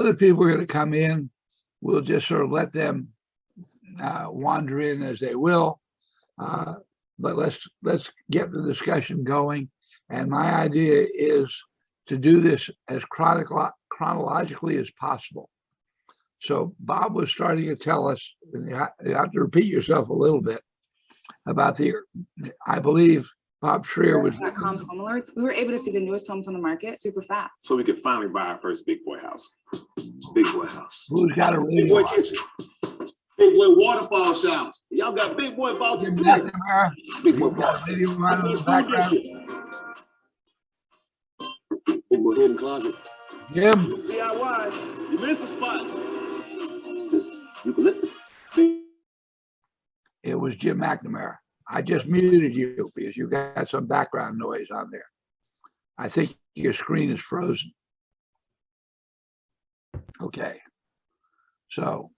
other people are going to come in. We'll just sort of let them wander in as they will. But let's get the discussion going. And my idea is to do this as chronologically as possible. So Bob was starting to tell us, and you have to repeat yourself a little bit, about I believe Bob Schreier was. .com's home alerts. We were able to see the newest homes on the market super fast. So we could finally buy our first big boy house. Big boy house. Who's got a big boy kitchen? Big boy waterfall showers. Y'all got big boy vaulted ceiling. Big boy vaulted. Big boy hidden closet. Jim. DIY. You missed the spot. It's this eucalyptus. It was Jim McNamara. I just muted you because you got some background noise on there. I think your screen is frozen. Okay. So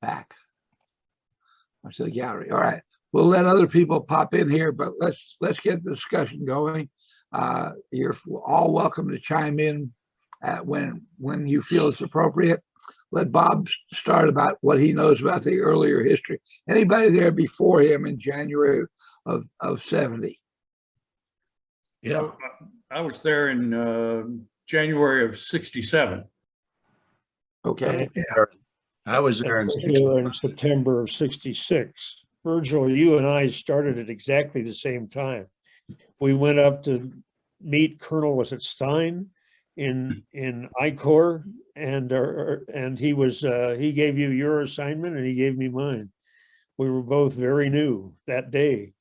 back to the gallery. All right. We'll let other people pop in here, but let's get the discussion going. You're all welcome to chime in when you feel it's appropriate. Let Bob start about what he knows about the earlier history. Anybody there before him in January of 70? Yeah, I was there in January of 67. Okay. I was there in September of 66. Virgil, you and I started at exactly the same time. We went up to meet Colonel, was it Stein, in I-Corps, and he gave you your assignment and he gave me mine. We were both very new that day.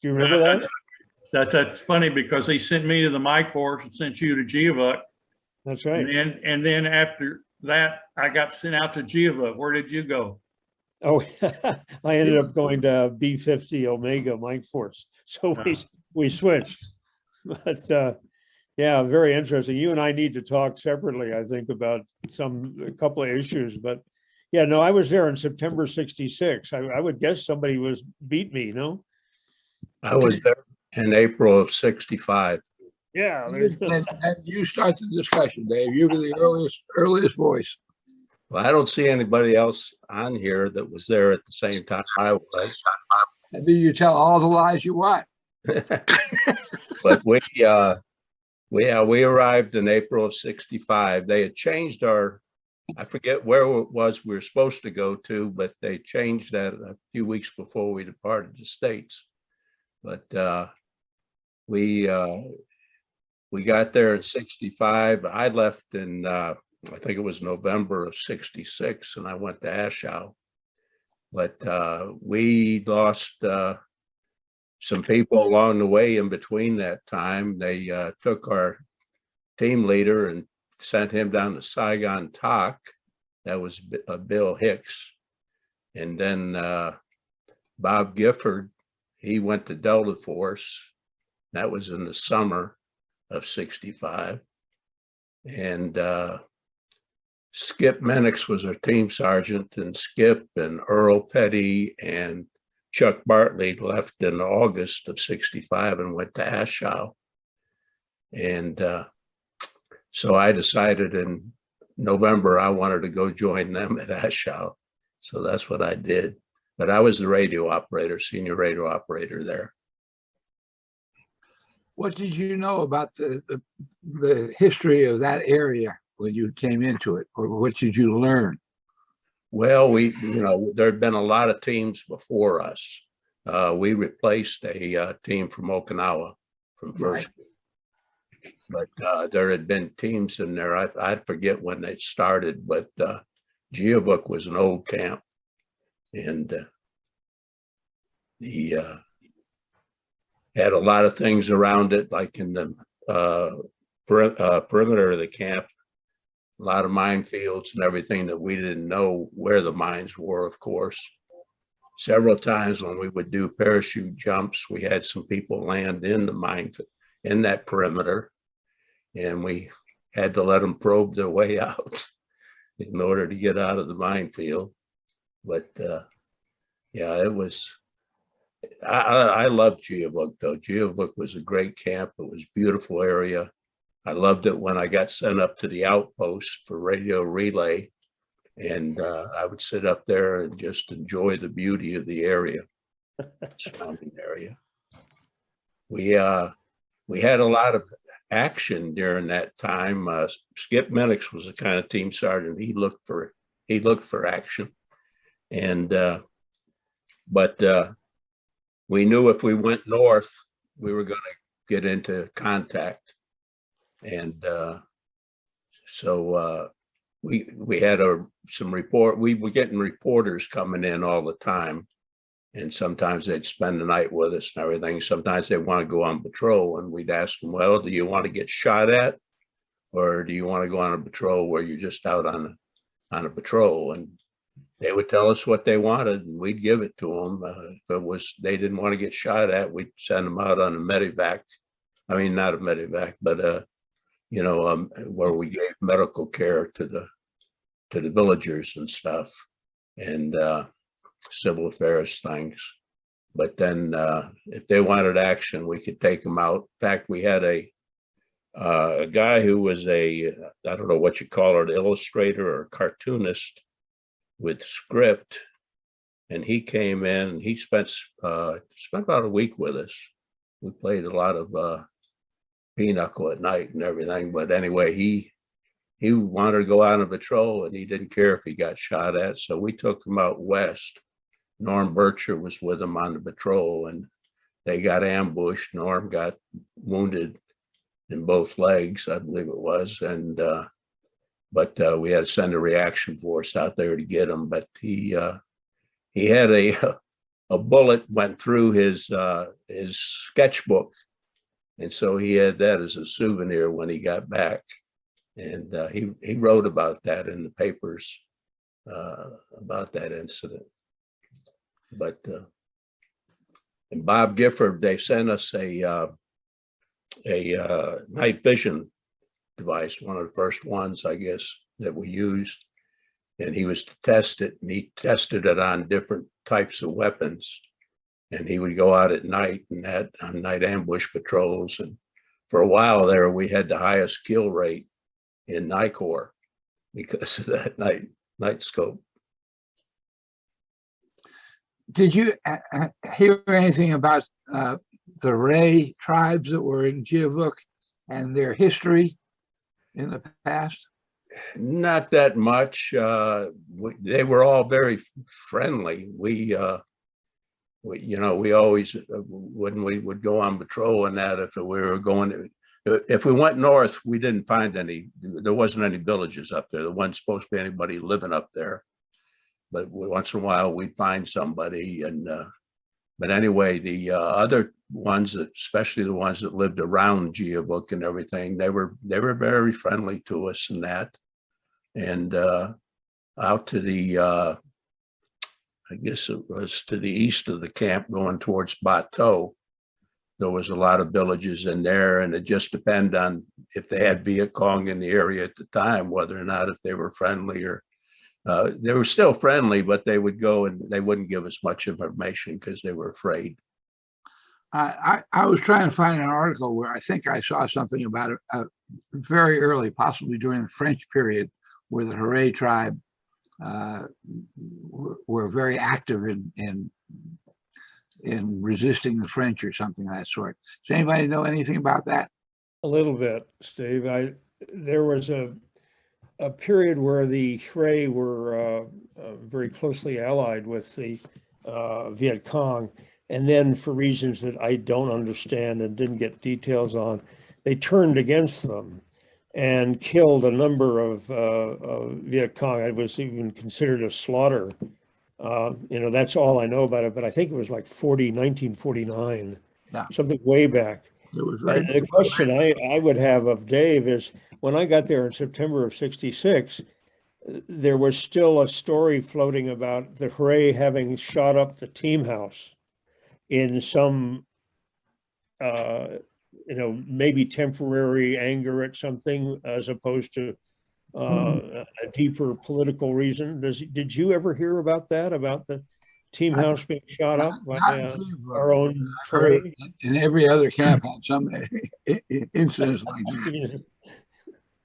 Do you remember that? That's funny because he sent me to the Mike Force and sent you to Gia Vuc. That's right. And then after that, I got sent out to Gia Vuc. Where did you go? Oh, I ended up going to B-50 Omega Mike Force. So we switched. But yeah, very interesting. You and I need to talk separately, I think, about a couple of issues. But yeah, no, I was there in September 66. I would guess somebody beat me, no? I was there in April of 65. Yeah. And you start the discussion, Dave. You were the earliest voice. Well, I don't see anybody else on here that was there at the same time I was. And then you tell all the lies you want. But we arrived in April of 65. They had changed I forget where it was we were supposed to go to, but they changed that a few weeks before we departed the States. But we got there in 65. I left in I think it was November of 66, and I went to Ashow. But we lost some people along the way in between that time. They took our team leader and sent him down to Saigon TOC. That was Bill Hicks. And then Bob Gifford, he went to Delta Force. That was in the summer of 65. And Skip Menix was our team sergeant, and Skip and Earl Petty and Chuck Bartley left in August of 65 and went to Ashow. And so I decided in November I wanted to go join them at Ashow. So that's what I did. But I was the radio operator, senior radio operator there. What did you know about the history of that area when you came into it, or what did you learn? Well, there had been a lot of teams before us. We replaced a team from Okinawa from first. Right. But there had been teams in there. I forget when they started, but Gia Vuc was an old camp, and he had a lot of things around it, like in the perimeter of the camp. A lot of minefields and everything that we didn't know where the mines were, of course. Several times when we would do parachute jumps, we had some people land in the mine, in that perimeter, and we had to let them probe their way out in order to get out of the minefield. But yeah, it was, I loved Gia Vuc though. Gia Vuc was a great camp. It was a beautiful area. I loved it when I got sent up to the outpost for radio relay. And I would sit up there and just enjoy the beauty of the area, surrounding area. We had a lot of action during that time. Skip Minix was the kind of team sergeant. He looked for action, and but we knew if we went north, we were going to get into contact, and so we had some report. We were getting reporters coming in all the time, and sometimes they'd spend the night with us and everything. Sometimes they want to go on patrol, and we'd ask them, "Well, do you want to get shot at, or do you want to go on a patrol where you're just out on a patrol?" And they would tell us what they wanted, and we'd give it to them. If they didn't want to get shot at, we'd send them out on a medevac. I mean, not a medevac, but where we gave medical care to the villagers and stuff, and civil affairs things. But then if they wanted action, we could take them out. In fact, we had a guy who was I don't know what you call it, illustrator or cartoonist with script, and he came in and he spent about a week with us. We played a lot of pinochle at night and everything. But anyway, he wanted to go out on patrol, and he didn't care if he got shot at. So we took him out west. Norm Bircher was with him on the patrol, and they got ambushed. Norm got wounded in both legs, I believe it was. And but we had to send a reaction force out there to get him. But he had a bullet went through his sketchbook. And so he had that as a souvenir when he got back. And he wrote about that in the papers, about that incident. But and Bob Gifford, they sent us a night vision device, one of the first ones, I guess, that we used. And he was to test it, and he tested it on different types of weapons. And he would go out at night and had on night ambush patrols. And for a while there, we had the highest kill rate in NICOR because of that night scope. Did you hear anything about the Ray tribes that were in Gia Vuc and their history in the past? Not that much. They were all very friendly. We always, when we would go on patrol and that, if we went north, we didn't find there wasn't any villages up there. There wasn't supposed to be anybody living up there. But once in a while we'd find somebody. And but anyway, the other ones, especially the ones that lived around Gia Vuc and everything, they were very friendly to us and that. And out to the I guess it was to the east of the camp going towards Bateau, there was a lot of villages in there, and it just depended on if they had Viet Cong in the area at the time, whether or not if they were friendly or they were still friendly, but they would go and they wouldn't give us much information because they were afraid. I was trying to find an article where I think I saw something about it very early, possibly during the French period, where the Hooray tribe were very active in resisting the French or something of that sort. Does anybody know anything about that? A little bit, Steve. There was a period where the Hooray were very closely allied with the Viet Cong. And then for reasons that I don't understand and didn't get details on, they turned against them and killed a number of Viet Cong. It was even considered a slaughter. That's all I know about it, but I think it was like 1949, Yeah. something way back. It was very The question I would have of Dave is, when I got there in September of '66, there was still a story floating about the Hooray having shot up the team house in some, maybe temporary anger at something as opposed to a deeper political reason. Did you ever hear about that, about the team house being shot up by our own Hooray? And every other camp had some incidents like that.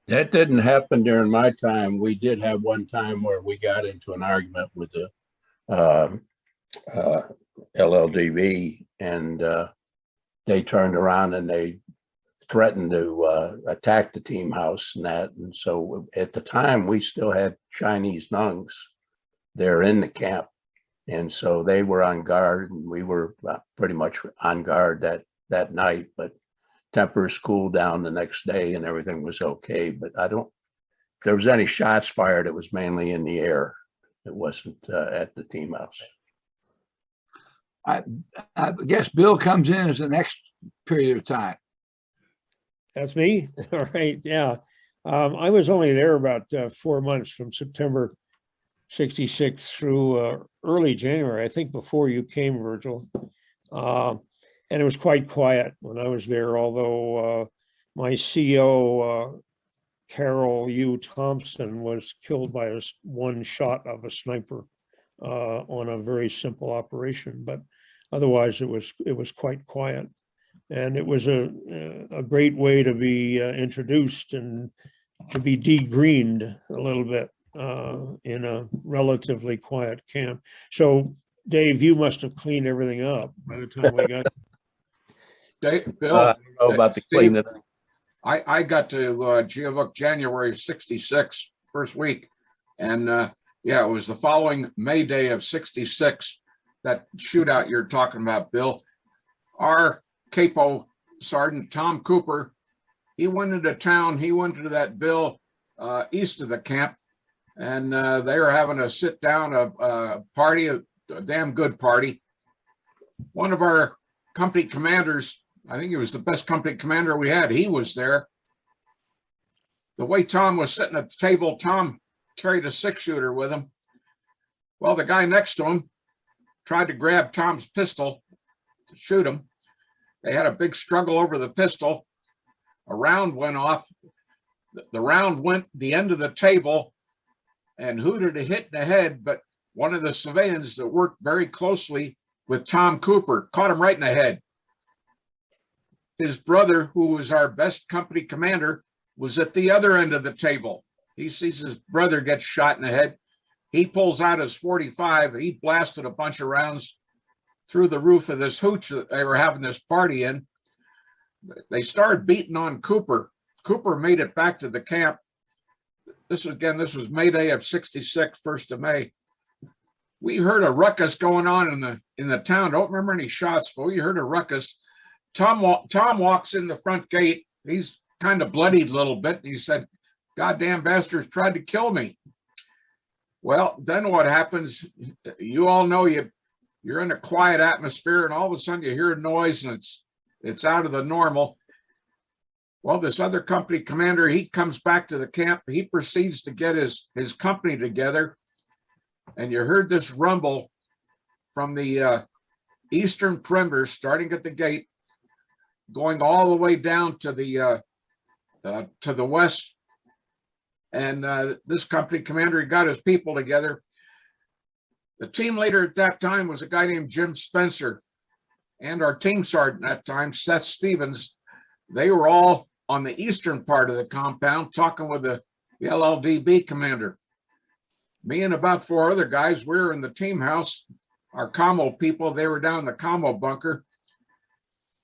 That didn't happen during my time. We did have one time where we got into an argument with the LLDB, and they turned around and they threatened to attack the team house and that. And so at the time, we still had Chinese nuns there in the camp. And so they were on guard, and we were pretty much on guard that night. But tempers cooled down the next day and everything was okay. But if there was any shots fired, it was mainly in the air. It wasn't at the team house. I guess Bill comes in as the next period of time. That's me. All right. Yeah. I was only there about 4 months, from September 66 through early January, I think, before you came, Virgil. And it was quite quiet when I was there, although my CO, Carol U. Thompson, was killed by one shot of a sniper on a very simple operation. But otherwise, it was quite quiet. And it was a great way to be introduced and to be degreened a little bit in a relatively quiet camp. So, Dave, you must have cleaned everything up by the time we got. Dave, Bill, I don't know about the cleaning. I got to Gia Vuc January 66, first week. And yeah, it was the following May Day of 66, that shootout you're talking about, Bill. Our capo sergeant, Tom Cooper, he went into town. He went to that ville east of the camp, and they were having a sit down, a party, a damn good party. One of our company commanders, I think he was the best company commander we had, he was there. The way Tom was sitting at the table, Tom carried a 6-shooter with him. Well, the guy next to him tried to grab Tom's pistol to shoot him. They had a big struggle over the pistol. A round went off. The round went the end of the table and hooted a hit in the head, but one of the civilians that worked very closely with Tom Cooper caught him right in the head. His brother, who was our best company commander, was at the other end of the table. He sees his brother get shot in the head. He pulls out his .45. He blasted a bunch of rounds through the roof of this hooch that they were having this party in. They started beating on Cooper. Cooper made it back to the camp. This was May Day of 66, 1st of May. We heard a ruckus going on in the town. Don't remember any shots, but we heard a ruckus. Tom walks in the front gate. He's kind of bloodied a little bit. He said, "Goddamn bastards tried to kill me." Well, then what happens? You all know you're in a quiet atmosphere, and all of a sudden you hear a noise, and it's out of the normal. Well, this other company commander, he comes back to the camp. He proceeds to get his company together, and you heard this rumble from the eastern perimeter, starting at the gate, going all the way down to the west. And this company commander, he got his people together. The team leader at that time was a guy named Jim Spencer, and our team sergeant at that time, Seth Stevens. They were all on the eastern part of the compound talking with the LLDB commander. Me and about 4 other guys, we were in the team house. Our commo people, they were down in the commo bunker.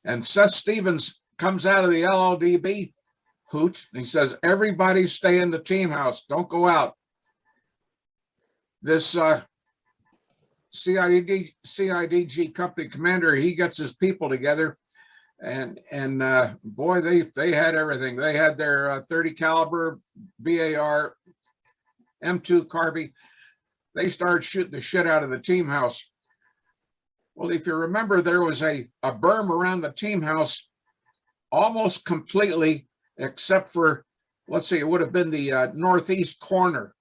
And Seth Stevens comes out of the LLDB hooch, and he says, "Everybody stay in the team house. Don't go out." This CIDG company commander, he gets his people together, and boy, they had everything. They had their 30 caliber BAR, M2 Carby. They started shooting the shit out of the team house. Well, if you remember, there was a berm around the team house almost completely, except for, let's say, it would have been the northeast corner.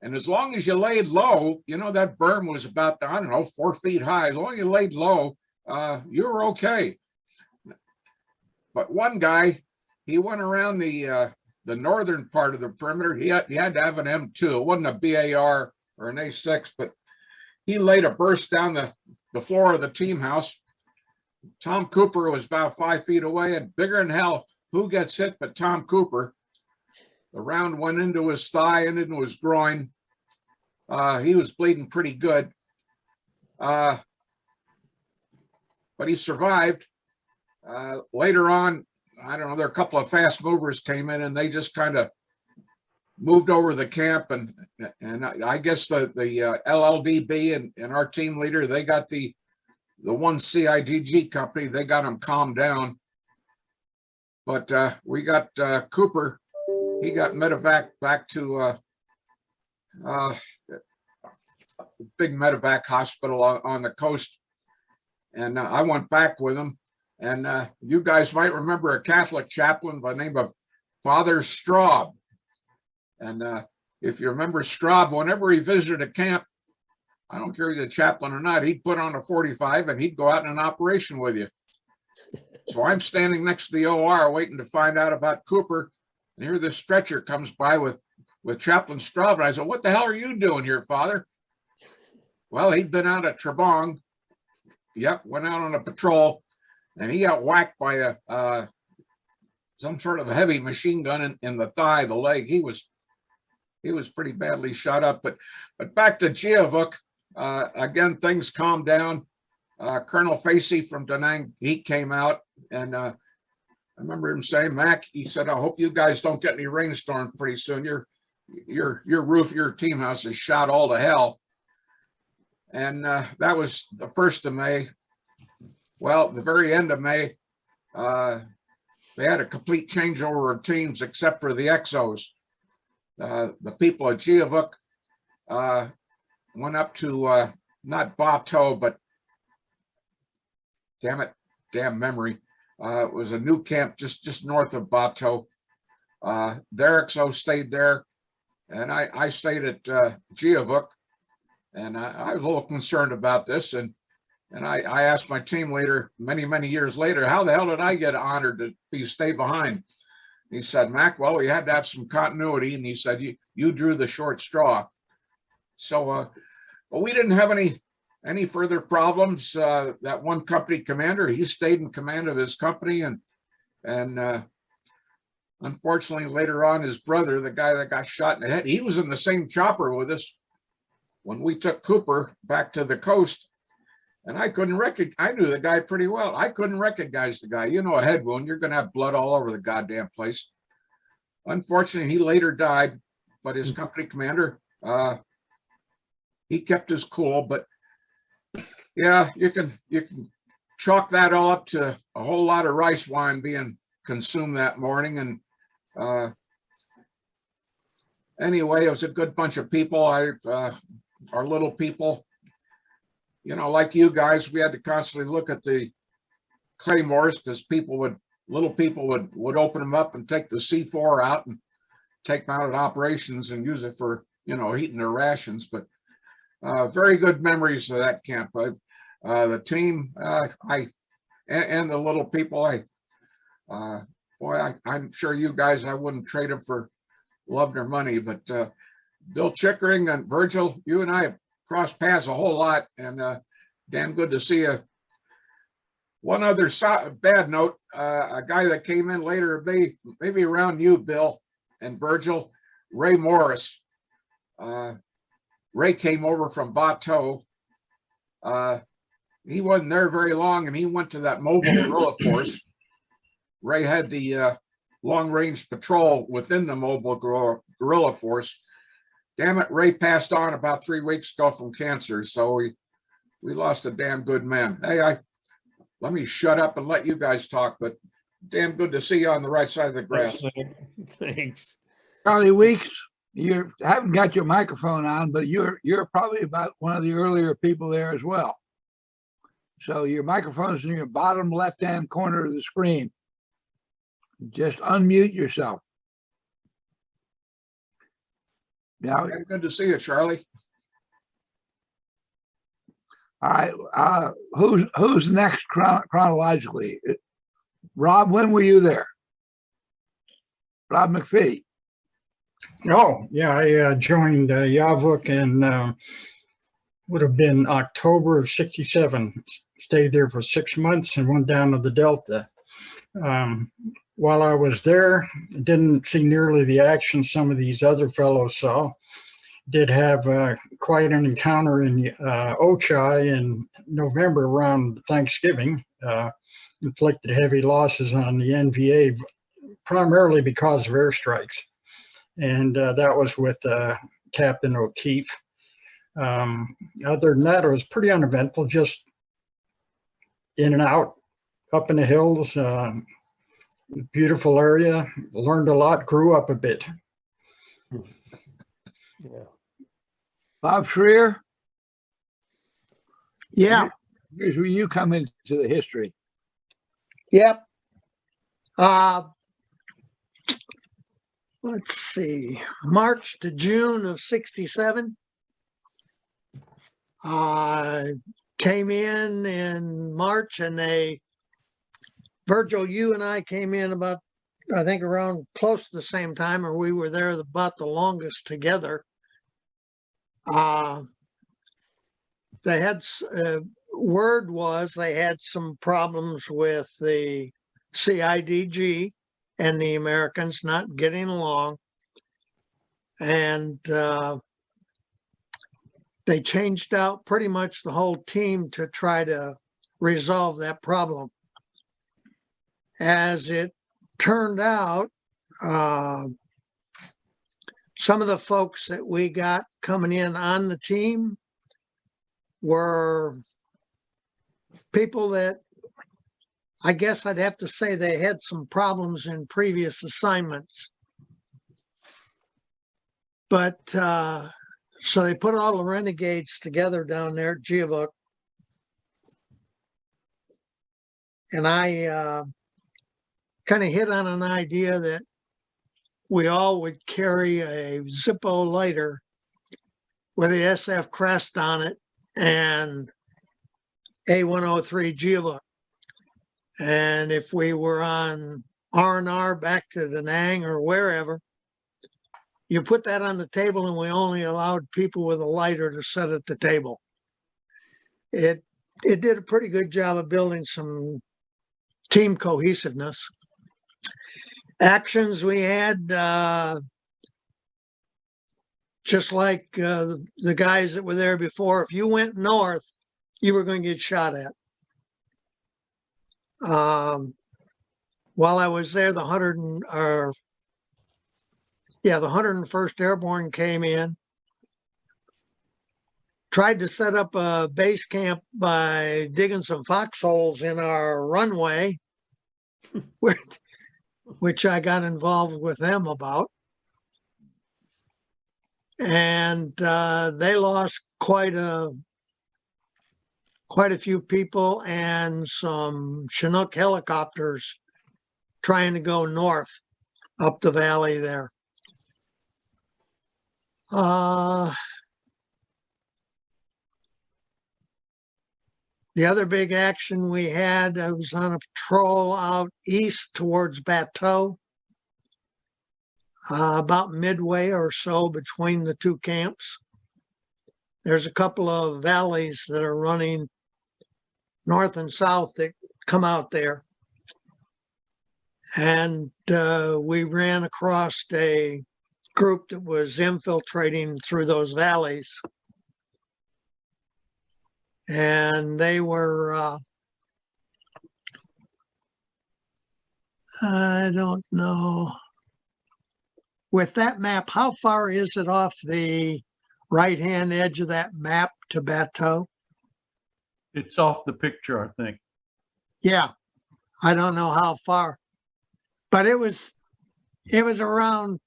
And as long as you laid low, you know, that berm was about, I don't know, 4 feet high. As long as you laid low, you were okay. But one guy, he went around the northern part of the perimeter. He had to have an M2. It wasn't a BAR or an A6, but he laid a burst down the floor of the team house. Tom Cooper was about 5 feet away, and bigger than hell, who gets hit but Tom Cooper? The round went into his thigh and into his groin. He was bleeding pretty good. But he survived. Later on, I don't know, there are a couple of fast movers came in and they just kind of moved over the camp, and I guess the LLDB and our team leader, they got the one CIDG company, they got him calmed down. But we got Cooper, he got medevac back to big medevac hospital on the coast, and I went back with him. And you guys might remember a Catholic chaplain by the name of Father Straub. And if you remember Straub, whenever he visited a camp, I don't care if he's a chaplain or not, he'd put on a 45 and he'd go out in an operation with you. So I'm standing next to the OR waiting to find out about Cooper. And here this stretcher comes by with Chaplain Straub. And I said, "What the hell are you doing here, Father?" Well, he'd been out at Trebong. Yep, went out on a patrol. And he got whacked by some sort of a heavy machine gun in the thigh, the leg. He was pretty badly shot up. But back to Gia Vuc, again, things calmed down. Colonel Facey from Da Nang, he came out, and I remember him saying, "Mac," he said, "I hope you guys don't get any rainstorms pretty soon. Your roof, your team house is shot all to hell." And that was the 1st of May. Well, the very end of May, they had a complete changeover of teams except for the Exos. The people at Gia Vuc went up to not Bateau, but damn memory. It was a new camp just north of Bateau. Their Exo stayed there, and I stayed at Gia Vuc, and I was a little concerned about this, and I asked my team leader many years later, how the hell did I get honored to stay behind? He said, "Mac, well, we had to have some continuity," and he said, you drew the short straw. So but we didn't have any further problems. That one company commander, he stayed in command of his company, and unfortunately later on, his brother, the guy that got shot in the head, he was in the same chopper with us when we took Cooper back to the coast. And I knew the guy pretty well. I couldn't recognize the guy. You know, a head wound, you're going to have blood all over the goddamn place. Unfortunately, he later died, but his company commander, he kept his cool. But yeah, you can chalk that all up to a whole lot of rice wine being consumed that morning. And anyway, it was a good bunch of people. Our little people. You know, like you guys, we had to constantly look at the claymores because little people would open them up and take the C4 out and take them out at operations and use it for, you know, heating their rations. But very good memories of that camp. The team, and the little people, boy, I'm sure you guys, I wouldn't trade them for love or money. But Bill Chickering and Virgil, you and I have crossed paths a whole lot, and damn good to see you. One other bad note, a guy that came in later, maybe around you, Bill and Virgil, Ray Morris. Ray came over from Bateau. He wasn't there very long, and he went to that mobile guerrilla force. Ray had the long-range patrol within the mobile guerrilla force. Damn it, Ray passed on about 3 weeks ago from cancer, so we lost a damn good man. Hey, let me shut up and let you guys talk, but damn good to see you on the right side of the grass. Thanks. Charlie Weeks, you haven't got your microphone on, but you're probably about one of the earlier people there as well. So your microphone's in your bottom left-hand corner of the screen. Just unmute yourself. Yeah. Good to see you, Charlie. All right. Who's next chronologically? Rob, when were you there? Rob McPhee. Oh, yeah, I joined Gia Vuc in would have been October of '67. Stayed there for 6 months and went down to the Delta. while I was there, didn't see nearly the action some of these other fellows saw. Did have quite an encounter in Ochai in November around Thanksgiving. Inflicted heavy losses on the NVA, primarily because of airstrikes. And that was with Captain O'Keefe. Other than that, it was pretty uneventful, just in and out, up in the hills. Beautiful area, learned a lot, grew up a bit. Yeah. Bob Schreier, Yeah, here's where you come into the history. yep. Let's see, March to June of 67. Came in March, and Virgil, you and I came in about, I think around close to the same time, or we were there about the longest together. They had, word was they had some problems with the CIDG and the Americans not getting along. And they changed out pretty much the whole team to try to resolve that problem. As it turned out, some of the folks that we got coming in on the team were people that I guess I'd have to say they had some problems in previous assignments. But so they put all the renegades together down there at Gia Vuc. And I kind of hit on an idea that we all would carry a Zippo lighter with the SF crest on it and A103 Gia Vuc. And if we were on R&R back to Da Nang or wherever, you put that on the table, and we only allowed people with a lighter to sit at the table. It did a pretty good job of building some team cohesiveness. Actions we had, just like the guys that were there before, if you went north, you were going to get shot at. While I was there, the 101st Airborne came in, tried to set up a base camp by digging some foxholes in our runway, which I got involved with them about. And they lost quite a few people and some Chinook helicopters trying to go north up the valley there. The other big action we had, I was on a patrol out east towards Bateau, about midway or so between the two camps. There's a couple of valleys that are running north and south that come out there. And we ran across a group that was infiltrating through those valleys. And they were, I don't know. With that map, how far is it off the right-hand edge of that map to Bateau? It's off the picture, I think. Yeah, I don't know how far, but it was around,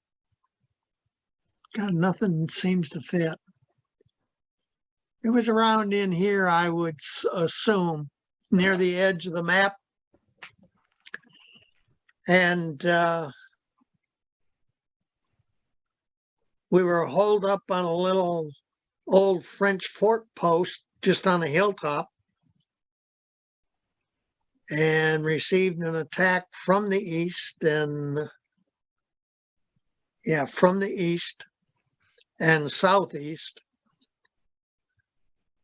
God, nothing seems to fit. It was around in here, I would assume, near the edge of the map. And we were holed up on a little old French fort post just on a hilltop and received an attack from the east and southeast.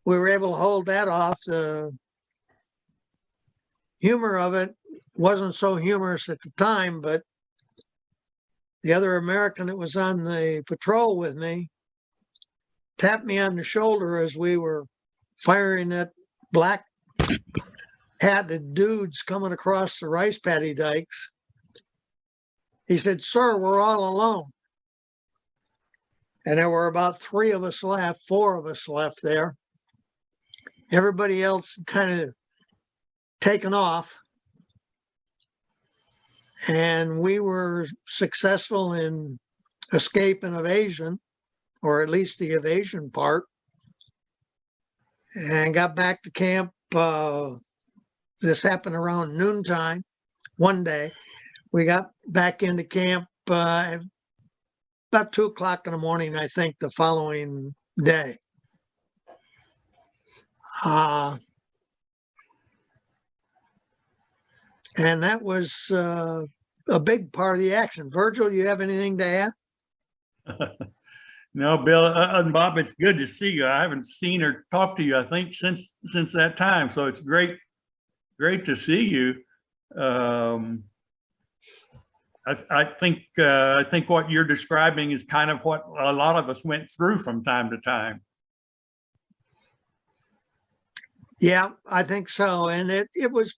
We were able to hold that off. The humor of it, wasn't so humorous at the time, but the other American that was on the patrol with me tapped me on the shoulder as we were firing at black hatted dudes coming across the rice paddy dikes. He said, "Sir, we're all alone." And there were about 3 of us left, 4 of us left there. Everybody else kind of taken off. And we were successful in escape and evasion, or at least the evasion part, and got back to camp. This happened around noontime one day. We got back into camp about 2 o'clock in the morning, I think, the following day. And that was a big part of the action. Virgil, you have anything to add? No, Bill, and Bob, it's good to see you. I haven't seen or talked to you, I think, since that time. So it's great to see you. I think what you're describing is kind of what a lot of us went through from time to time. Yeah, I think so. And it was,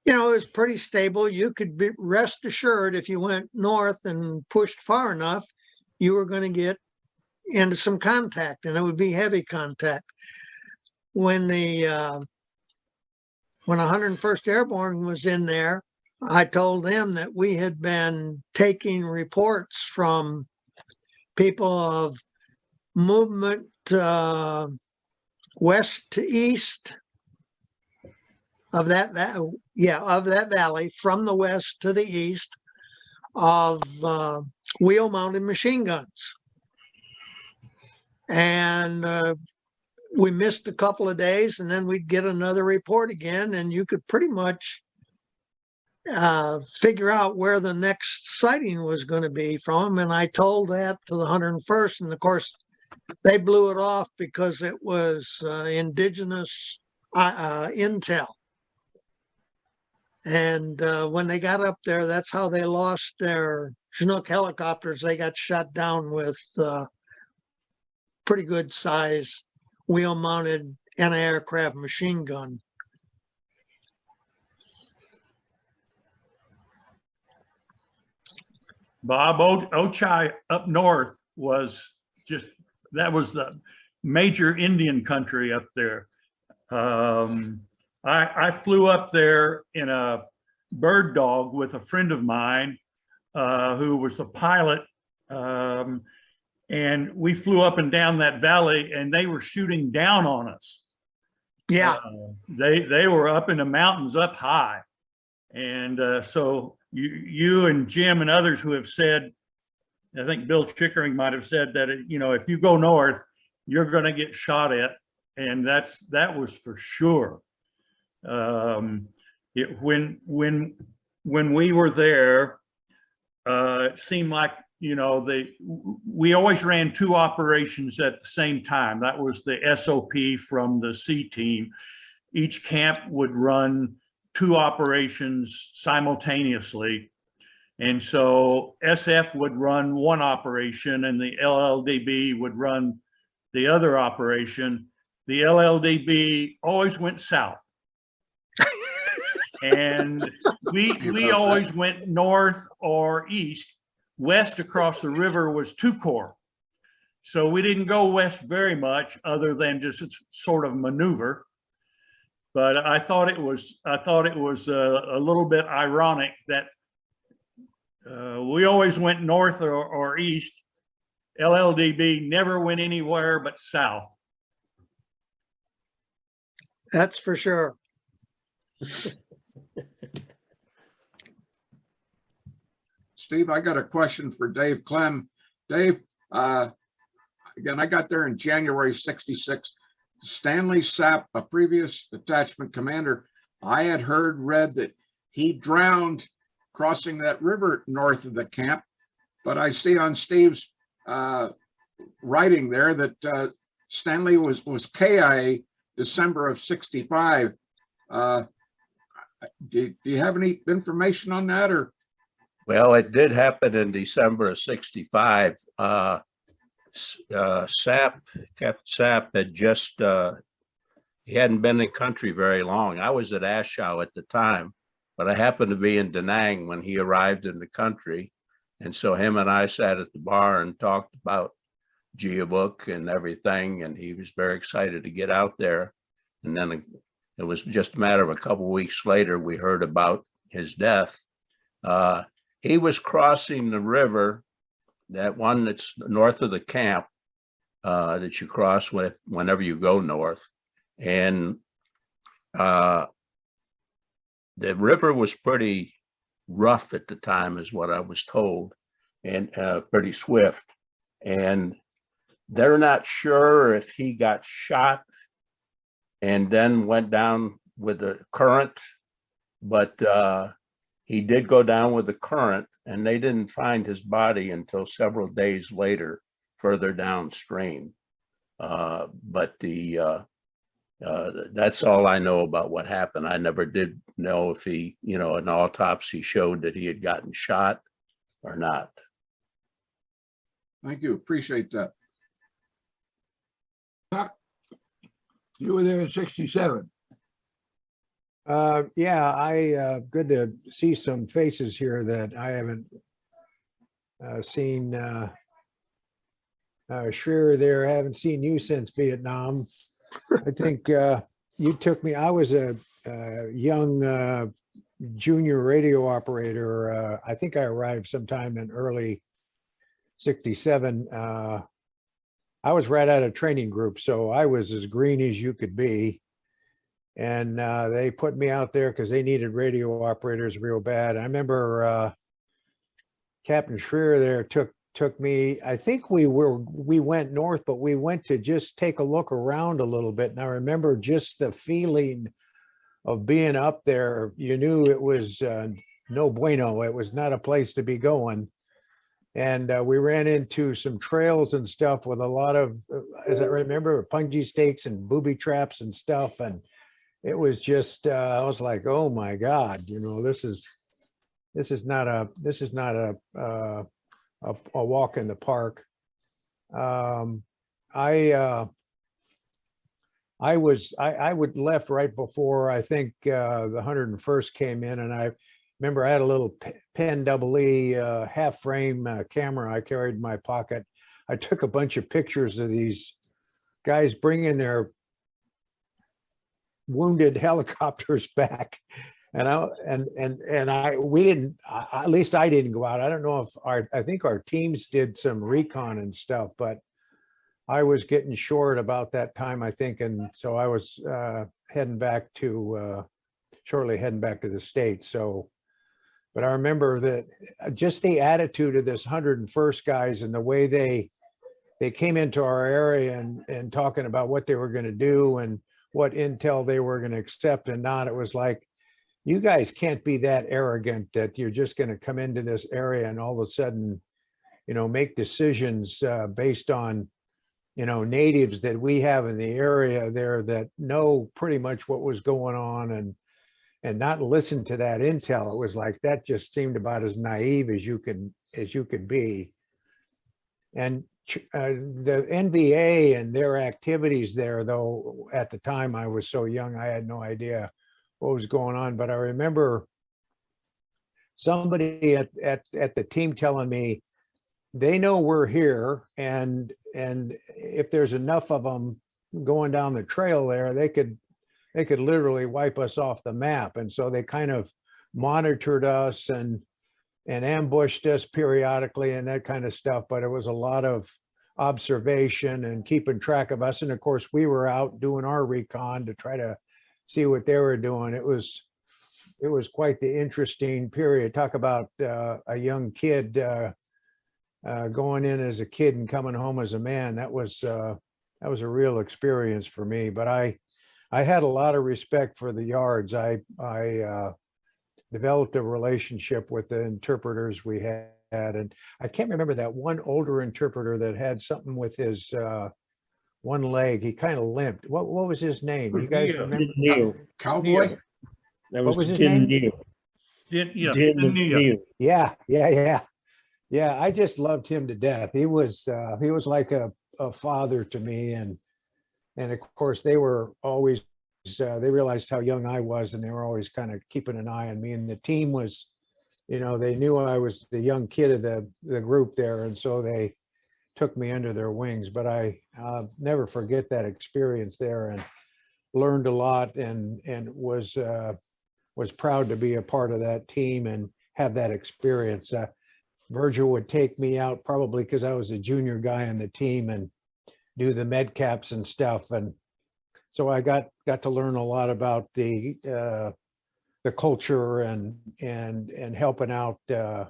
it was pretty stable. You could be rest assured if you went north and pushed far enough, you were going to get into some contact, and it would be heavy contact. When the 101st Airborne was in there, I told them that we had been taking reports from people of movement west to east of that valley, from the west to the east, of wheel-mounted machine guns. And we missed a couple of days, and then we'd get another report again, and you could pretty much figure out where the next sighting was going to be from. And I told that to the 101st, and of course they blew it off because it was indigenous intel. And when they got up there, that's how they lost their Chinook helicopters. They got shot down with pretty good size wheel-mounted anti-aircraft machine gun. Bob, Ochai up north was that was the major Indian country up there. I flew up there in a bird dog with a friend of mine who was the pilot. And we flew up and down that valley, and they were shooting down on us. Yeah. They were up in the mountains up high. And so you and Jim and others who have said, I think Bill Chickering might have said that, if you go north, you're going to get shot at. And that was for sure. When we were there, it seemed like, we always ran 2 operations at the same time. That was the SOP from the C team. Each camp would run 2 operations simultaneously. And so SF would run 1 operation and the LLDB would run the other operation. The LLDB always went south. And we always went north or east. West across the river was 2 Corps. So we didn't go west very much, other than just sort of maneuver. But I thought it was a little bit ironic that we always went north or east. LLDB never went anywhere but south. That's for sure. Steve, I got a question for Dave Clem. Dave, again, I got there in January '66. Stanley Sapp, a previous detachment commander, I had read that he drowned crossing that river north of the camp. But I see on Steve's writing there that Stanley was KIA December of '65. Do you have any information on that or? Well, it did happen in December of 65. Captain Sapp had just, he hadn't been in country very long. I was at Ashow at the time, but I happened to be in Da Nang when he arrived in the country. And so him and I sat at the bar and talked about Gia Vuc and everything, and he was very excited to get out there. And then it was just a matter of a couple of weeks later, we heard about his death. He was crossing the river, that one that's north of the camp, that you cross with whenever you go north. And the river was pretty rough at the time, is what I was told, and pretty swift. And they're not sure if he got shot and then went down with the current, but he did go down with the current, and they didn't find his body until several days later, further downstream. But that's all I know about what happened. I never did know if he, an autopsy showed that he had gotten shot or not. Thank you. Appreciate that. Chuck, you were there in 67. Yeah, good to see some faces here that I haven't seen. Schreier there, I haven't seen you since Vietnam. I think you took me, I was a young junior radio operator. I think I arrived sometime in early 67. I was right out of training group, so I was as green as you could be. And they put me out there because they needed radio operators real bad. I remember Captain Schreier there took me, I think we went north, but we went to just take a look around a little bit. And I remember just the feeling of being up there. You knew it was no bueno. It was not a place to be going. And we ran into some trails and stuff with a lot of, as I remember, punji stakes and booby traps and stuff. And it was just, I was like, oh my God, this is not a walk in the park. I would left right before, I think the 101st came in, and I remember I had a little Pen EE half frame camera I carried in my pocket. I took a bunch of pictures of these guys bringing their wounded helicopters back. And we didn't, at least I didn't go out. I don't know if I think our teams did some recon and stuff, but I was getting short about that time, I think. And so I was shortly heading back to the States. So, but I remember that just the attitude of this 101st guys and the way they came into our area and talking about what they were going to do and what intel they were going to accept and not. It was like, you guys can't be that arrogant that you're just going to come into this area and all of a sudden, make decisions based on, natives that we have in the area there that know pretty much what was going on and not listen to that intel. It was like, that just seemed about as naive as you could be. And the NBA and their activities there, though, at the time I was so young, I had no idea what was going on. But I remember somebody at the team telling me, they know we're here, and if there's enough of them going down the trail there, they could literally wipe us off the map. And so they kind of monitored us and ambushed us periodically and that kind of stuff. But it was a lot of observation and keeping track of us. And of course, we were out doing our recon to try to see what they were doing. It was quite the interesting period. Talk about a young kid going in as a kid and coming home as a man. That was a real experience for me. But I had a lot of respect for the yards. I developed a relationship with the interpreters we had, and I can't remember that one older interpreter that had something with his one leg. He kind of limped. What was his name? You guys remember? Cowboy? That What was was his Din name? Neal. Yeah, Din Neal. Neal. Yeah, yeah, yeah. Yeah, I just loved him to death. He was like a father to me. And of course they were always, they realized how young I was and they were always kind of keeping an eye on me. And the team was, they knew I was the young kid of the group there. And so they took me under their wings, but I'll never forget that experience there and learned a lot and was proud to be a part of that team and have that experience. Virgil would take me out probably because I was a junior guy on the team and do the med caps and stuff. And so I got to learn a lot about the culture and helping out in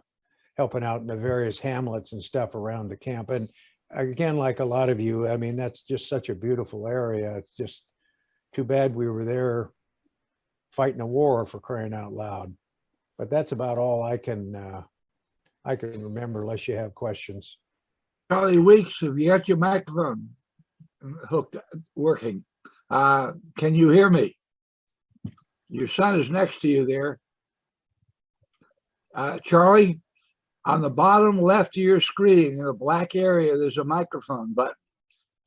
the various hamlets and stuff around the camp. And again, like a lot of you, I mean, that's just such a beautiful area. It's just too bad we were there fighting a war, for crying out loud. But that's about all I can remember, unless you have questions. Charlie Weeks, have you got your microphone hooked, working? Can you hear me? Your son is next to you there. Charlie, on the bottom left of your screen, in the black area, there's a microphone button.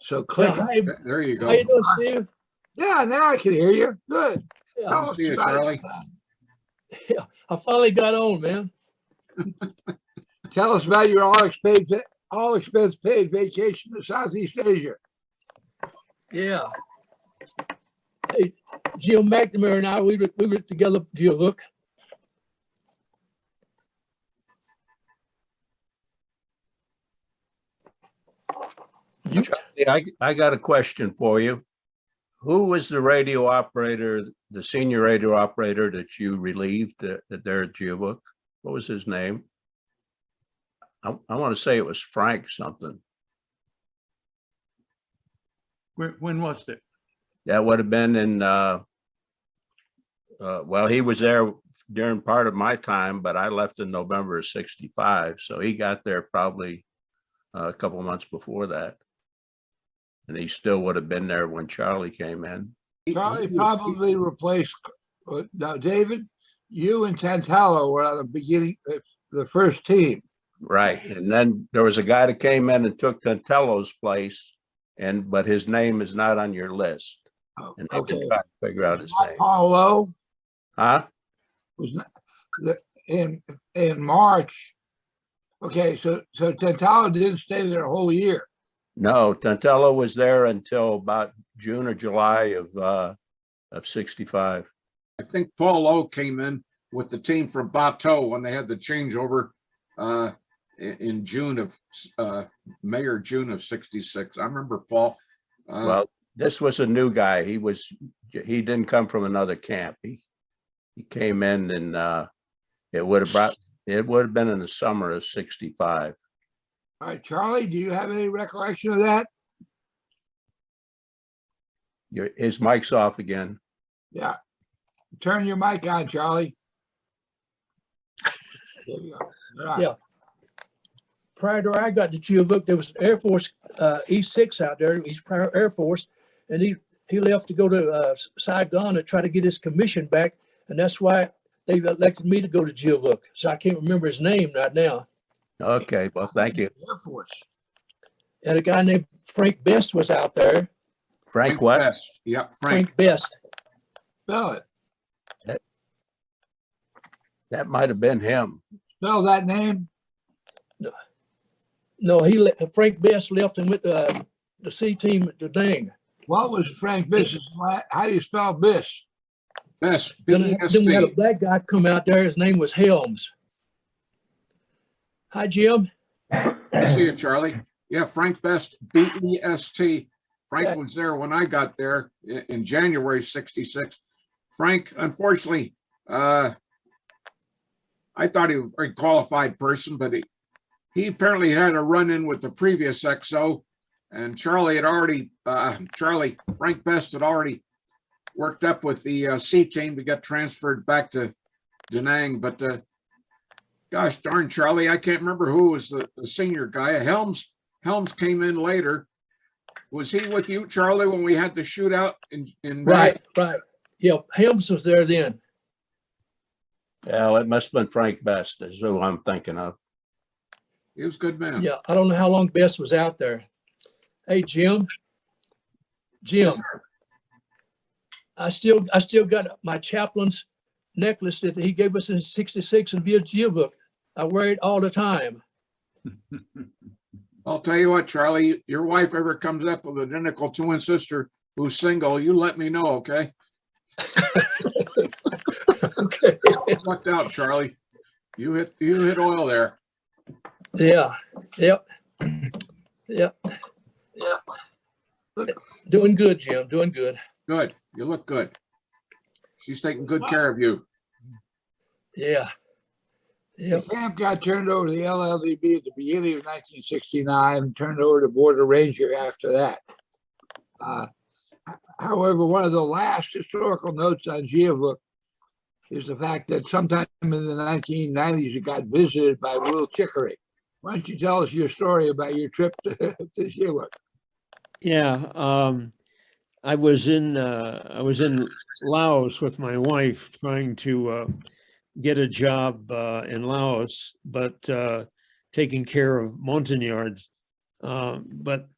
So click. Yeah, hi, There you how go. you doing, Steve? Yeah, now I can hear you. Good. Yeah, Tell us See you, about it. Charlie. yeah, I finally got on, man. Tell us about your all expense paid vacation to Southeast Asia. Yeah. Hey, Jim McNamara and I, we were together, Gia Vuc. You, Charlie, I got a question for you. Who was the radio operator, the senior radio operator that you relieved there at Gia Vuc? What was his name? I want to say it was Frank something. When was it? That would have been in, well, he was there during part of my time, but I left in November of '65. So he got there probably a couple of months before that. And he still would have been there when Charlie came in. Charlie probably replaced, now David, you and Tantallo were on the beginning, the first team. Right. And then there was a guy that came in and took Tantello's place, but his name is not on your list. And they've been Okay. trying to figure out his name. Paul Lowe Huh? was not, in March. Okay, so Tantallo didn't stay there a whole year. No, Tantello was there until about June or July of '65. I think Paul Lowe came in with the team from Bateau when they had the changeover in June of May or June of '66. I remember Paul. Well, this was a new guy. He didn't come from another camp. He came in and it would have been in the summer of '65. All right, Charlie, do you have any recollection of that? His mic's off again. Yeah. Turn your mic on, Charlie. There you go. All right. Yeah. Prior to I got to Gia Vuc, there was Air Force E6 out there, East Air Force, and he left to go to Saigon to try to get his commission back, and that's why they elected me to go to Gia Vuc. So I can't remember his name right now. Okay, well, thank you. Air Force. And a guy named Frank Best was out there. Frank what? Best. Yep, Frank. Frank Best. Spell it. That might have been him. Spell that name. No, Frank Best left and went to the C team at the Dang. What was Frank Biss's? How do you spell Biss? Best. Then we had a B-E-S-T. black guy come out there. His name was Helms. Hi, Jim. I see you, Charlie. Yeah, Frank Best, B-E-S-T. Frank was there when I got there in January '66. Frank, unfortunately, I thought he was a very qualified person, but he apparently had a run-in with the previous XO, and Frank Best had already worked up with the C team to get transferred back to Da Nang. But gosh darn, Charlie, I can't remember who was the senior guy. Helms came in later. Was he with you, Charlie, when we had the shootout in May? Right. Yeah, Helms was there then. Yeah, it must have been Frank Best is who I'm thinking of. He was a good man. Yeah, I don't know how long Bess was out there. Hey, Jim. Jim, I still got my chaplain's necklace that he gave us in '66 in Gia Vuc. I wear it all the time. I'll tell you what, Charlie, your wife ever comes up with an identical twin sister who's single, you let me know, okay? Okay. Lucked out, Charlie. You hit oil there. Yeah. Yep. Yep. Doing good, Jim. Doing good. Good. You look good. She's taking good care of you. Yeah. The Yep. camp got turned over to the LLDB at the beginning of 1969, and turned over to Border Ranger after that. However, one of the last historical notes on Gia Vuc is the fact that sometime in the 1990s, it got visited by Will Chicory. Why don't you tell us your story about your trip to Gia Vuc? Yeah, I was in Laos with my wife trying to get a job in Laos, but taking care of Montagnards. But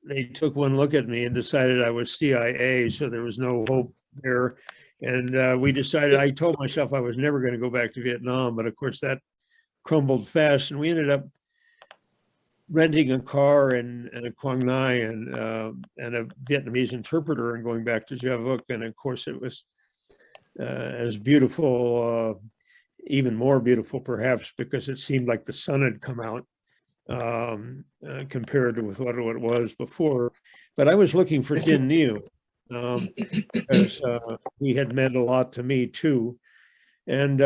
they took one look at me and decided I was CIA, so there was no hope there. And we decided, I told myself I was never going to go back to Vietnam, but of course that crumbled fast, and we ended up renting a car in Quang Nai and a Vietnamese interpreter and going back to Gia Vuc. And of course it was as beautiful, even more beautiful perhaps, because it seemed like the sun had come out compared to with what it was before. But I was looking for Din Niu because he had meant a lot to me too. And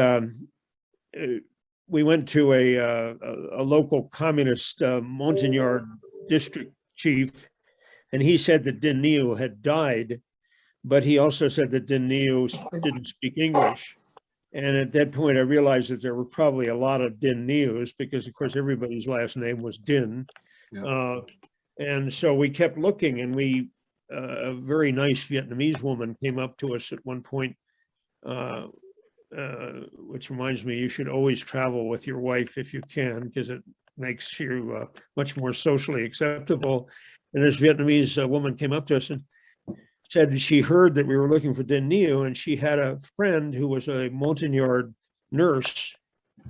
we went to a local communist Montagnard district chief, and he said that Din Niu had died, but he also said that Din Niu didn't speak English. And at that point, I realized that there were probably a lot of Din Nius because, of course, everybody's last name was Din. Yeah. And so we kept looking, and a very nice Vietnamese woman came up to us at one point, which reminds me, you should always travel with your wife if you can, because it makes you much more socially acceptable. And this Vietnamese woman came up to us and said she heard that we were looking for Din Niu, and she had a friend who was a Montagnard nurse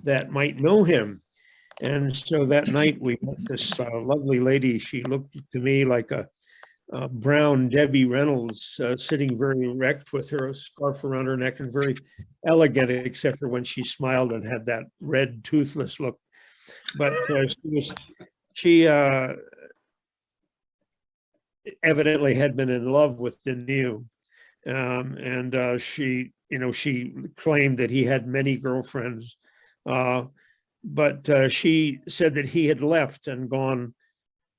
that might know him. And so that night we met this lovely lady. She looked to me like a brown Debbie Reynolds, sitting very erect with her scarf around her neck and very elegant, except for when she smiled and had that red toothless look. But she evidently had been in love with Din Niu. And she claimed that he had many girlfriends. But she said that he had left and gone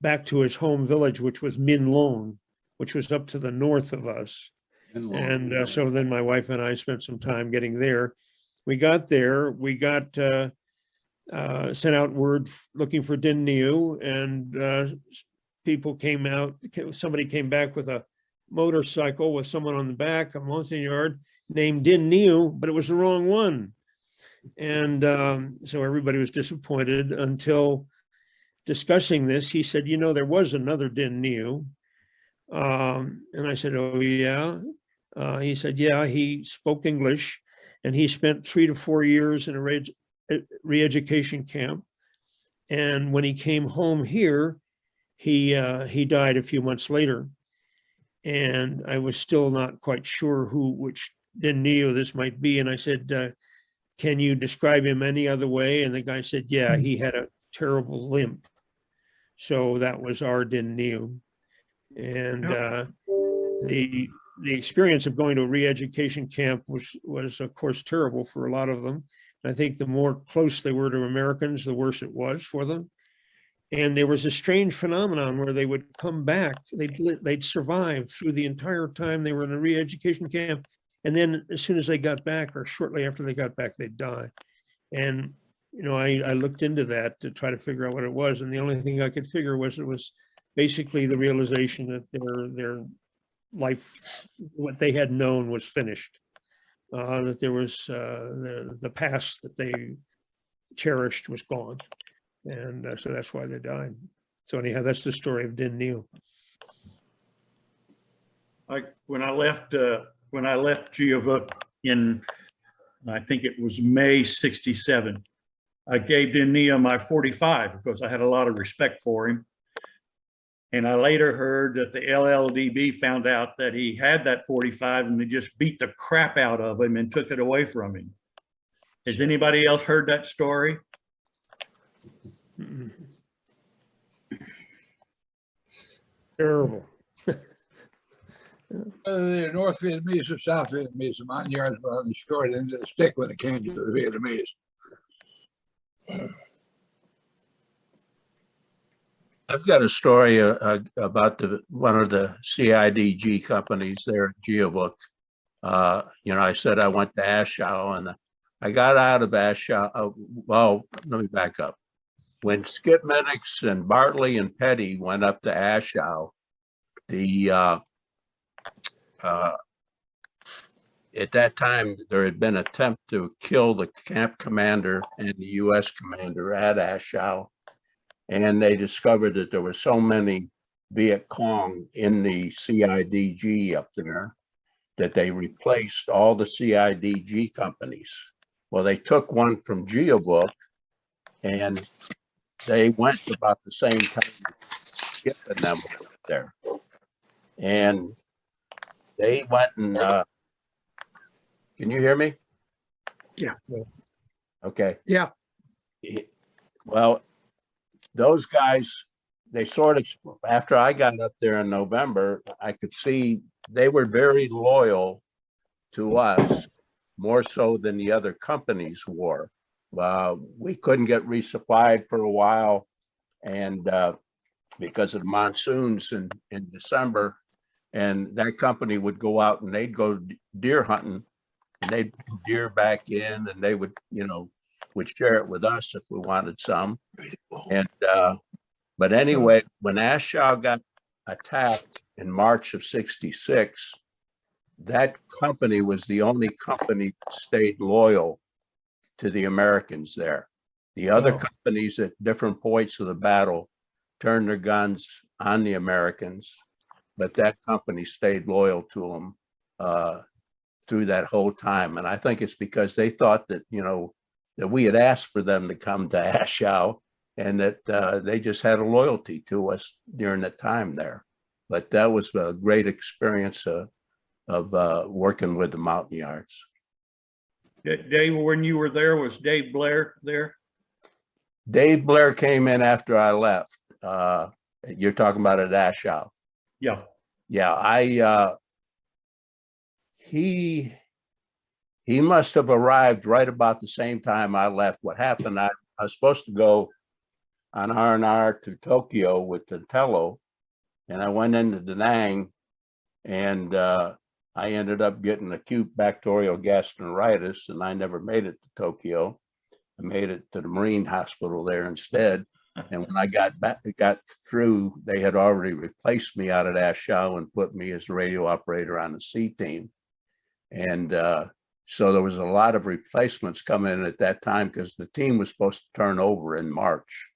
back to his home village, which was Min Long, which was up to the north of us. And so then my wife and I spent some time getting there. We got there, we got sent out word looking for Din Niu, and people came out. Somebody came back with a motorcycle with someone on the back, a Montagnard named Din Niu, but it was the wrong one. And so everybody was disappointed until discussing this. He said, there was another Din Niu. And I said, oh, yeah. He said, yeah, he spoke English, and he spent 3 to 4 years in a re-education camp. And when he came home here, he died a few months later. And I was still not quite sure which Din Niu this might be. And I said, can you describe him any other way? And the guy said, yeah, he had a terrible limp. So that was our Din Niu. And the experience of going to a re-education camp was of course terrible for a lot of them. I think the more close they were to Americans, the worse it was for them. And there was a strange phenomenon where they would come back, they'd survive through the entire time they were in a re-education camp. And then as soon as they got back, or shortly after they got back, they'd die. And, I looked into that to try to figure out what it was. And the only thing I could figure was it was basically the realization that their life, what they had known, was finished. that there was the past that they cherished was gone, and so that's why they died. So anyhow, that's the story of Din Neal. When I left Gia Vuc in, I think it was May '67, I gave Din Neal my 45 because I had a lot of respect for him. And I later heard that the LLDB found out that he had that 45 and they just beat the crap out of him and took it away from him. Has anybody else heard that story? Terrible. Whether they're North Vietnamese or South Vietnamese, the Montagnards were on the short end of the stick when it came to the Vietnamese. I've got a story about one of the CIDG companies there at Gia Vuc. I said I went to Ashow, and I got out of Ashow. Well, let me back up. When Skip Minix and Bartley and Petty went up to Ashow, at that time there had been an attempt to kill the camp commander and the U.S. commander at Ashow. And they discovered that there were so many Viet Cong in the CIDG up there that they replaced all the CIDG companies. Well, they took one from Gia Vuc, and they went about the same time Skip and them went there. And they went and, can you hear me? Yeah. Okay. Yeah. Well, those guys, they sort of, after I got up there in November, I could see they were very loyal to us, more so than the other companies were. We couldn't get resupplied for a while, and because of the monsoons in December, and that company would go out and they'd go deer hunting, and they'd bring deer back in, and they would, would share it with us if we wanted some. And but anyway, when Ashow got attacked in March of '66, that company was the only company that stayed loyal to the Americans there. The other companies at different points of the battle turned their guns on the Americans, but that company stayed loyal to them through that whole time. And I think it's because they thought that, that we had asked for them to come to Ashow, and that they just had a loyalty to us during that time there. But that was a great experience of working with the Montagnards. Dave, when you were there, was Dave Blair there? Dave Blair came in after I left. You're talking about at Ashow. Yeah. Yeah, he must have arrived right about the same time I left. What happened, I was supposed to go on R&R to Tokyo with Tentello, and I went into Da Nang, and I ended up getting acute bacterial gastroenteritis, and I never made it to Tokyo. I made it to the Marine Hospital there instead. And when I got through, they had already replaced me out at Ashow and put me as a radio operator on the C team. And so there was a lot of replacements coming in at that time because the team was supposed to turn over in March.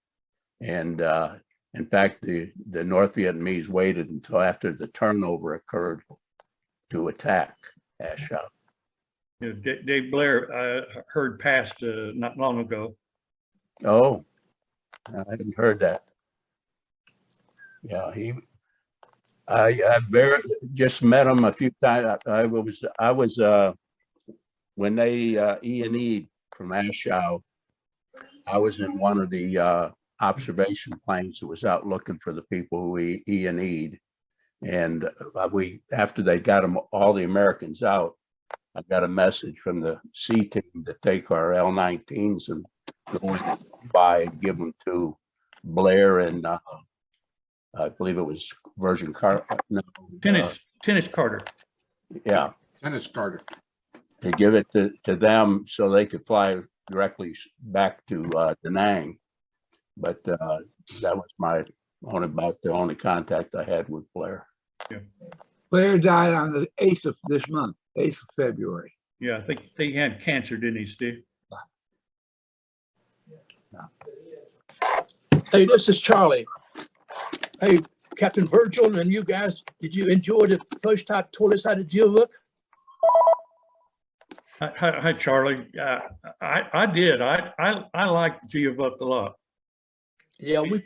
And in fact, the North Vietnamese waited until after the turnover occurred to attack Ashow. Dave Blair, I heard passed not long ago. Oh, I hadn't heard that. Yeah, I just met him a few times. I was when they E&E'd from Ashow, I was in one of the observation planes that was out looking for the people who E&E'd. And after they got all the Americans out, I got a message from the C team to take our L-19s and go by and give them to Blair and I believe it was Virgin Carter. No, Tennis Carter. Yeah. Dennis Carter. To give it to them so they could fly directly back to Da Nang. But that was about the only contact I had with Blair. Yeah. Blair died on the 8th of this month, 8th of February. Yeah, I think he had cancer, didn't he, Steve? Hey, this is Charlie. Hey, Captain Virgil and you guys, did you enjoy the first type toilets out of Gia Vuc? Hi, Charlie. I did. I liked Gia Vuc a lot. Yeah, we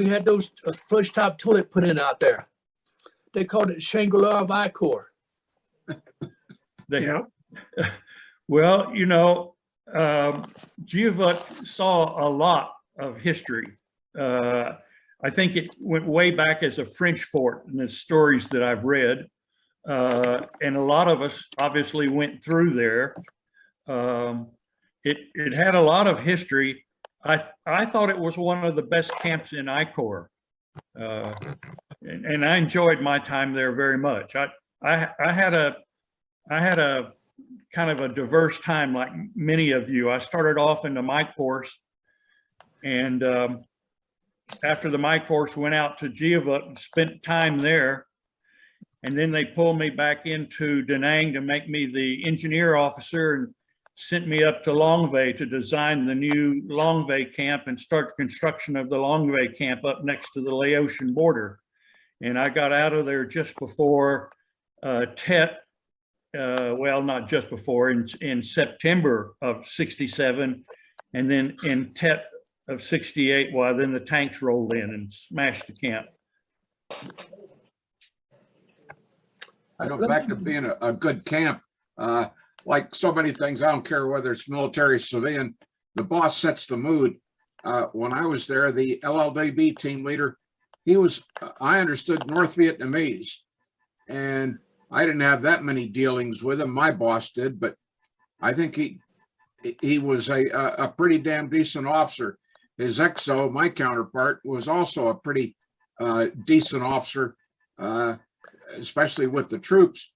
had those first type toilet put in out there. They called it Shangri-La of Icor. They, Yeah. well, Gia Vuc saw a lot of history. I think it went way back as a French fort in the stories that I've read. And a lot of us obviously went through there. It had a lot of history. I thought it was one of the best camps in Icor. And I enjoyed my time there very much. I had a kind of a diverse time like many of you. I started off in the Mike Force, and after the Mike Force went out to Gia Vuc and spent time there, and then they pulled me back into Da Nang to make me the engineer officer and sent me up to Long Bay to design the new Long Bay camp and start construction of the Long Bay camp up next to the Laotian border. And I got out of there just before Tet, well, not just before, in September of '67, and then in Tet of '68, well, then the tanks rolled in and smashed the camp. I go back to being a good camp. Like so many things, I don't care whether it's military, civilian, the boss sets the mood. When I was there, the LLDB team leader, he was, I understood North Vietnamese, and I didn't have that many dealings with him. My boss did, but I think he was a pretty damn decent officer. His XO, my counterpart, was also a pretty decent officer, especially with the troops.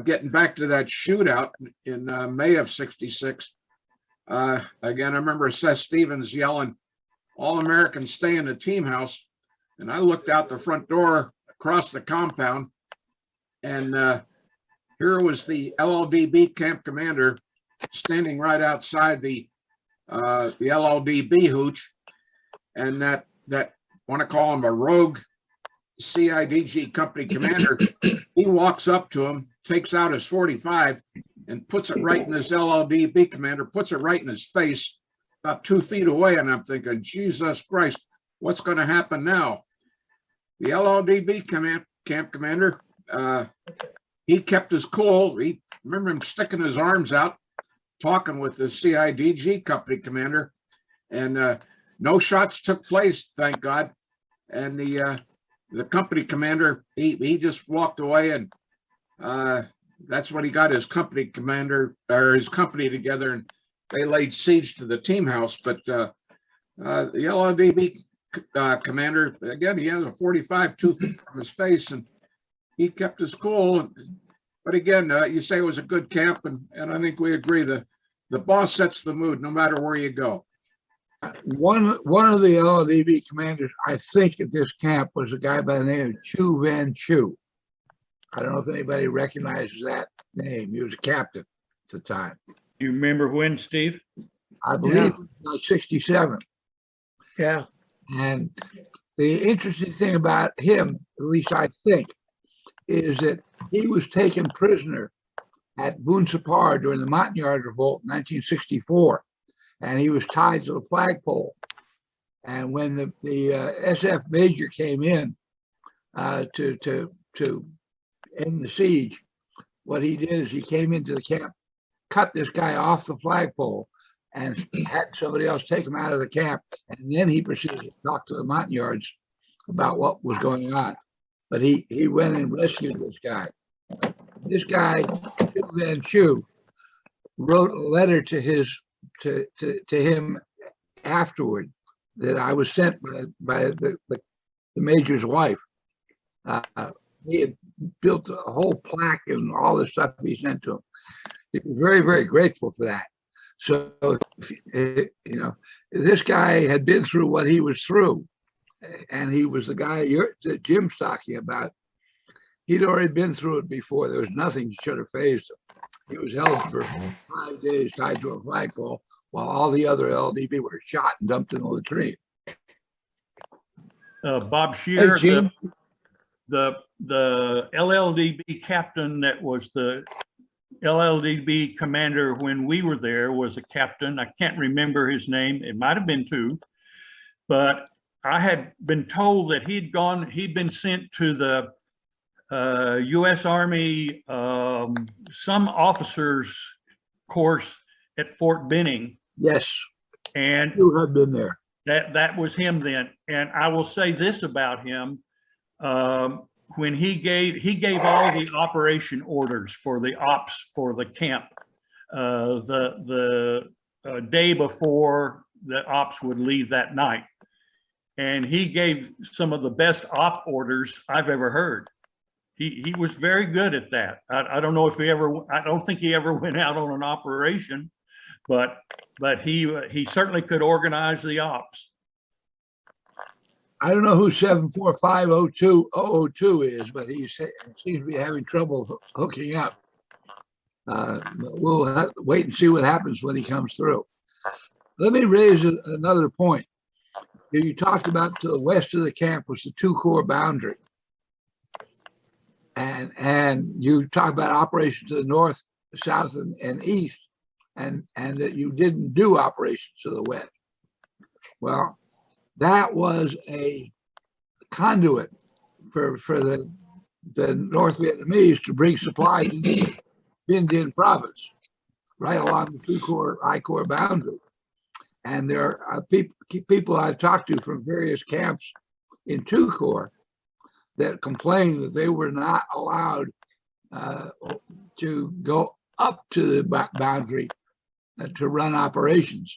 Getting back to that shootout in May of '66, again, I remember Seth Stevens yelling, "All Americans stay in the team house." And I looked out the front door across the compound, and here was the LLDB camp commander standing right outside the LLDB hooch, and that want to call him a rogue CIDG company commander. He walks up to him, takes out his .45 and puts it right in his LLDB commander, puts it right in his face about 2 feet away. And I'm thinking, Jesus Christ, what's going to happen now? The LLDB camp commander, he kept his cool. He remember him sticking his arms out, talking with the CIDG company commander, and no shots took place, thank God. And the company commander, he just walked away, and that's when he got his company commander or his company together, and they laid siege to the team house. But the LLDB commander, again, he has a .45 2 feet from his face, and he kept his cool. But again, you say it was a good camp, and I think we agree the boss sets the mood no matter where you go. One of the LLDB commanders, I think, at this camp was a guy by the name of Chu Van Chu. I don't know if anybody recognizes that name. He was a captain at the time. You remember when, Steve? I believe like '67. Yeah. And the interesting thing about him, at least I think, is that he was taken prisoner at Boon Sapar during the Montagnard Revolt in 1964. And he was tied to the flagpole. And when the SF major came in to end the siege, what he did is he came into the camp, cut this guy off the flagpole, and had somebody else take him out of the camp. And then he proceeded to talk to the Montagnards about what was going on. But he went and rescued this guy. This guy, Chu Van Chu, wrote a letter to him afterward that I was sent by the major's wife. He had built a whole plaque and all the stuff he sent to him. He was very, very grateful for that. So, this guy had been through what he was through, and he was the guy that Jim's talking about. He'd already been through it before. There was nothing should have phased him. He was held for 5 days tied to a flagpole while all the other LDB were shot and dumped in the latrine. Bob Hey, Shear, Jim, the LLDB captain that was the LLDB commander when we were there was a captain. I can't remember his name. It might have been two, but I had been told that he'd been sent to the U.S. Army, some officers course at Fort Benning. Yes, And you have been there. that was him then. And I will say this about him. When he gave all the operation orders for the ops for the camp, the day before the ops would leave that night. And he gave some of the best op orders I've ever heard. He was very good at that. I don't know if I don't think he ever went out on an operation, but he certainly could organize the ops. I don't know who 74502 is, but he seems to be having trouble hooking up. We'll have to wait and see what happens when he comes through. Let me raise another point. You talked about to the west of the camp was the 2-corps boundary. And you talked about operations to the north, south, and east, and that you didn't do operations to the west. Well, that was a conduit for the North Vietnamese to bring supplies into Binh Dinh province, right along the 2-corps, I-corps boundary. And there are people I've talked to from various camps in 2-corps that complained that they were not allowed to go up to the boundary to run operations.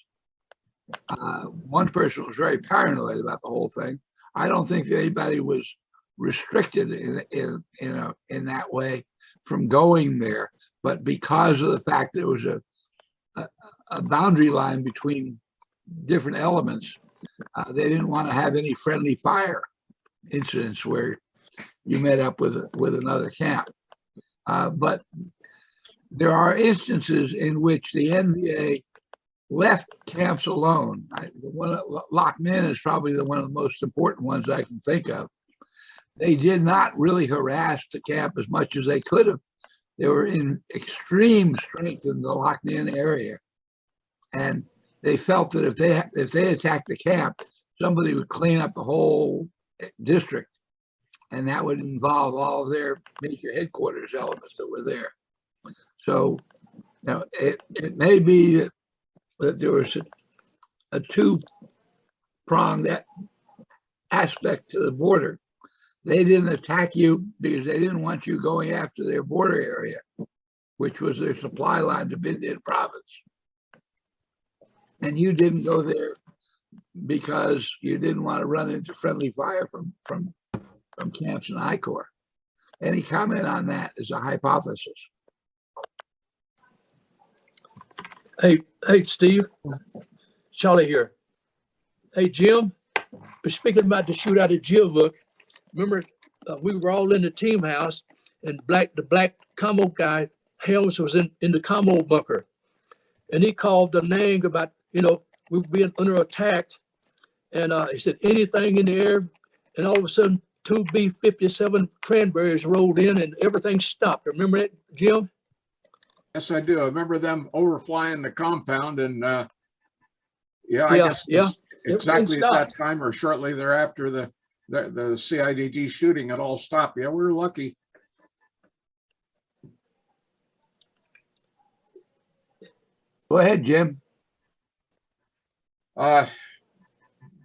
One person was very paranoid about the whole thing. I don't think that anybody was restricted in that way from going there, but because of the fact that it was a boundary line between different elements, they didn't want to have any friendly fire incidents where you met up with another camp. But there are instances in which the NVA left camps alone. Loch Ninh is probably one of the most important ones I can think of. They did not really harass the camp as much as they could have. They were in extreme strength in the Loch Ninh area, and they felt that if they attacked the camp, somebody would clean up the whole district, and that would involve all of their major headquarters elements that were there. So, it may be that there was a two-pronged aspect to the border. They didn't attack you because they didn't want you going after their border area, which was their supply line to Binh Dinh province. And you didn't go there because you didn't want to run into friendly fire from camps in I-corps. Any comment on that is a hypothesis. hey, Steve, Charlie here. Hey, Jim, we're speaking about the shootout at Gia Vuc. Remember, we were all in the team house, and the black commo guy, Helms, was in the commo bunker. And he called the name about, we were being under attack. And he said, anything in the air. And all of a sudden, 2 B-57 Cranberries rolled in and everything stopped. Remember that, Jim? Yes, I do. I remember them overflying the compound, and I Yeah, guess yeah. exactly Everything at that stopped. time or shortly thereafter, the CIDG shooting had all stopped. Yeah, we were lucky. Go ahead, Jim.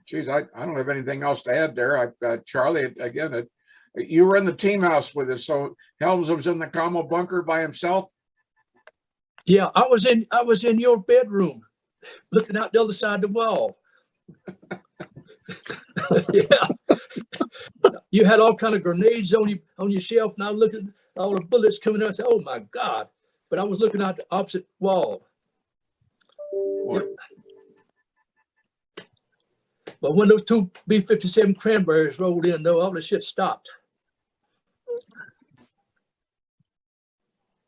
Geez, I don't have anything else to add there. Charlie, again, you were in the team house with us, so Helms was in the commo bunker by himself. Yeah, I was in your bedroom, looking out the other side of the wall. Yeah, you had all kind of grenades on your shelf, and I was looking at all the bullets coming out. I said, "Oh my God!" But I was looking out the opposite wall. Yep. But when those 2 B-57 Cranberries rolled in, though, all the shit stopped.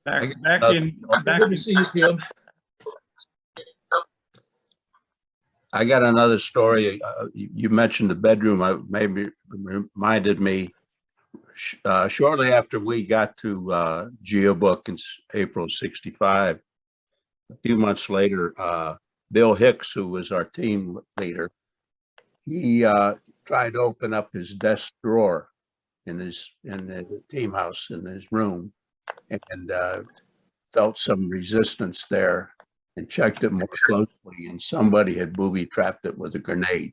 Back Good to see you, Tim. I got another story. You mentioned the bedroom. Maybe reminded me shortly after we got to Gia Vuc in April '65. A few months later, Bill Hicks, who was our team leader, he tried to open up his desk drawer in the team house in his room, and felt some resistance there, and checked it more closely, and somebody had booby trapped it with a grenade.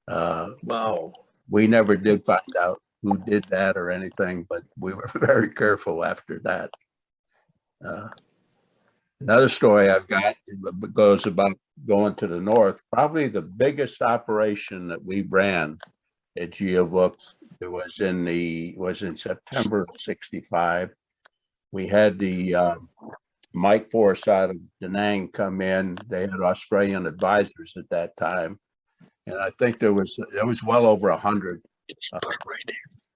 Wow. We never did find out who did that or anything, but we were very careful after that. Another story I've got goes about going to the north. Probably the biggest operation that we ran at Gia Vuc, it was in September of '65. We had the Mike Force out of Da Nang come in. They had Australian advisors at that time, and I think there was well over 100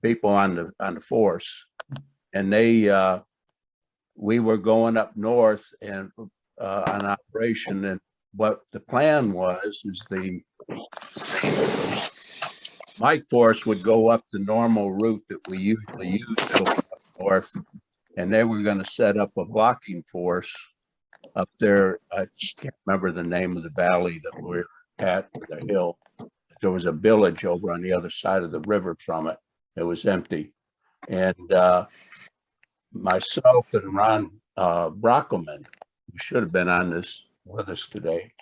people on the force, and we were going up north and on operation. And what the plan was is the Mike Force would go up the normal route that we usually use to go up north, and they were going to set up a blocking force up there. I can't remember the name of the valley that we're at, the hill. There was a village over on the other side of the river from it. It was empty. And myself and Ron Brockelman, who should have been on this with us today,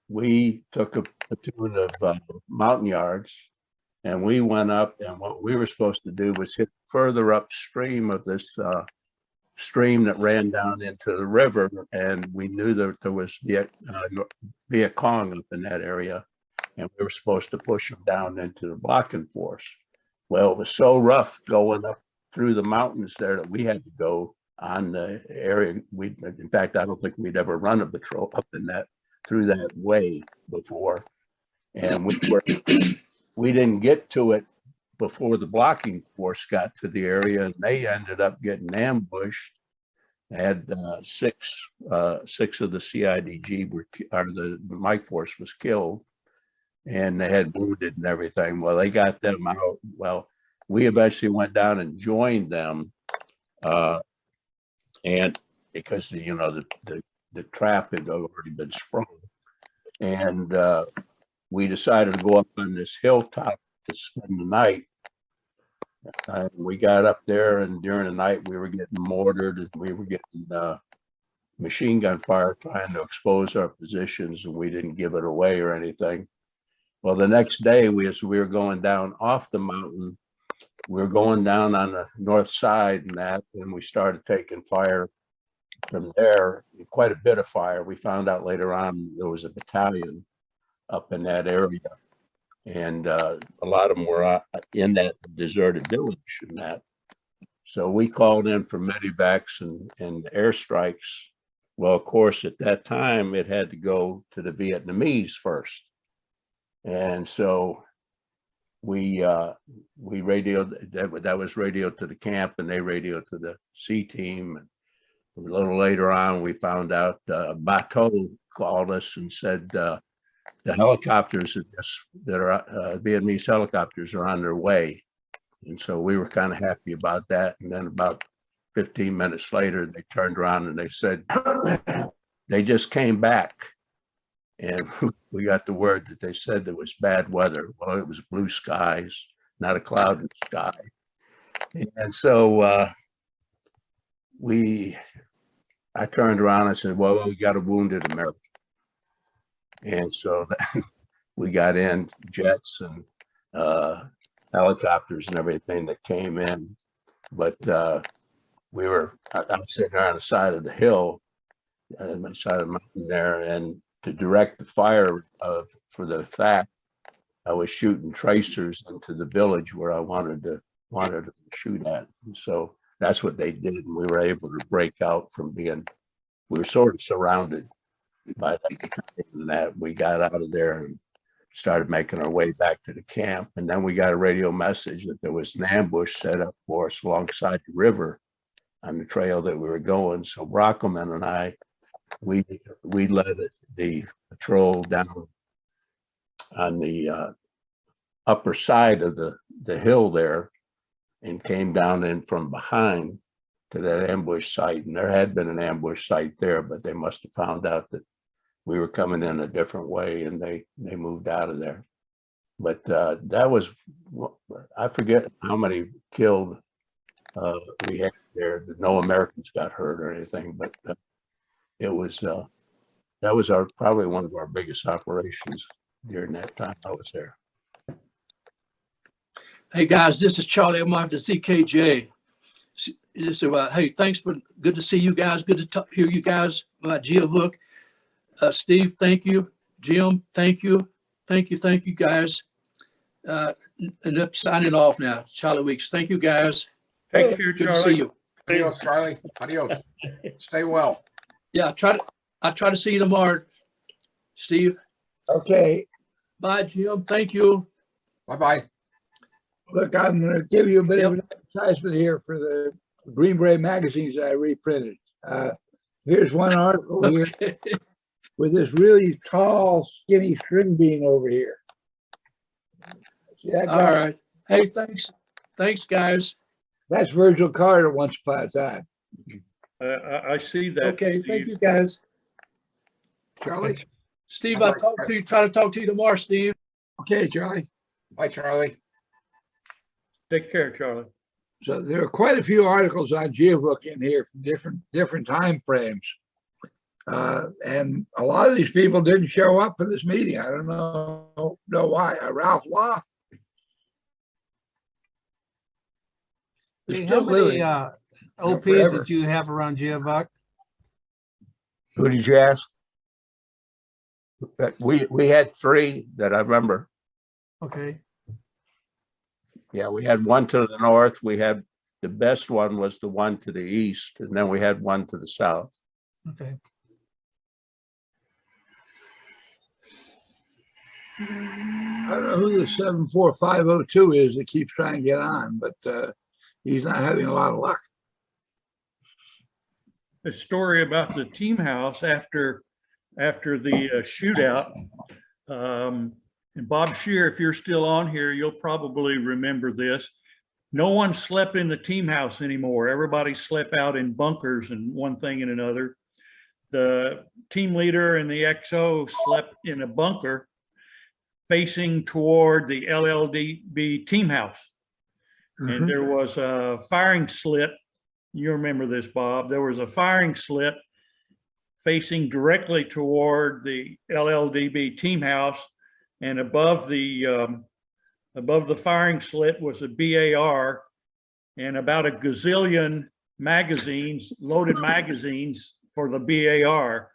we took a platoon of Montagnards, and we went up, and what we were supposed to do was hit further upstream of this stream that ran down into the river, and we knew that there was Viet Cong up in that area, and we were supposed to push them down into the blocking force. Well, it was so rough going up through the mountains there that we had to go on the area. In fact, I don't think we'd ever run a patrol up in that through that way before, and we didn't get to it before the blocking force got to the area, and they ended up getting ambushed. They had six of the CIDG the Mike Force was killed, and they had wounded and everything. Well, they got them out. Well, we eventually went down and joined them, and because the trap had already been sprung, and we decided to go up on this hilltop to spend the night. We got up there, and during the night we were getting mortared, and we were getting machine gun fire trying to expose our positions, and we didn't give it away or anything. Well, the next day, as we were going down off the mountain, we were going down on the north side and we started taking fire from there, quite a bit of fire. We found out later on there was a battalion up in that area, and a lot of them were in that deserted village and that. So we called in for medevacs and airstrikes. Well, of course, at that time, it had to go to the Vietnamese first. And so we radioed, that was radioed to the camp, and they radioed to the C team. And a little later on, we found out Bateau called us and said the helicopters Vietnamese helicopters are on their way. And so we were kind of happy about that. And then about 15 minutes later, they turned around and they said, they just came back. And we got the word that they said there was bad weather. Well, it was blue skies, not a cloud in the sky. And so I turned around and said, well, we got a wounded American. And so we got in jets and helicopters and everything that came in. But I was sitting there on the side of the hill, on the side of the mountain there, and to direct the fire for the fact, I was shooting tracers into the village where I wanted to shoot at. And so that's what they did. And we were able to break out from we were sort of surrounded by that. We got out of there and started making our way back to the camp. And then we got a radio message that there was an ambush set up for us alongside the river on the trail that we were going. So Brockelman and I, we led the patrol down on the upper side of the hill there and came down in from behind to that ambush site. And there had been an ambush site there, but they must have found out that we were coming in a different way and they moved out of there. But that was, I forget how many killed we had there. No Americans got hurt or anything, but it was, that was probably one of our biggest operations during that time I was there. Hey, guys, this is Charlie. I'm off the ZKJ. So, hey, thanks good to see you guys. Good to hear you guys about Gia Vuc. Steve, thank you. Jim, thank you. Thank you, guys. And up signing off now. Charlie Weeks. Thank you, guys. Take care, Good to see Charlie. you. Adios, Charlie. Adios. Stay well. Yeah, I'll try to see you tomorrow, Steve. Okay, Bye, Jim. Thank you. Bye-bye. look, I'm gonna give you a bit of Yep. an advertisement here for the Green Beret magazines I reprinted. Here's one article here Okay. with this really tall, skinny string bean over here. See that All guy? right. Hey, thanks. Thanks, guys. That's Virgil Carter once upon a time. I see that. Okay, thank Steve. you, guys. Talk Steve, I'll try to talk to you tomorrow, Steve. Okay, Charlie. Bye, Charlie. Take care, Charlie. So there are quite a few articles on Gia Vuc in here from different time frames. And a lot of these people didn't show up for this meeting. I don't know why. Ralph Law. Hey, They're how still many living. OPs forever. did you have around Gia Vuc? Who did you ask? We had 3 that I remember. Okay. Yeah, we had one to the north. We had the best one was the one to the east, and then we had one to the south. Okay. I don't know who the 74502 is that keeps trying to get on, but he's not having a lot of luck. A story about the team house after the shootout. And Bob Shear, if you're still on here, you'll probably remember this. No one slept in the team house anymore. Everybody slept out in bunkers and one thing and another. The team leader and the XO slept in a bunker facing toward the LLDB team house. And there was a firing slit. You remember this, Bob. There was a firing slit facing directly toward the LLDB team house, and above the firing slit was a BAR and about a gazillion magazines, loaded magazines for the BAR.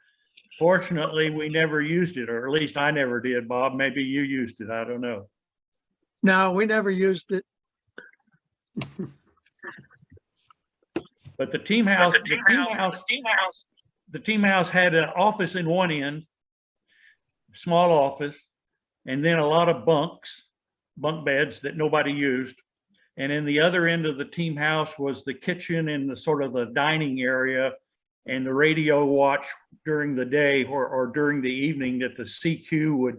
Fortunately, we never used it, or at least I never did, Bob. Maybe you used it. I don't know. No, we never used it. But the team house had an office in one end, small office, and then a lot of bunk beds that nobody used. And in the other end of the team house was the kitchen and the sort of the dining area and the radio watch during the day or during the evening that the CQ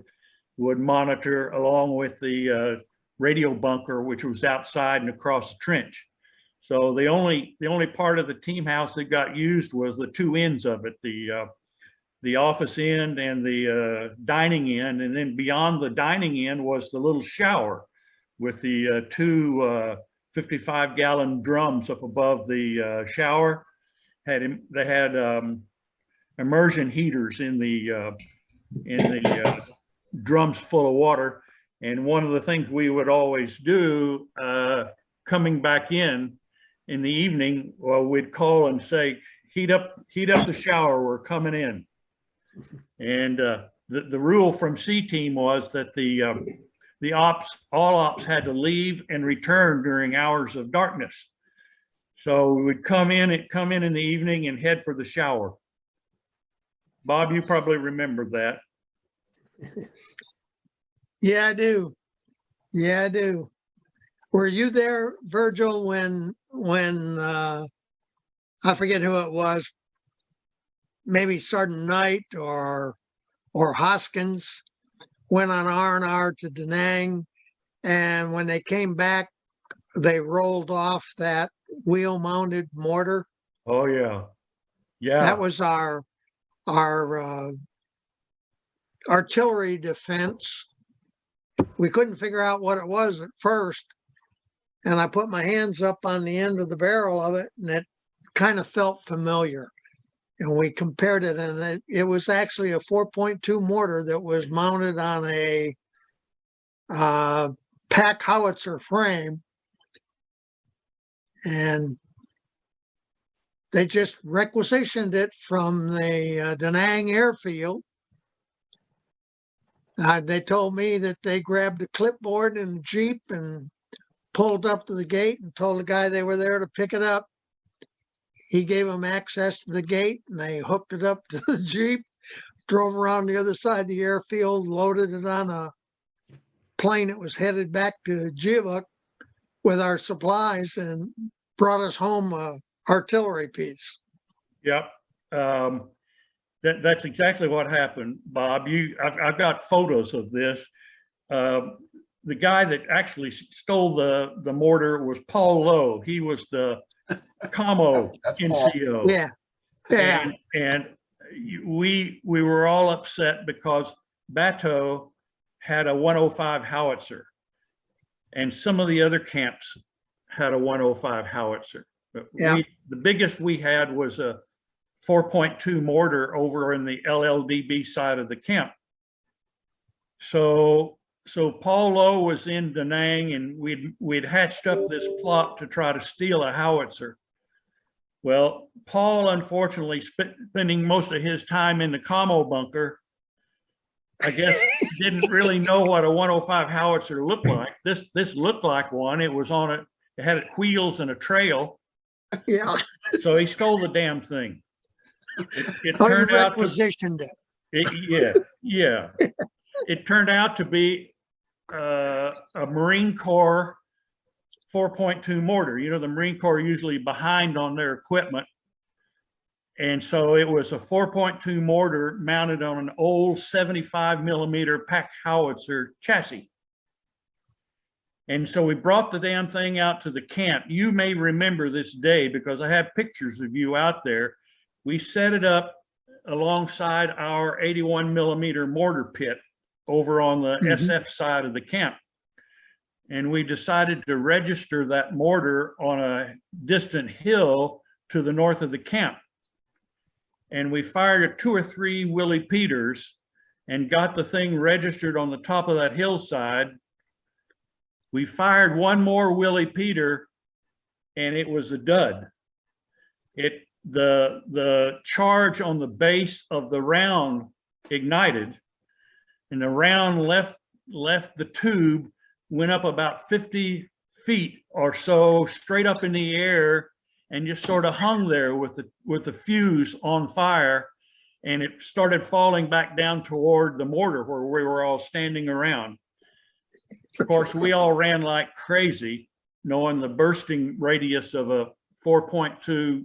would monitor, along with the radio bunker, which was outside and across the trench. So the only part of the team house that got used was the 2 ends of it, the office end and the dining end. And then beyond the dining end was the little shower with the 2 55-gallon drums up above the shower. They had immersion heaters in the drums full of water. And one of the things we would always do coming back in the evening, well, we'd call and say, heat up the shower, we're coming in. And the rule from C team was that all ops had to leave and return during hours of darkness. So we would come in the evening and head for the shower. Bob, you probably remember that. Yeah, I do. Yeah, I do. Were you there, Virgil, when I forget who it was, maybe Sergeant Knight or Hoskins, went on R&R to Da Nang. And when they came back, they rolled off that wheel mounted mortar. Oh, yeah. Yeah. That was our artillery defense. We couldn't figure out what it was at first. And I put my hands up on the end of the barrel of it, and it kind of felt familiar. And we compared it, and it was actually a 4.2 mortar that was mounted on a pack howitzer frame. And they just requisitioned it from the Da Nang airfield. They told me that they grabbed a clipboard and a Jeep and pulled up to the gate and told the guy they were there to pick it up. He gave them access to the gate, and they hooked it up to the Jeep, drove around the other side of the airfield, loaded it on a plane that was headed back to Gia Vuc with our supplies, and brought us home a artillery piece. Yep. That's exactly what happened, Bob. I've got photos of this. The guy that actually stole the mortar was Paul Lowe. He was the commo That's Paul. NCO. Yeah, yeah. And we were all upset because Bateau had a 105 howitzer, and some of the other camps had a 105 howitzer. But Yeah. the biggest we had was a 4.2 mortar over in the LLDB side of the camp. So Paul Lowe was in Da Nang, and we'd hatched up this plot to try to steal a howitzer. Well, Paul, unfortunately, spending most of his time in the commo bunker, I guess didn't really know what a 105 howitzer looked like. This looked like one. It was on it. It had wheels and a trail. Yeah. So he stole the damn thing. It Oh, you turned out requisitioned it. yeah. It turned out to be a Marine Corps 4.2 mortar. You know, the Marine Corps are usually behind on their equipment. And so it was a 4.2 mortar mounted on an old 75 millimeter pack howitzer chassis. And so we brought the damn thing out to the camp. You may remember this day because I have pictures of you out there. We set it up alongside our 81 millimeter mortar pit over on the SF side of the camp. And we decided to register that mortar on a distant hill to the north of the camp. And we fired 2 or 3 Willie Peters and got the thing registered on the top of that hillside. We fired one more Willie Peter, and it was a dud. The charge on the base of the round ignited, and the round left the tube, went up about 50 feet or so straight up in the air, and just sort of hung there with the fuse on fire, and it started falling back down toward the mortar where we were all standing around. Of course, we all ran like crazy, knowing the bursting radius of a 4.2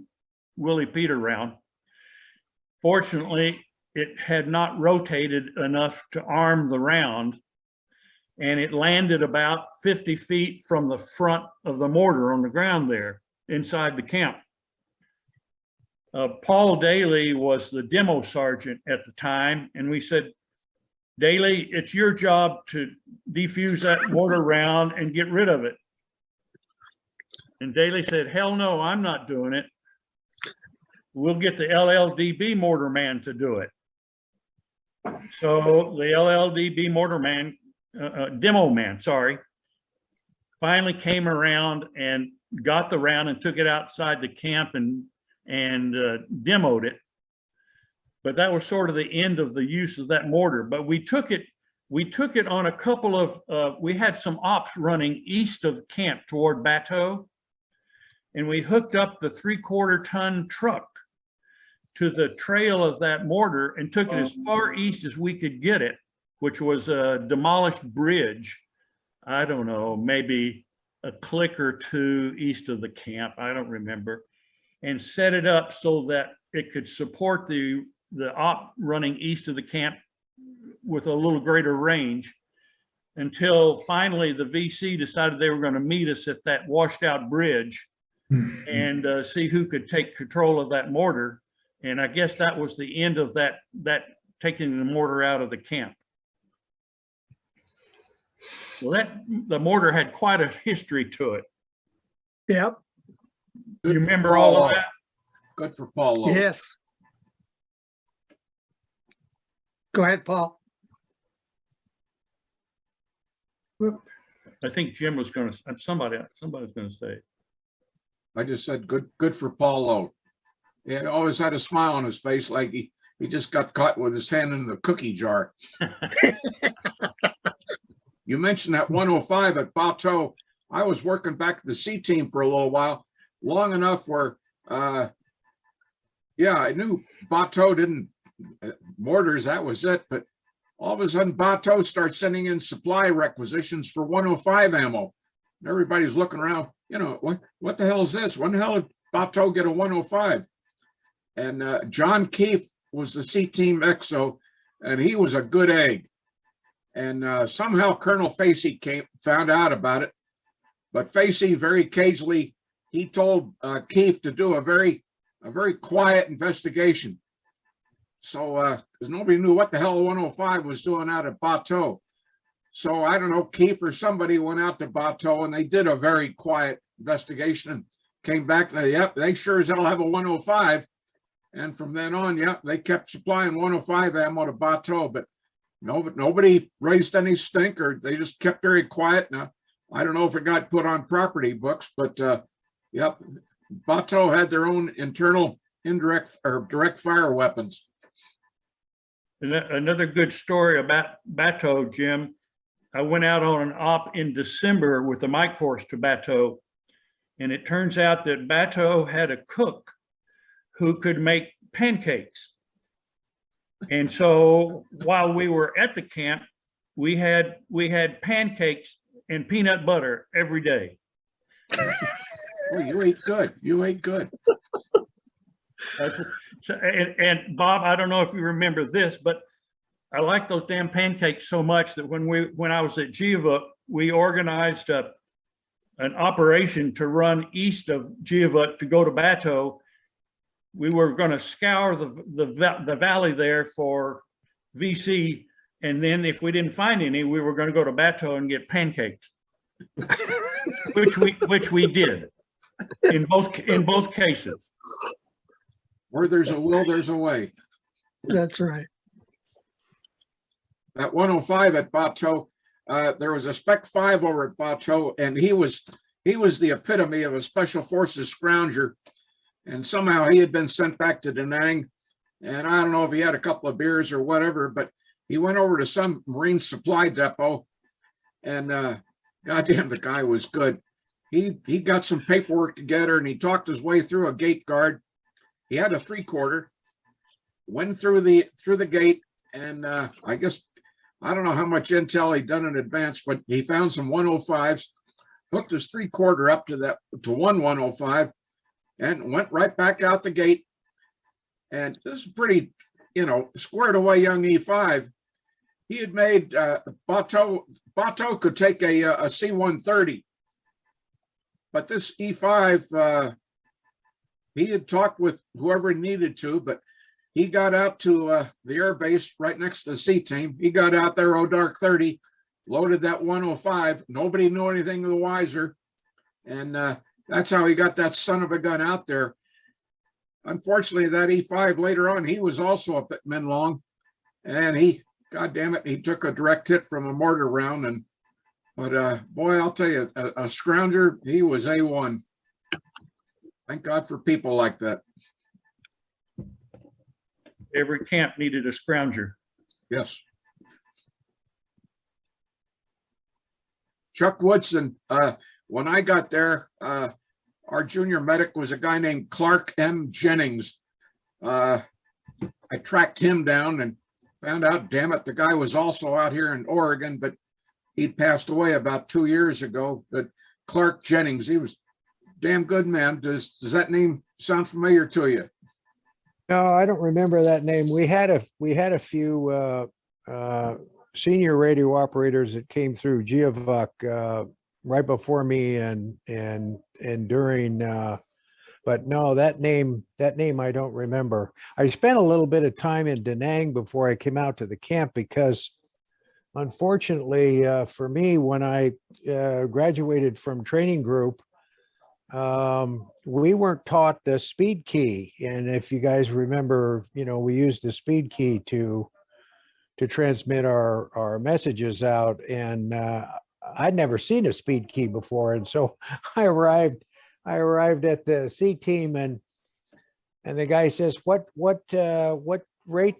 Willie Peter round. Fortunately, it had not rotated enough to arm the round, and it landed about 50 feet from the front of the mortar on the ground there inside the camp. Paul Daly was the demo sergeant at the time, and we said, Daly, it's your job to defuse that mortar round and get rid of it. And Daly said, hell no, I'm not doing it. We'll get the LLDB mortar man to do it. So the LLDB mortar man, demo man, sorry, finally came around and got the round and took it outside the camp and demoed it. But that was sort of the end of the use of that mortar. But we took it on a couple of, we had some ops running east of camp toward Bateau, and we hooked up the 3/4 ton truck to the trail of that mortar and took it as far east as we could get it, which was a demolished bridge. I don't know, maybe a click or two east of the camp. I don't remember. and set it up so that it could support the op running east of the camp with a little greater range, until finally the VC decided they were going to meet us at that washed out bridge and see who could take control of that mortar. And I guess that was the end of that taking the mortar out of the camp. Well, the mortar had quite a history to it. Yep, Good You for remember all Paul of Lowe. that? Good for Paul Lowe. yes. Go ahead, Paul. I think Jim was going to, somebody's going to say it. I just said, good for Paul Lowe. He always had a smile on his face, like he just got caught with his hand in the cookie jar. You mentioned that 105 at Bateau. I was working back at the C team for a little while, long enough where, yeah, I knew Bateau didn't, mortars, that was it. But all of a sudden, Bateau starts sending in supply requisitions for 105 ammo. And everybody's looking around, you know, what the hell is this? When the hell did Bateau get a 105? And John Keefe was the C team XO, and he was a good egg. And somehow Colonel Facey found out about it. But Facey very cagely, he told Keefe to do a very quiet investigation. So because nobody knew what the hell 105 was doing out at Bateau. So I don't know, Keefe or somebody went out to Bateau and they did a very quiet investigation and came back and yep, they sure as hell have a 105. And from then on, yep, they kept supplying 105 ammo to Bateau, but nobody raised any stink, or they just kept very quiet. Now, I don't know if it got put on property books, but yep, Bateau had their own internal indirect or direct fire weapons. Another good story about Bateau, Jim. I went out on an op in December with the Mike Force to Bateau, and it turns out that Bateau had a cook who could make pancakes. And so while we were at the camp, we had pancakes and peanut butter every day. Oh, you ate good. You ate good. And Bob, I don't know if you remember this, but I like those damn pancakes so much that when I was at Gia Vuc, we organized an operation to run east of Gia Vuc to go to Bateau. We were going to scour the valley there for VC, and then if we didn't find any, we were going to go to Bateau and get pancakes, which we did in both cases. Where there's a will, there's a way. That's right. That 105 at Bateau, there was a Spec 5 over at Bateau, and he was the epitome of a Special Forces scrounger. And somehow he had been sent back to Da Nang, and I don't know if he had a couple of beers or whatever, but he went over to some Marine supply depot, and goddamn, the guy was good. He got some paperwork together, and he talked his way through a gate guard. He had a 3/4, went through the gate, and I guess I don't know how much intel he'd done in advance, but he found some 105s, hooked his 3/4 up to one 105. And went right back out the gate. And this is pretty, squared away young E5. He had made Bateau could take a C-130. But this E5, he had talked with whoever he needed to, but he got out to the air base right next to the C team. He got out there, dark 30, loaded that 105. Nobody knew anything the wiser. And that's how he got that son of a gun out there. Unfortunately, that E5 later on, he was also up at Minlong, and God damn it, he took a direct hit from a mortar round. But boy, I'll tell you, a scrounger, he was A1. Thank God for people like that. Every camp needed a scrounger. Yes. Chuck Woodson, when I got there, our junior medic was a guy named Clark M. Jennings. I tracked him down and found out, damn it, the guy was also out here in Oregon, but he'd passed away about 2 years ago. But Clark Jennings, he was damn good, man. Does that name sound familiar to you? No, I don't remember that name. We had a few senior radio operators that came through Gia Vuc right before me and during but no, that name I don't remember. I spent a little bit of time in Da Nang before I came out to the camp because unfortunately for me, when I graduated from training group, we weren't taught the speed key. And if you guys remember, we used the speed key to transmit our messages out. And I'd never seen a speed key before. And so I arrived at the C team and the guy says, what rate,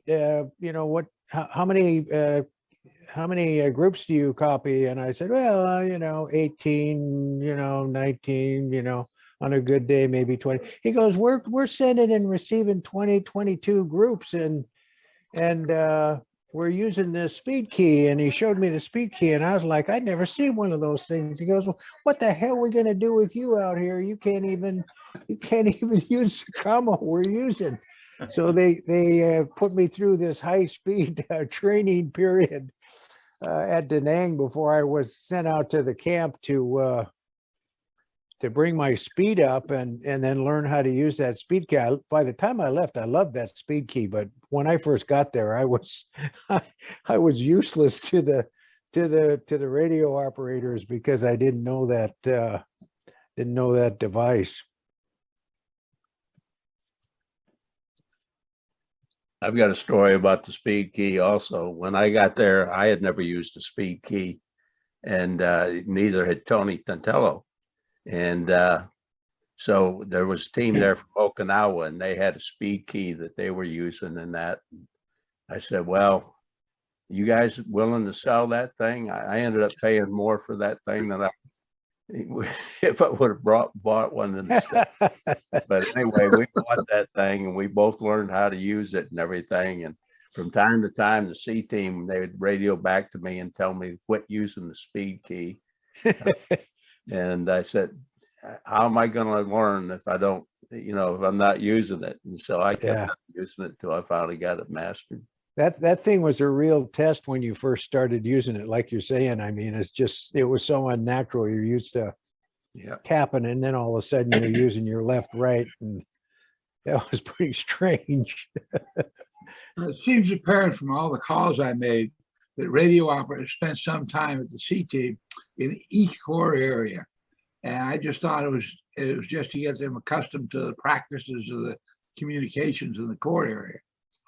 how many groups do you copy? And I said, well, 18, 19, on a good day, maybe 20. He goes, we're sending and receiving 20, 22 groups and we're using the speed key. And he showed me the speed key and I was like, I'd never seen one of those things. He goes, well, what the hell are we going to do with you out here? You can't even use the combo we're using. So they put me through this high speed training period at Da Nang before I was sent out to the camp to bring my speed up and then learn how to use that speed key. By the time I left, I loved that speed key, but when I first got there, I was I was useless to the radio operators because I didn't know that device. I've got a story about the speed key also. When I got there, I had never used a speed key, and neither had Tony Tantello. And so there was a team there from Okinawa, and they had a speed key that they were using. And that I said, well, you guys willing to sell that thing? I ended up paying more for that thing than if I would have bought one instead. But anyway, we bought that thing and we both learned how to use it and everything. And from time to time, the C team, they would radio back to me and tell me to quit using the speed key. And I said, how am I going to learn if I don't, if I'm not using it? And so I kept using it till I finally got it mastered. That thing was a real test when you first started using it, like you're saying. I mean, it was so unnatural. You're used to tapping, and then all of a sudden you're using your left, right, and that was pretty strange. It seems apparent from all the calls I made that radio operators spent some time at the C team in each core area, and I just thought it was just to get them accustomed to the practices of the communications in the core area.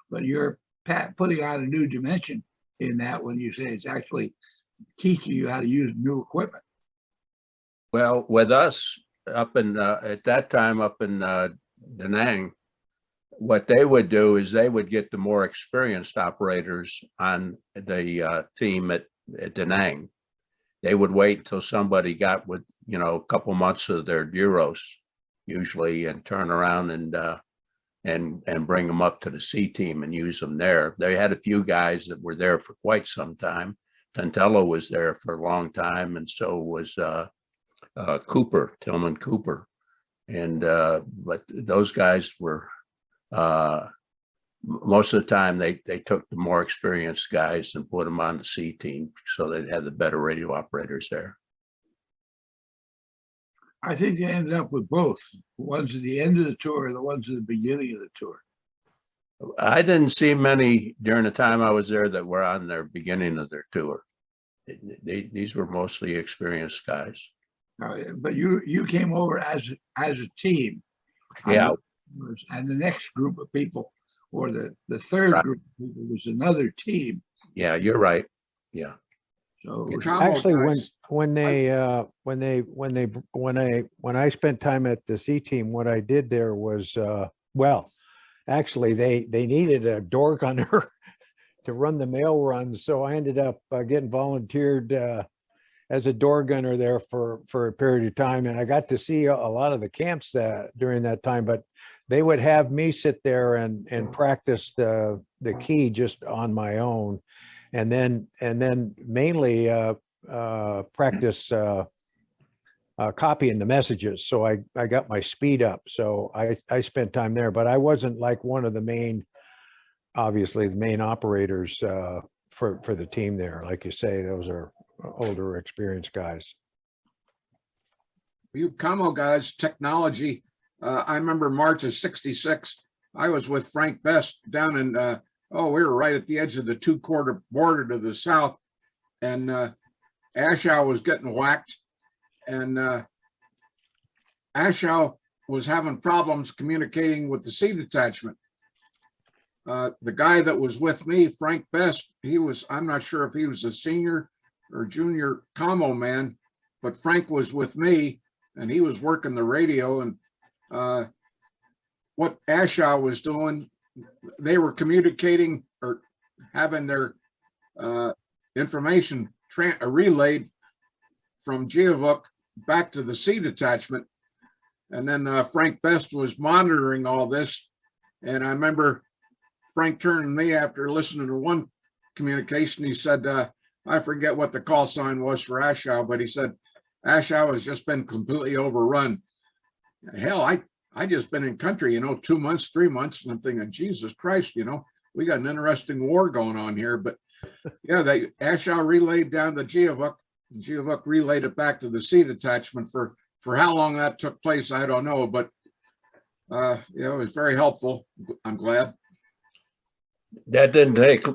But you're putting on a new dimension in that when you say it's actually teaching you how to use new equipment. Well, with us up in at that time up in Da Nang, what they would do is they would get the more experienced operators on the team at Da Nang. They would wait until somebody got with a couple months of their Duros usually, and turn around and bring them up to the C team and use them there. They had a few guys that were there for quite some time. Tantello was there for a long time, and so was Tillman Cooper. And but those guys were most of the time they took the more experienced guys and put them on the C team so they'd have the better radio operators there. I think they ended up with both, the ones at the end of the tour and the ones at the beginning of the tour. I didn't see many during the time I was there that were on their beginning of their tour. These were mostly experienced guys. But you came over as a team. Yeah. And the next group of people, or the third group of people, was another team. Yeah, you're right. Yeah. So actually, when I spent time at the C team, what I did there was actually they needed a door gunner to run the mail runs, so I ended up getting volunteered as a door gunner there for a period of time, and I got to see a lot of the camps during that time. But they would have me sit there and practice the key just on my own, and then mainly practice copying the messages. So I got my speed up. So I spent time there, but I wasn't like one of the main, obviously the main operators for the team there. Like you say, those are older, experienced guys. You commo guys, technology. I remember March of '66. I was with Frank Best down in, we were right at the edge of the 2-quarter border to the south. And Ashow was getting whacked. And Ashow was having problems communicating with the C detachment. The guy that was with me, Frank Best, I'm not sure if he was a senior or junior commo man, but Frank was with me and he was working the radio. And what Ashow was doing, they were communicating or having their information relayed from Gia Vuc back to the C detachment. And then Frank Best was monitoring all this. And I remember Frank turned to me after listening to one communication. He said, I forget what the call sign was for Ashow, but he said, Ashow has just been completely overrun. Hell, I just been in country, 2 months, 3 months, and I'm thinking, Jesus Christ, we got an interesting war going on here. But yeah, Ashow relayed down to Gia Vuc, and Gia Vuc relayed it back to the C detachment. For how long that took place, I don't know, but it was very helpful. I'm glad. That didn't take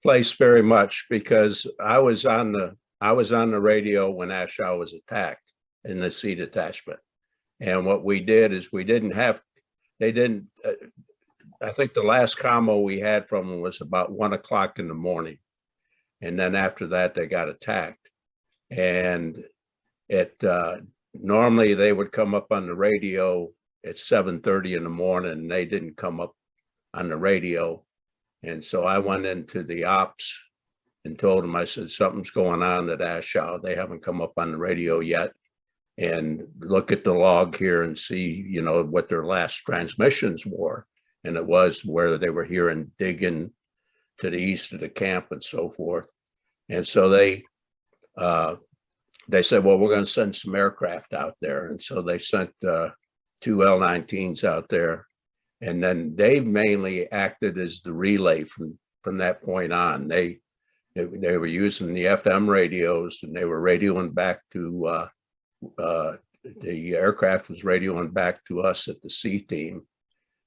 place very much because I was on the radio when Ashow was attacked in the C detachment. And what we did is I think the last commo we had from them was about 1 o'clock in the morning. And then after that, they got attacked. And normally they would come up on the radio at 7:30 in the morning, and they didn't come up on the radio. And so I went into the ops and told them, I said, something's going on at Ashow. They haven't come up on the radio yet. And look at the log here and see, what their last transmissions were. And it was where they were hearing digging to the east of the camp and so forth. And so they said, well, we're going to send some aircraft out there. And so they sent 2 L-19s out there. And then they mainly acted as the relay from that point on. They were using the FM radios, and they were radioing back to the aircraft was radioing back to us at the C team,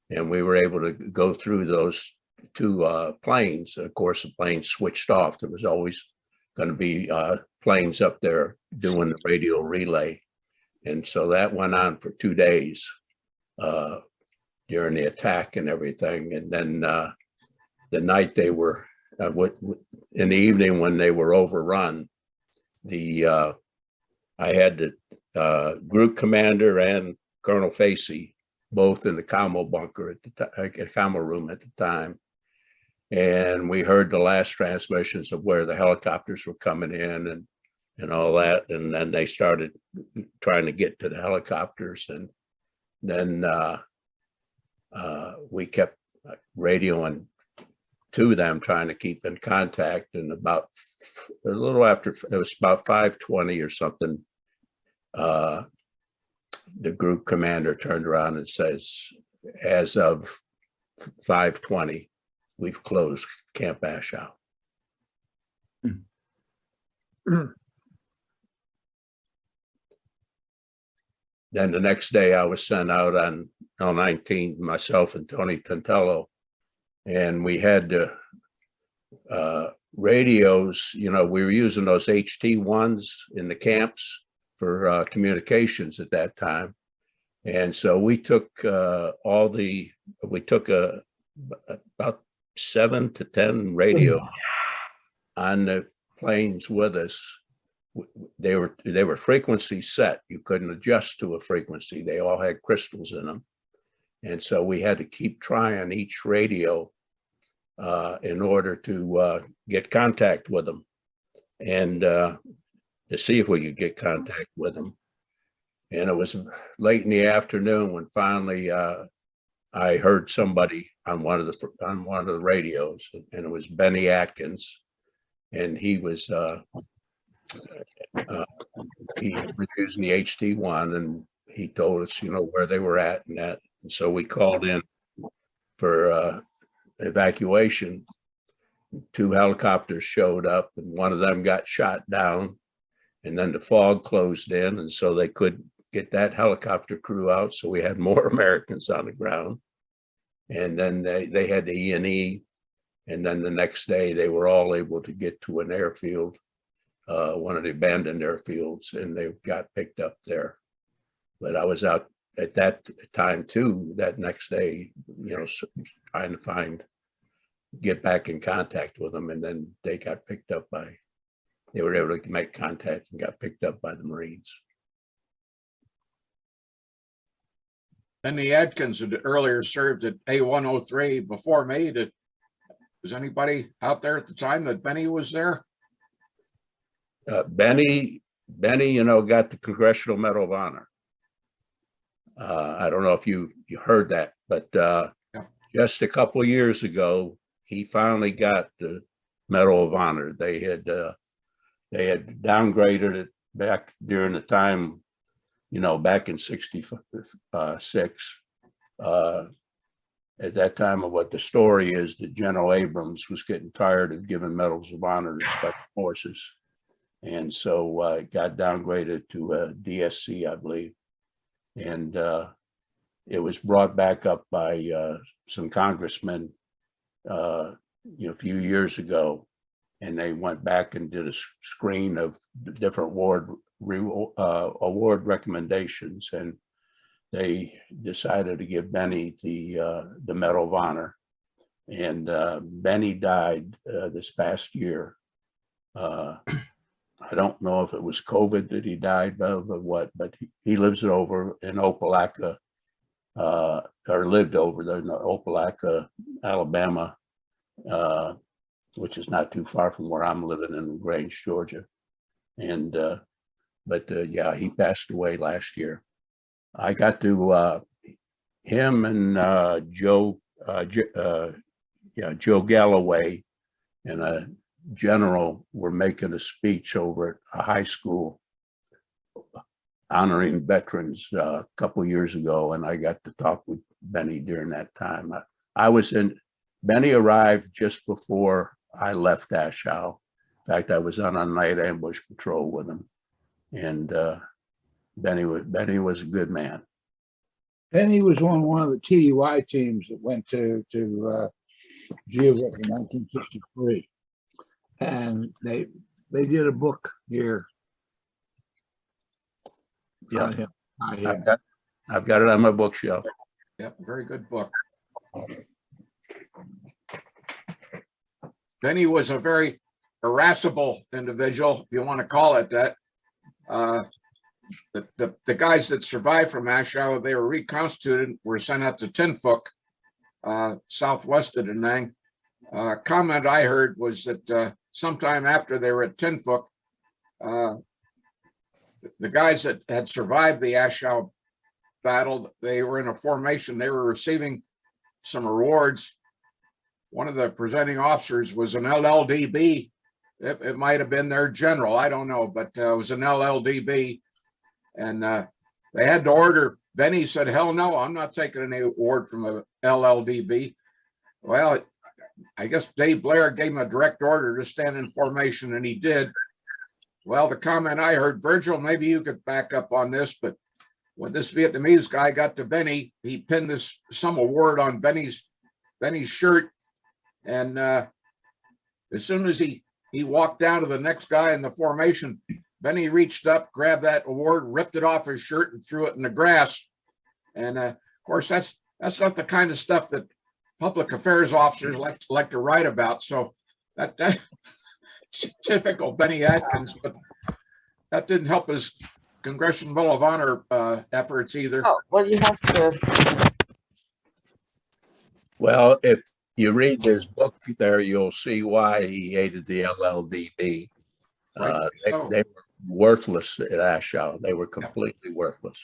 and we were able to go through those 2 planes. Of course, the plane switched off. There was always going to be planes up there doing the radio relay, and so that went on for 2 days during the attack and everything. And then the night they were in the evening when they were overrun, I had the group commander and Colonel Facey both in the commo bunker at the commo room at the time. And we heard the last transmissions of where the helicopters were coming in and all that. And then they started trying to get to the helicopters. And then we kept radioing to them, trying to keep in contact. And about a little after, it was about 5:20 or something, the group commander turned around and says, as of 5:20, we've closed Camp Ashow. Then the next day I was sent out on L-19, myself and Tony Tantello, and we had the radios, we were using those HT1s in the camps for communications at that time. And so we took about 7 to 10 radios on the planes with us. They were frequency set. You couldn't adjust to a frequency. They all had crystals in them. And so we had to keep trying each radio in order to get contact with them and to see if we could get contact with them. And it was late in the afternoon when finally I heard somebody on one of the radios, and it was Benny Atkins, and he was he was using the HT-1 and he told us, where they were at and that. And so we called in for evacuation. 2 helicopters showed up and one of them got shot down, and then the fog closed in, and so they couldn't get that helicopter crew out. So we had more Americans on the ground, and then they had the E&E, and then the next day they were all able to get to an airfield, one of the abandoned airfields, and they got picked up there. But I was out at that time too, that next day, trying to get back in contact with them, and then they got picked up they were able to make contact and got picked up by the Marines. Benny Adkins had earlier served at A103 before me. Was anybody out there at the time that Benny was there? Benny, got the Congressional Medal of Honor. I don't know if you heard that, but just a couple of years ago, he finally got the Medal of Honor. They had downgraded it back during the time, back in '66. At that time, of what the story is, that General Abrams was getting tired of giving medals of honor to special forces, and so it got downgraded to a DSC, I believe, and it was brought back up by some congressmen a few years ago, and they went back and did a screen of the different award recommendations, and they decided to give Benny the Medal of Honor. And Benny died this past year. I don't know if it was COVID that he died of or what, but he lives over in Opelika, or lived over there in Opelika, Alabama, which is not too far from where I'm living in Grange, Georgia. And yeah, he passed away last year. I got to him and Joe Galloway and a general were making a speech over at a high school honoring veterans a couple of years ago, and I got to talk with Benny during that time. Benny arrived just before I left Ashow. In fact, I was on a night ambush patrol with him, and Benny was a good man. Benny was on one of the TDY teams that went to Gia Vuc in 1963, and they did a book here. Yeah, on him. I've got it on my bookshelf. Yep, very good book. Benny was a very irascible individual, if you want to call it that. The guys that survived from Ashow, they were reconstituted, were sent out to Tin Phuc, southwest of Da Nang. Comment I heard was that sometime after they were at Tin Phuc, the guys that had survived the Ashow battle, they were in a formation, they were receiving some awards. One of the presenting officers was an LLDB. It might have been their general, I don't know, but it was an LLDB. And they had to order. Benny said, hell no, I'm not taking any award from a LLDB. Well, I guess Dave Blair gave him a direct order to stand in formation, and he did. Well, the comment I heard, Virgil, maybe you could back up on this, but when this Vietnamese guy got to Benny, he pinned some award on Benny's shirt. And as soon as he walked down to the next guy in the formation, Benny reached up, grabbed that award, ripped it off his shirt, and threw it in the grass. And of course, that's not the kind of stuff that public affairs officers like to write about. So that typical Benny Adkins, but that didn't help his Congressional Medal of Honor efforts either. Oh, well, you have to. Well, if you read this book there, you'll see why he hated the LLDB. They were worthless at Ashow. They were completely worthless.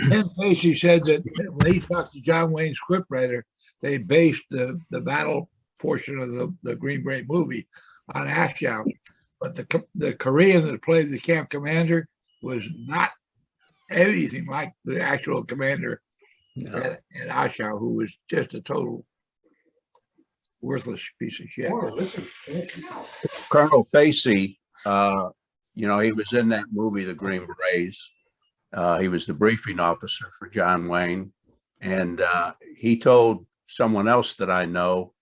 Ken Casey said that when he talked to John Wayne, scriptwriter, they based the battle portion of the Green Beret movie on Ashow. but the Korean that played the camp commander was not anything like the actual commander No. at Ashau, who was just a total worthless piece of shit. Colonel Facey, you know, he was in that movie, The Green Berets. He was the briefing officer for John Wayne. And he told someone else that I know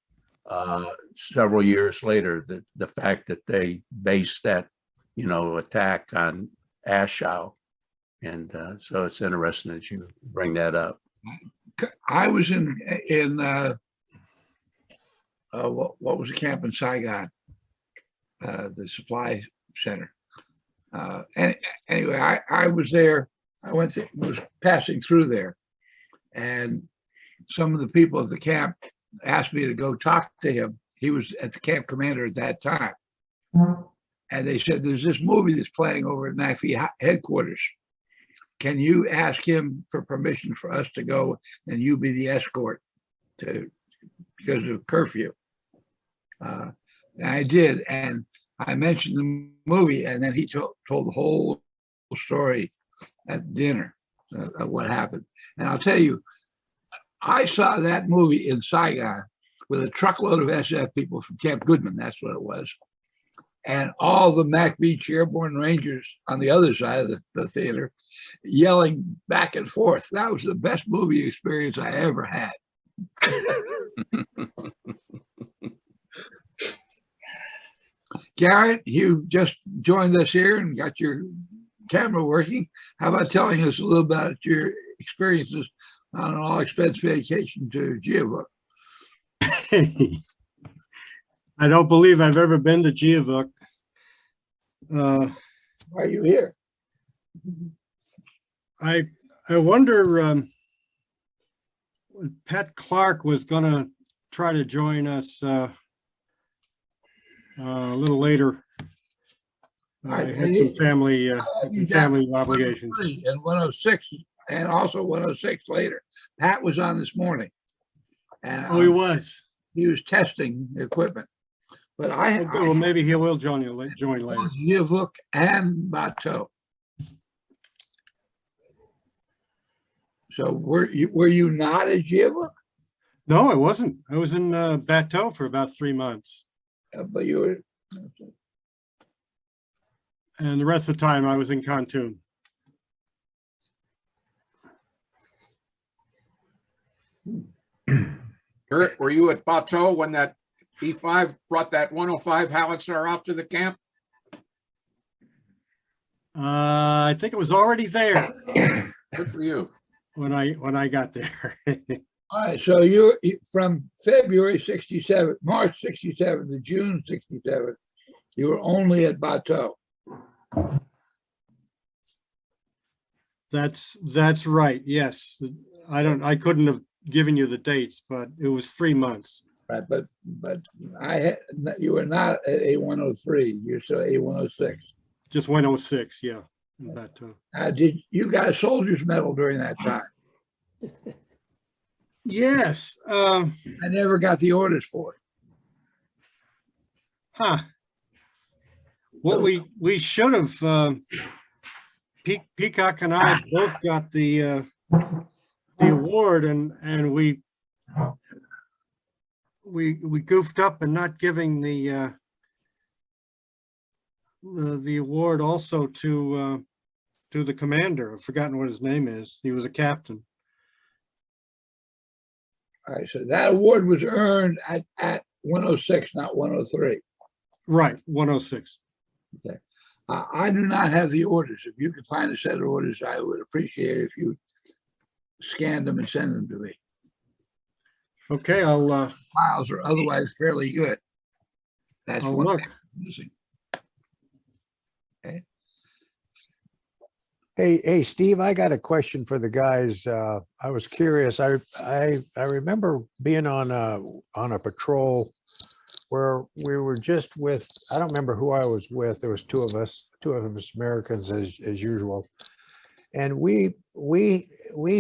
several years later that the fact that they based that, you know, attack on Ashau. And so it's interesting that you bring that up. I was in what was the camp in Saigon, the supply center. And anyway, I was there. I was passing through there, and some of the people at the camp asked me to go talk to him. He was at the camp commander at that time, and they said, "There's this movie that's playing over at NAFI headquarters. Can you ask him for permission for us to go and you be the escort because of curfew?" And I did, and I mentioned the movie, and then he told the whole story at dinner of what happened. And I'll tell you, I saw that movie in Saigon with a truckload of SF people from Camp Goodman, that's what it was, and all the Mac Beach Airborne Rangers on the other side of the theater yelling back and forth. That was the best movie experience I ever had. Garrett, you've just joined us here and got your camera working. How about telling us a little about your experiences on an all-expense vacation to Gia Vuc? I don't believe I've ever been to Gia Vuc. Why are you here? I wonder, Pat Clark was going to try to join us a little later. I had some family obligations. And 106, and also 106 later. Pat was on this morning. And Oh, he was. he was testing equipment. But Well, maybe he will join later. Gia Vuc and Bateau. So were you not at Gia Vuc? No, I wasn't. I was in Bateau for about 3 months. But you were. And the rest of the time I was in Khartoum. Kurt, were you at Bateau when that E5 brought that 105 howitzer out to the camp? I think it was already there Good for you. when I got there. All right, so you from February 67, March 67 to June 67, you were only at Bateau. That's right. Yes. I couldn't have given you the dates, but it was 3 months. Right, but you were not at A103, you're still A106. Just 106, yeah. In Bateau. Did you got a soldier's medal during that time? Yes. I never got the orders for it. Huh. What we should have, Peacock and I both got the award, and we goofed up and not giving the award also to the commander. I've forgotten what his name is. He was a captain. All right, so that award was earned at 106, not 103. Right, 106. Okay. I do not have the orders. If you could find a set of orders, I would appreciate it if you scanned them and send them to me. Okay, I'll Files are otherwise fairly good. That's I'll one look. thing I'm missing. Okay. Hey, Steve, I got a question for the guys. I was curious. I remember being on a patrol where we were just with, I don't remember who I was with. There was two of us Americans as usual. And we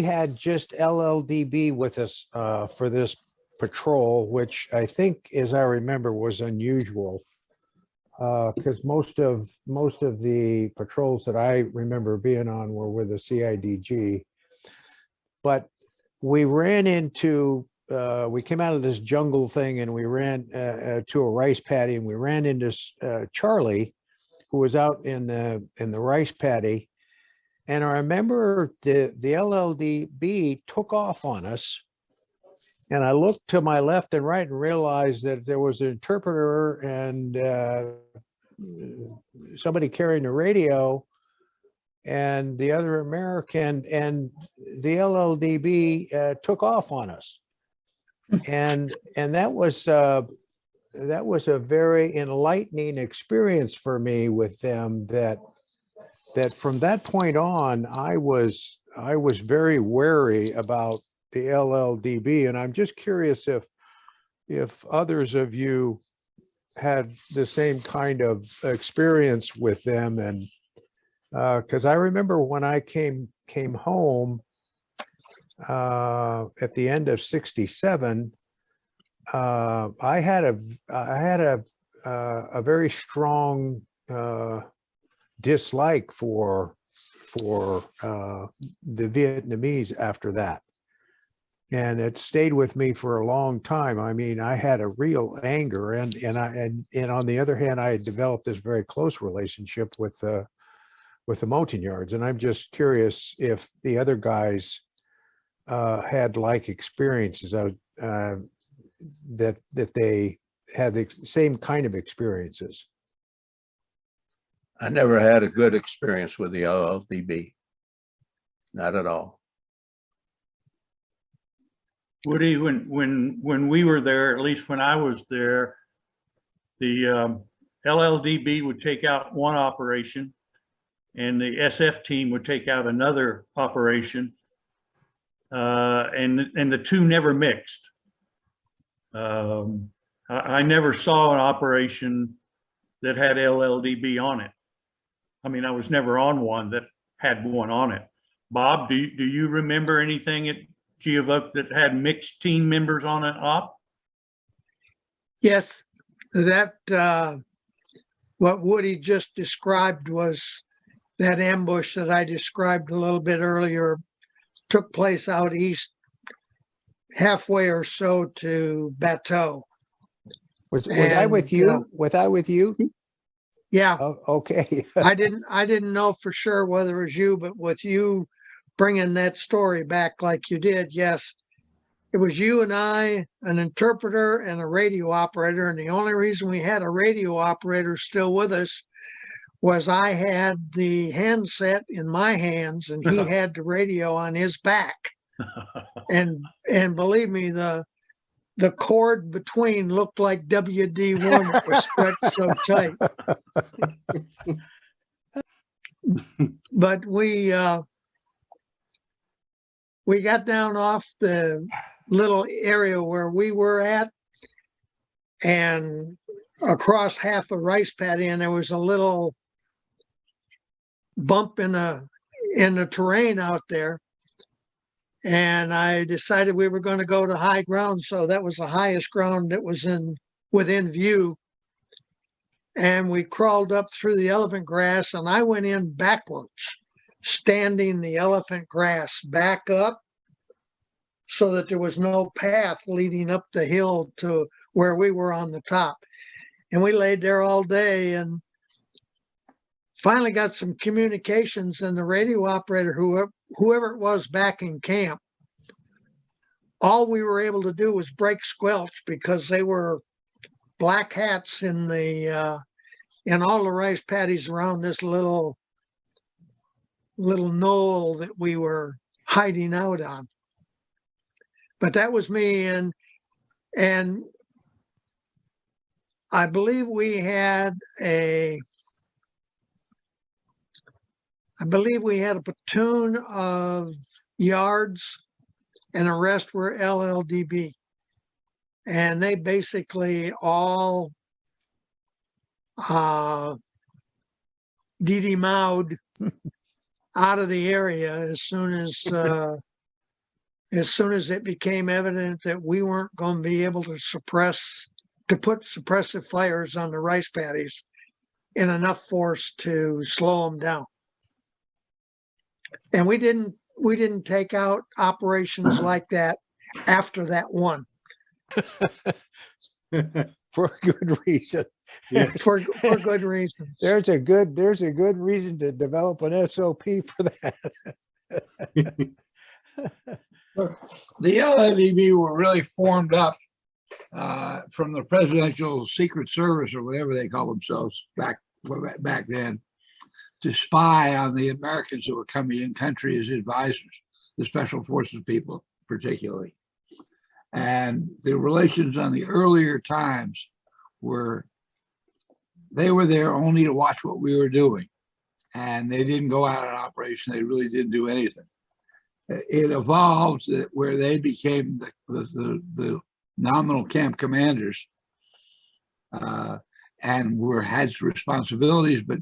had just LLDB with us for this patrol, which I think, as I remember, was unusual. Because most of the patrols that I remember being on were with the CIDG. But we ran into, we came out of this jungle thing and we ran to a rice paddy, and we ran into Charlie, who was out in the rice paddy. And I remember the LLDB took off on us. And I looked to my left and right and realized that there was an interpreter and somebody carrying a radio, and the other American, and the LLDB took off on us. And that was a very enlightening experience for me with them, that from that point on, I was very wary about the LLDB. And I'm just curious if others of you had the same kind of experience with them. And because I remember when I came home at the end of '67, I had a very strong dislike for the Vietnamese after that. And it stayed with me for a long time. I mean, I had a real anger, and on the other hand, I had developed this very close relationship with the Montagnards. And I'm just curious if the other guys had like experiences that they had the same kind of experiences. I never had a good experience with the LLDB. Not at all. Woody, when we were there, at least when I was there, the LLDB would take out one operation and the SF team would take out another operation, and the two never mixed. I never saw an operation that had LLDB on it. I mean, I was never on one that had one on it. Bob, do you remember anything at Gia Vuc that had mixed team members on an op? Yes, that what Woody just described was that ambush that I described a little bit earlier, took place out east, halfway or so to Bateau. Was I with you? Was I with you? Yeah. Oh, okay. I didn't know for sure whether it was you, but with you bringing that story back like you did, yes, it was you and I, an interpreter and a radio operator. And the only reason we had a radio operator still with us was I had the handset in my hands and he had the radio on his back. And believe me, the cord between looked like WD-1. It was stretched so tight. But we got down off the little area where we were at and across half a rice paddy, and there was a little bump in the terrain out there. And I decided we were going to go to high ground. So that was the highest ground that was within view. And we crawled up through the elephant grass, and I went in backwards, standing the elephant grass back up so that there was no path leading up the hill to where we were on the top. And we laid there all day and finally got some communications, and the radio operator, whoever it was back in camp, all we were able to do was break squelch because they were black hats in all the rice paddies around this little knoll that we were hiding out on. But that was me, and I believe we had a platoon of yards, and the rest were LLDB. And they basically all DD-Mow'd out of the area as soon as it became evident that we weren't going to be able to put suppressive fires on the rice paddies in enough force to slow them down. And we didn't take out operations like that after that one For a good reason. Yeah. for good reasons. There's a good reason to develop an SOP for that. The LADB were really formed up from the Presidential Secret Service or whatever they call themselves back then, to spy on the Americans who were coming in country as advisors, the Special Forces people particularly. And the relations on the earlier times were, they were there only to watch what we were doing. And they didn't go out on operation. They really didn't do anything. It evolved where they became the nominal camp commanders and had responsibilities, but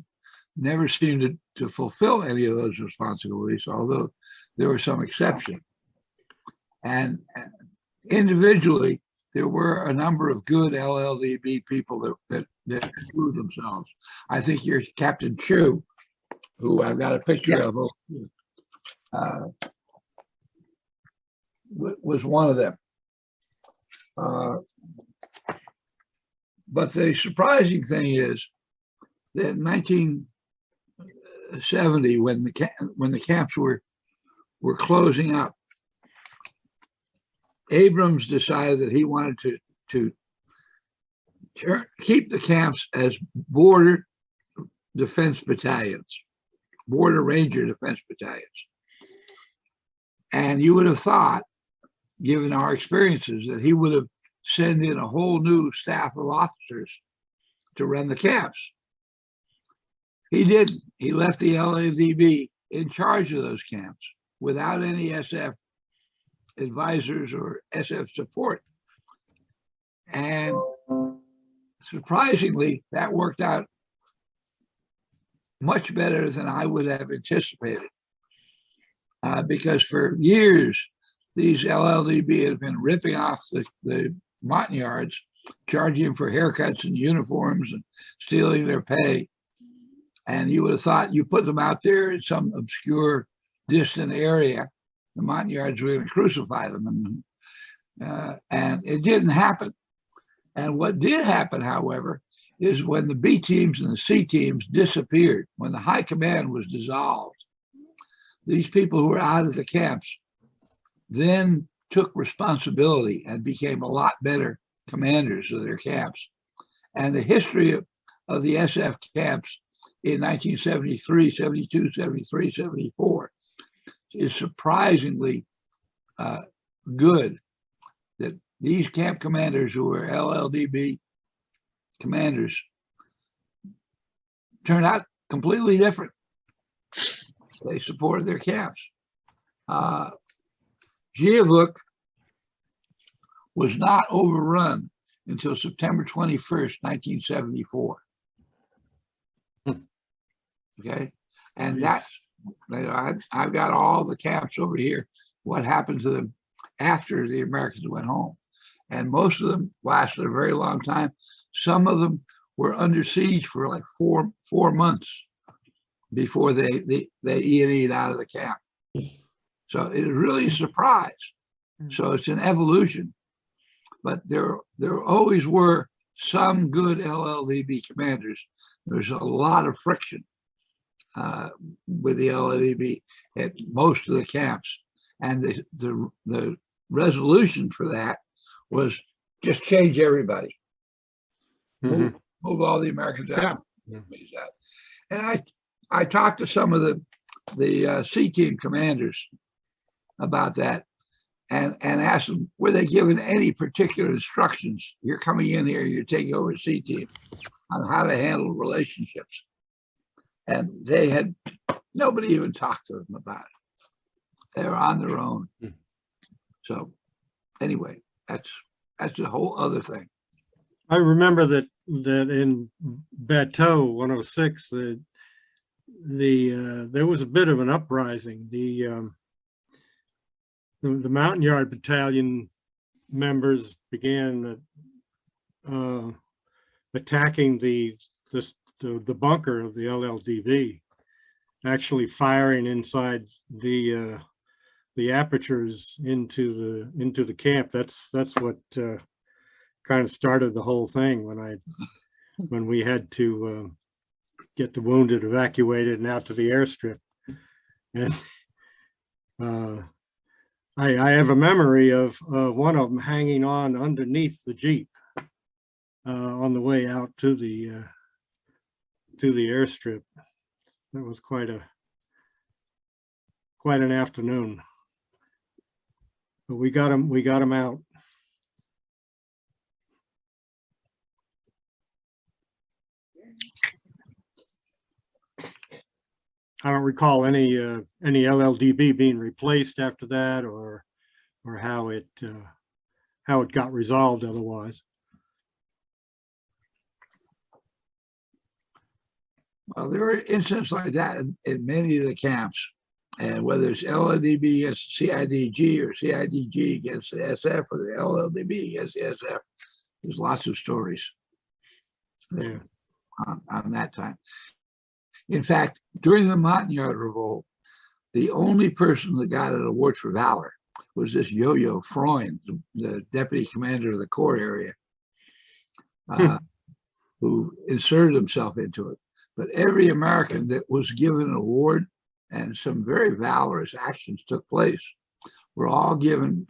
never seemed to fulfill any of those responsibilities, although there were some exceptions. And individually, there were a number of good LLDB people that proved themselves. I think here's Captain Chu, who I've got a picture of, was one of them. But the surprising thing is that in 1970, when the camps were closing up, Abrams decided that he wanted to keep the camps as border defense battalions, border ranger defense battalions. And you would have thought, given our experiences, that he would have sent in a whole new staff of officers to run the camps. He didn't. He left the LADB in charge of those camps without any SF advisors or SF support. And surprisingly, that worked out much better than I would have anticipated. Because for years, these LLDB have been ripping off the Montagnards, charging them for haircuts and uniforms and stealing their pay. And you would have thought you put them out there in some obscure, distant area, the Montagnards were going to crucify them. And it didn't happen. And what did happen, however, is when the B teams and the C teams disappeared, when the high command was dissolved, these people who were out of the camps then took responsibility and became a lot better commanders of their camps. And the history of the SF camps in 1973, 72, 73, 74 is surprisingly good, that these camp commanders who were LLDB commanders turned out completely different. They supported their camps. Gia Vuc was not overrun until September 21st, 1974. Okay, and that's, I've got all the camps over here, what happened to them after the Americans went home. And most of them lasted a very long time. Some of them were under siege for like four months before they E&E'd out of the camp. So it was really a surprise. So it's an evolution, but there always were some good LLDB commanders. There's a lot of friction with the LLDB at most of the camps, and the resolution for that was just change everybody, move all the Americans out. And I talked to some of the C team commanders about that, and asked them, were they given any particular instructions? You're coming in here, you're taking over C team, on how to handle relationships. And they had, nobody even talked to them about it. They were on their own. So anyway, that's a whole other thing. I remember that in Bateau 106, there was a bit of an uprising. The Montagnard Battalion members began attacking the the bunker of the LLDB, actually firing inside the apertures into the camp. That's what kind of started the whole thing when we had to get the wounded evacuated and out to the airstrip. And I have a memory of one of them hanging on underneath the Jeep on the way out to the airstrip. That was quite an afternoon. But we got him out. I don't recall any LLDB being replaced after that, or how it got resolved otherwise. Well, there are incidents like that in many of the camps, and whether it's LLDB against CIDG or CIDG against the SF or the LLDB against the SF, there's lots of stories on that time. In fact, during the Montagnard Revolt, the only person that got an award for valor was this Yo-Yo Freund, the deputy commander of the Corps area, who inserted himself into it. But every American that was given an award, and some very valorous actions took place, were all given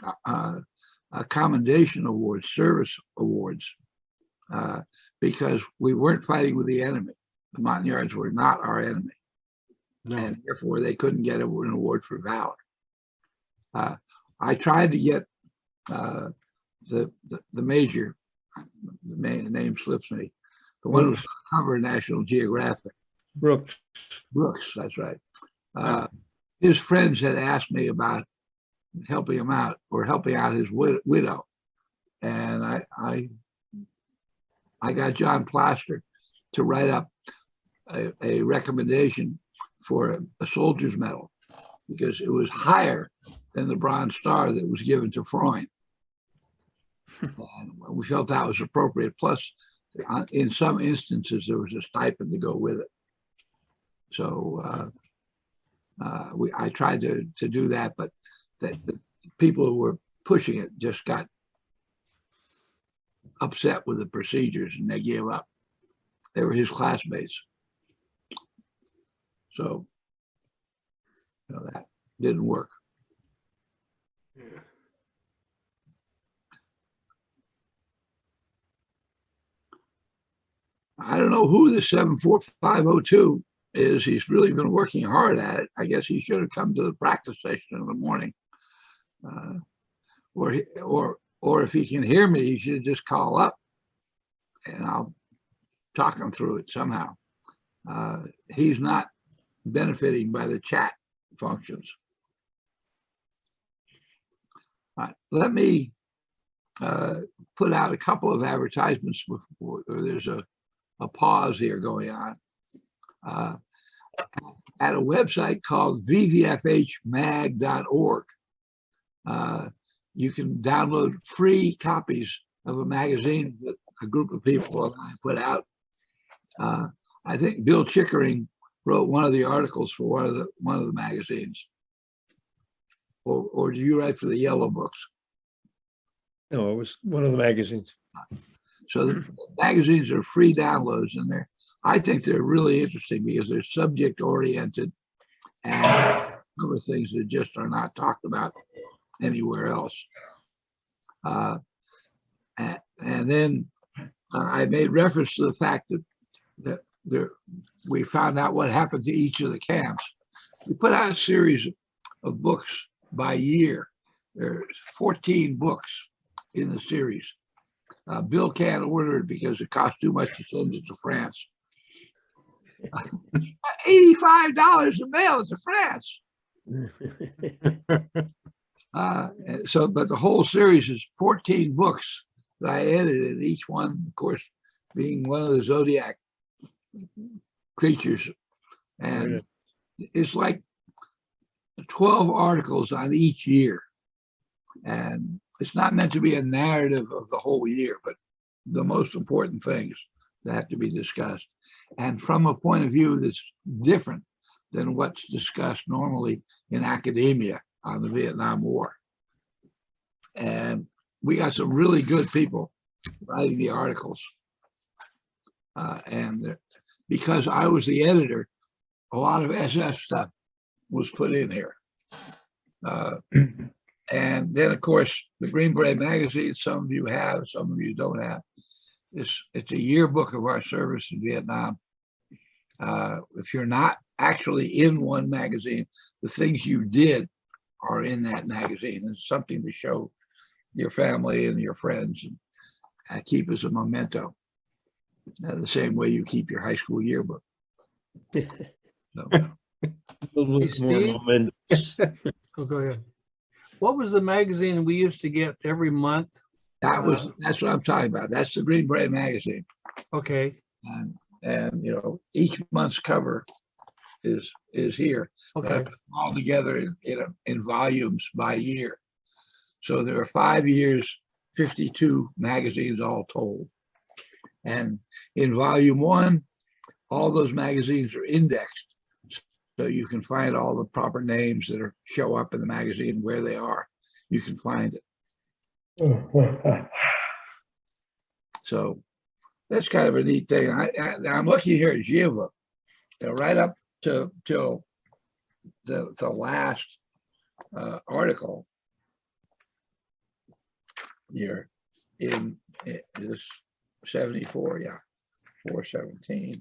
commendation awards, service awards, because we weren't fighting with the enemy. The Montagnards were not our enemy, and therefore they couldn't get an award for valor. I tried to get the major, the name slips me, the one who was on cover of National Geographic. Brooks, that's right. His friends had asked me about helping him out or helping out his widow, and I got John Plaster to write up a recommendation for a soldier's medal, because it was higher than the Bronze Star that was given to Freund. And we felt that was appropriate. Plus, in some instances, there was a stipend to go with it. So I tried to do that, but the people who were pushing it just got upset with the procedures and they gave up. They were his classmates. So, that didn't work. I don't know who the 74502 is. He's really been working hard at it. I guess he should have come to the practice session in the morning. Or if he can hear me, he should just call up and I'll talk him through it somehow. He's not benefiting by the chat functions. Let me put out a couple of advertisements before there's a pause here going on. At a website called vvfhmag.org, you can download free copies of a magazine that a group of people and I put out. I think Bill Chickering wrote one of the articles for one of the magazines. Or do you write for the Yellow Books? No, it was one of the magazines. So the magazines are free downloads, and I think they're really interesting because they're subject oriented and cover things that just are not talked about anywhere else. And then I made reference to the fact that we found out what happened to each of the camps. We put out a series of books by year. There's 14 books in the series. Bill can't order it because it costs too much to send it to France. $85 to mail it to France. But the whole series is 14 books that I edited, each one, of course, being one of the zodiac creatures. And it's like 12 articles on each year. And it's not meant to be a narrative of the whole year, but the most important things that have to be discussed. And from a point of view that's different than what's discussed normally in academia on the Vietnam War. And we got some really good people writing the articles. And because I was the editor, a lot of SF stuff was put in here. And then, of course, the Green Beret magazine, some of you have, some of you don't have. It's a yearbook of our service in Vietnam. If you're not actually in one magazine, the things you did are in that magazine. It's something to show your family and your friends and keep as a memento. The same way you keep your high school yearbook. So, More Steve? momentous. Oh, go ahead. What was the magazine we used to get every month? that's what I'm talking about. That's the Green Beret magazine. Okay, And you know, each month's cover is here. But I okay, put them all together in volumes by year. So there are 5 years, 52 magazines all told. And in volume 1, all those magazines are indexed. So you can find all the proper names that show up in the magazine where they are. You can find it. So that's kind of a neat thing. I'm looking here at Gia Vuc, right up till the last article here in this 74, 417.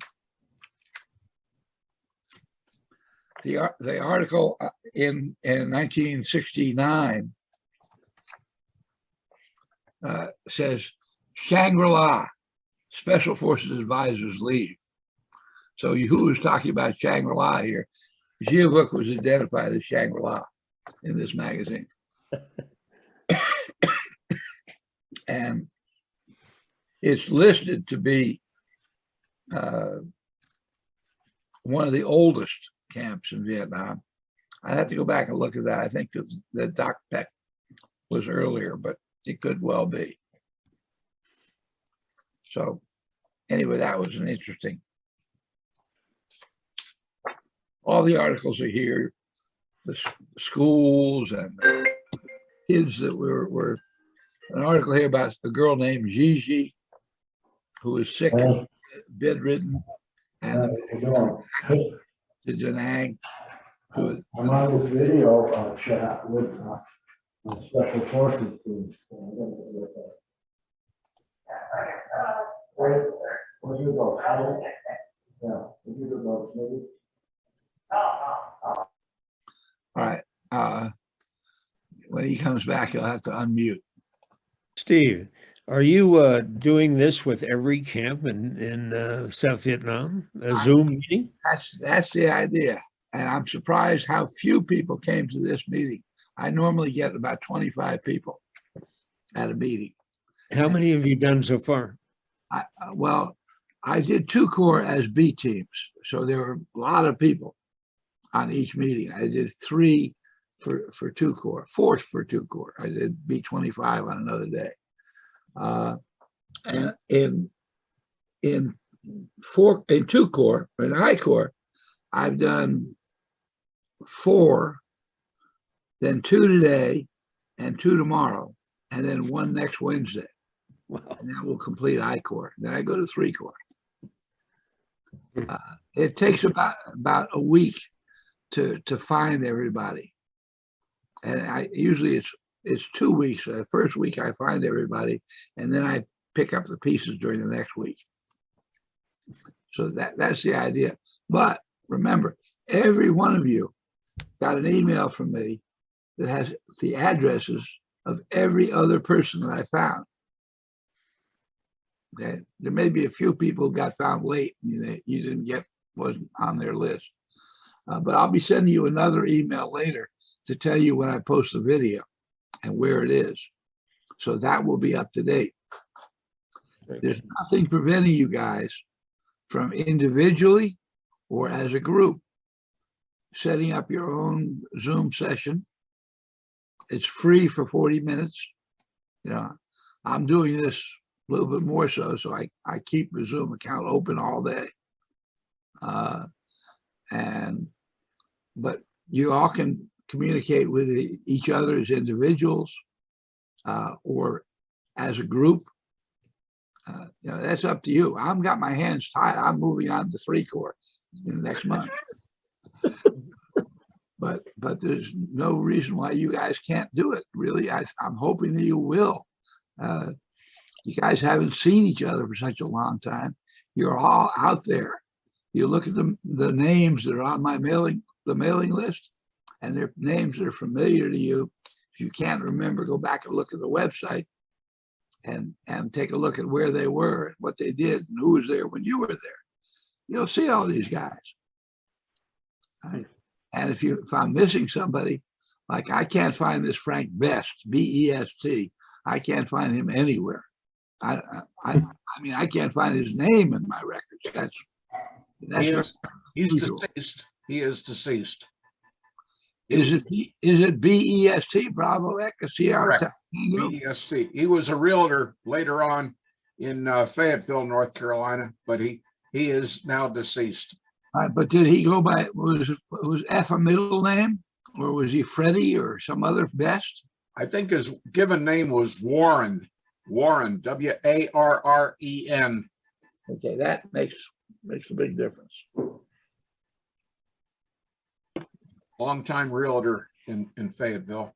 The article in 1969 says Shangri-La, Special Forces advisors leave. So who was talking about Shangri-La here? Gia Vuc was identified as Shangri-La in this magazine. And it's listed to be one of the oldest camps in Vietnam. I'd have to go back and look at that. I think that Doc Peck was earlier, but it could well be. So anyway, that was an interesting. All the articles are here, the schools and the kids that were an article here about a girl named Gigi, who is sick and bedridden, and to Da Nang. I'm on this video chat with Special Forces teams. Where'd you go? Yeah, where'd you go, maybe? All right. When he comes back, he'll have to unmute. Steve, are you doing this with every camp in South Vietnam? A Zoom meeting? That's the idea. And I'm surprised how few people came to this meeting. I normally get about 25 people at a meeting. How many have you done so far? Well, I did 2 Corps as B teams. So there were a lot of people on each meeting. I did 3 for 2 Corps, 4 for 2 Corps. I did B-25 on another day. And in 2 Corps, in I Corps, I've done 4, then 2 today, and 2 tomorrow, and then 1 next Wednesday. Wow. And that will complete I Corps. Then I go to 3 Corps. It takes about a week to find everybody, and usually it's 2 weeks. The first week I find everybody, and then I pick up the pieces during the next week. So that's the idea. But remember, every one of you got an email from me that has the addresses of every other person that I found. Okay, there may be a few people who got found late. You didn't wasn't on their list. But I'll be sending you another email later to tell you when I post the video and where it is. So that will be up to date. There's nothing preventing you guys from individually or as a group setting up your own Zoom session. It's free for 40 minutes. You know, I'm doing this little bit more so. So I keep the Zoom account open all day. But you all can communicate with each other as individuals or as a group. That's up to you. I've got my hands tied. I'm moving on to 3-Corps in the next month. But there's no reason why you guys can't do it. Really, I'm hoping that you will. You guys haven't seen each other for such a long time. You're all out there. You look at the names that are on the mailing list, and they're names that are familiar to you. If you can't remember, go back and look at the website and take a look at where they were, what they did, and who was there when you were there. You'll see all these guys. And if I'm missing somebody, like I can't find this Frank Best, B-E-S-T. I can't find him anywhere. I mean, I can't find his name in my records. He's deceased. He is deceased. Is it B-E-S-T, Bravo Echo Sierra? Correct. B-E-S-T. He was a realtor later on in Fayetteville, North Carolina, but he is now deceased. But did he go by, was F a middle name, or was he Freddie or some other Best? I think his given name was Warren, W-A-R-R-E-N. Okay, that makes a big difference. Longtime realtor in Fayetteville.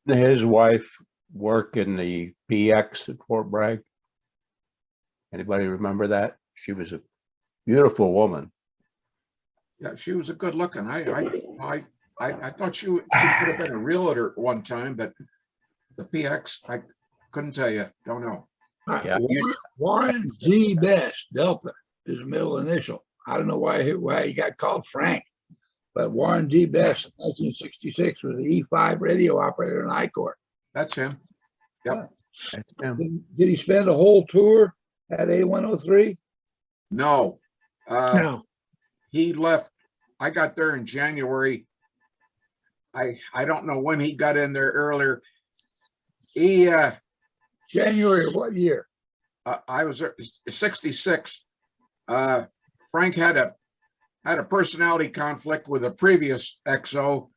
His wife worked in the PX at Fort Bragg. Anybody remember that? She was a beautiful woman. Yeah, she was a good looking. I thought she could have been a realtor at one time, but the PX, I couldn't tell you. Don't know. Yeah, Warren G. Best, Delta, is a middle initial. I don't know why he got called Frank, but Warren G. Best in 1966 was the E5 radio operator in I-Corps. That's him. Yep. That's him. Did he spend a whole tour at A103? No. No. He left. I got there in January. I don't know when he got in there earlier. He January of what year? I was there 66. Frank had a personality conflict with a previous XO,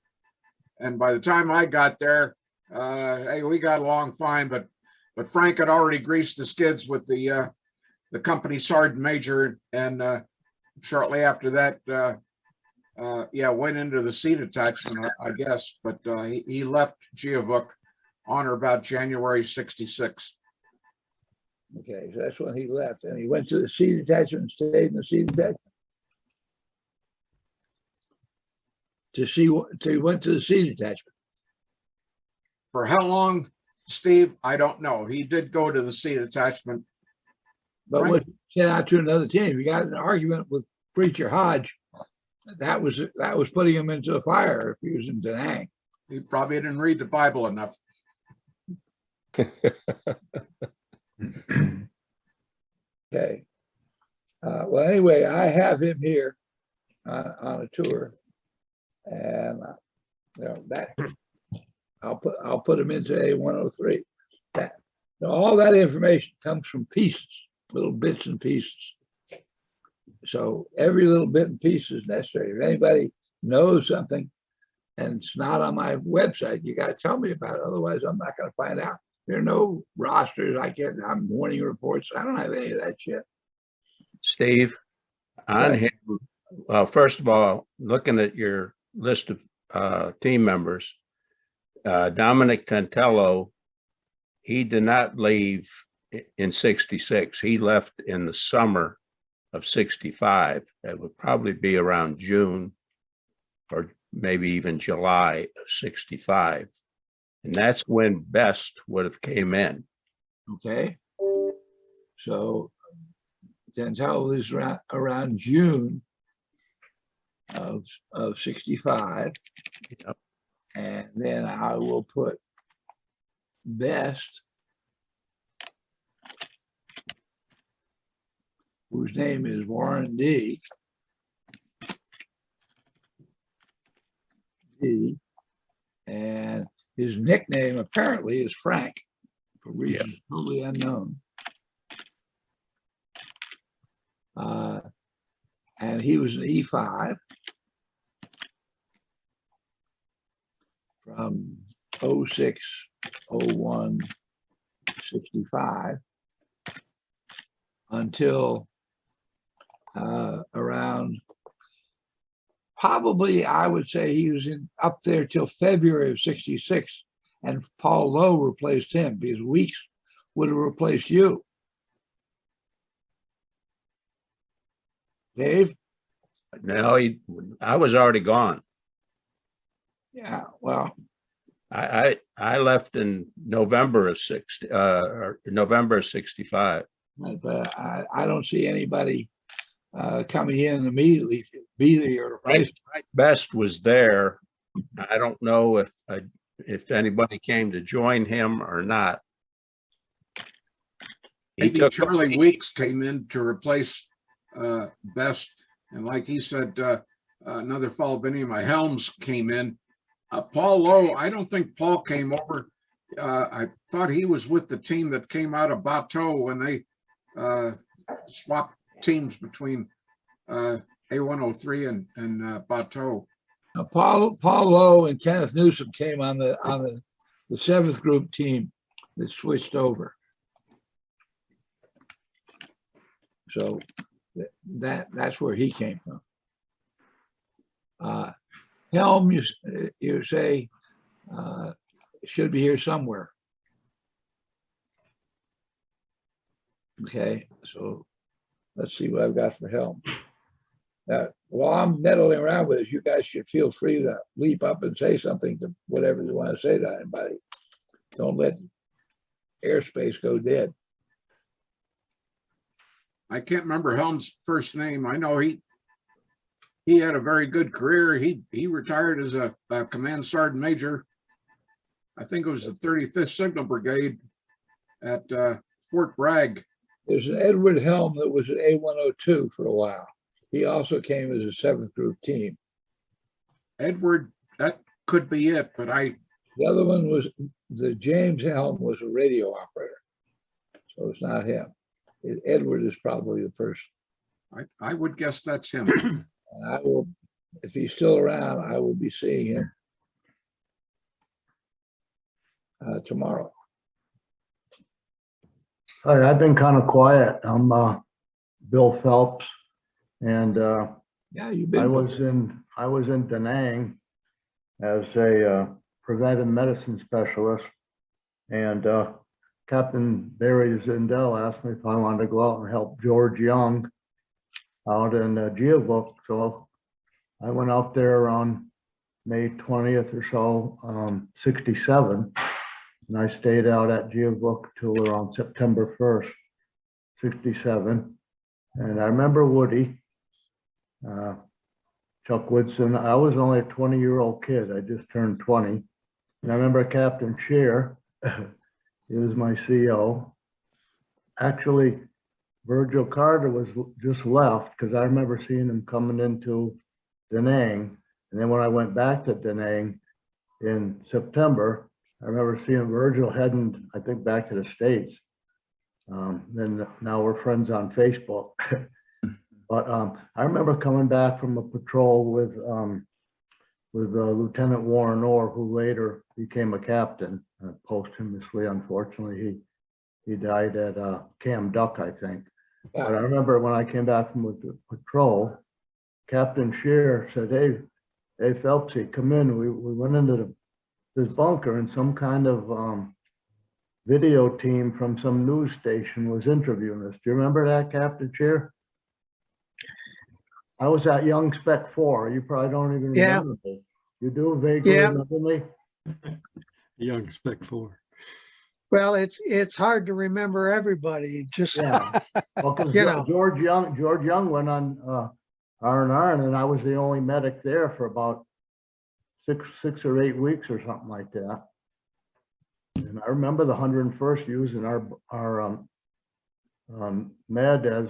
and by the time I got there, hey, we got along fine. But Frank had already greased the skids with the company sergeant major, and shortly after that, went into the sea detachment, I guess. But he left Gia Vuc on or about January 66. Okay, so that's when he left, and he went to the sea detachment and stayed in the sea detachment. He went to the sea detachment. For how long, Steve? I don't know. He did go to the sea detachment. But Frank, when he sent out to another team, he got in an argument with Preacher Hodge. That was putting him into a fire if he was in Da Nang. he probably didn't read the Bible enough. Okay. Well, anyway, I have him here on a tour, and that I'll put him into A103. All that information comes from pieces, little bits and pieces. So every little bit and piece is necessary. If anybody knows something and it's not on my website, you got to tell me about it. Otherwise, I'm not going to find out. There are no rosters. I'm morning reports. I don't have any of that shit. Steve, on him, first of all, looking at your list of team members, Dominic Tantello, he did not leave in 66. He left in the summer of 65. That would probably be around June or maybe even July of 65. And that's when Best would have came in. Okay. So Tantello is around June of 65. Yep. And then I will put Best, whose name is Warren D. And his nickname apparently is Frank for reasons totally unknown. And he was an E5 from 06, 01, 65 until around, probably I would say he was up there till February of 66, and Paul Lowe replaced him because Weeks would have replaced you. Dave? No, I was already gone. Yeah, well, I left in November of 65. but I don't see anybody coming in immediately to be your Frank replacement. Best was there. I don't know if anybody came to join him or not. He Maybe took Charlie Weeks came in to replace Best, and like he said, another fellow, Benny my Helms, came in. Paul Lowe, I don't think Paul came over. I thought he was with the team that came out of Bateau when they swapped teams between A103 and Bateau. Paul Lowe and Kenneth Newsom came on the 7th group team that switched over. So that's where he came from. Helm, you say should be here somewhere. Okay, so let's see what I've got for Helm. While I'm meddling around with it, you guys should feel free to leap up and say something to whatever you want to say to anybody. Don't let airspace go dead. I can't remember Helm's first name. I know he had a very good career. He retired as a command sergeant major. I think it was the 35th Signal Brigade at Fort Bragg. There's an Edward Helm that was at A102 for a while. He also came as a 7th group team. Edward, that could be it, but the other one was the James Helm was a radio operator. So it's not him. Edward is probably the first. I would guess that's him. And I will, if he's still around, I will be seeing him tomorrow. Hi, I've been kind of quiet. I'm Bill Phelps, and yeah, you've been. I was in Da Nang as a preventive medicine specialist, and Captain Barry Zindel asked me if I wanted to go out and help George Young out in Gia Vuc. So I went out there around May 20th or so, 67, and I stayed out at Gia Vuc till around September 1st, 67. And I remember Woody, Chuck Woodson. I was only a 20-year-old kid. I just turned 20. And I remember Captain Scheer. He was my CO. Actually, Virgil Carter was just left because I remember seeing him coming into Da Nang. And then when I went back to Da Nang in September, I remember seeing Virgil heading, I think, back to the States. Then now we're friends on Facebook. But I remember coming back from a patrol with Lieutenant Warren Orr, who later became a captain posthumously. Unfortunately, he died at Cam Duck, I think. Yeah. But I remember when I came back from the patrol, Captain Scheer said, "Hey, Phelpsy, come in." We went into this bunker, and some kind of video team from some news station was interviewing us. Do you remember that, Captain Scheer? I was at Young Spec 4. You probably don't even remember me. You do vaguely remember me? Young Spec 4. Well, it's hard to remember everybody. Just yeah. Well, because George Young went on R&R, and I was the only medic there for about six or 8 weeks or something like that. And I remember the 101st using our med as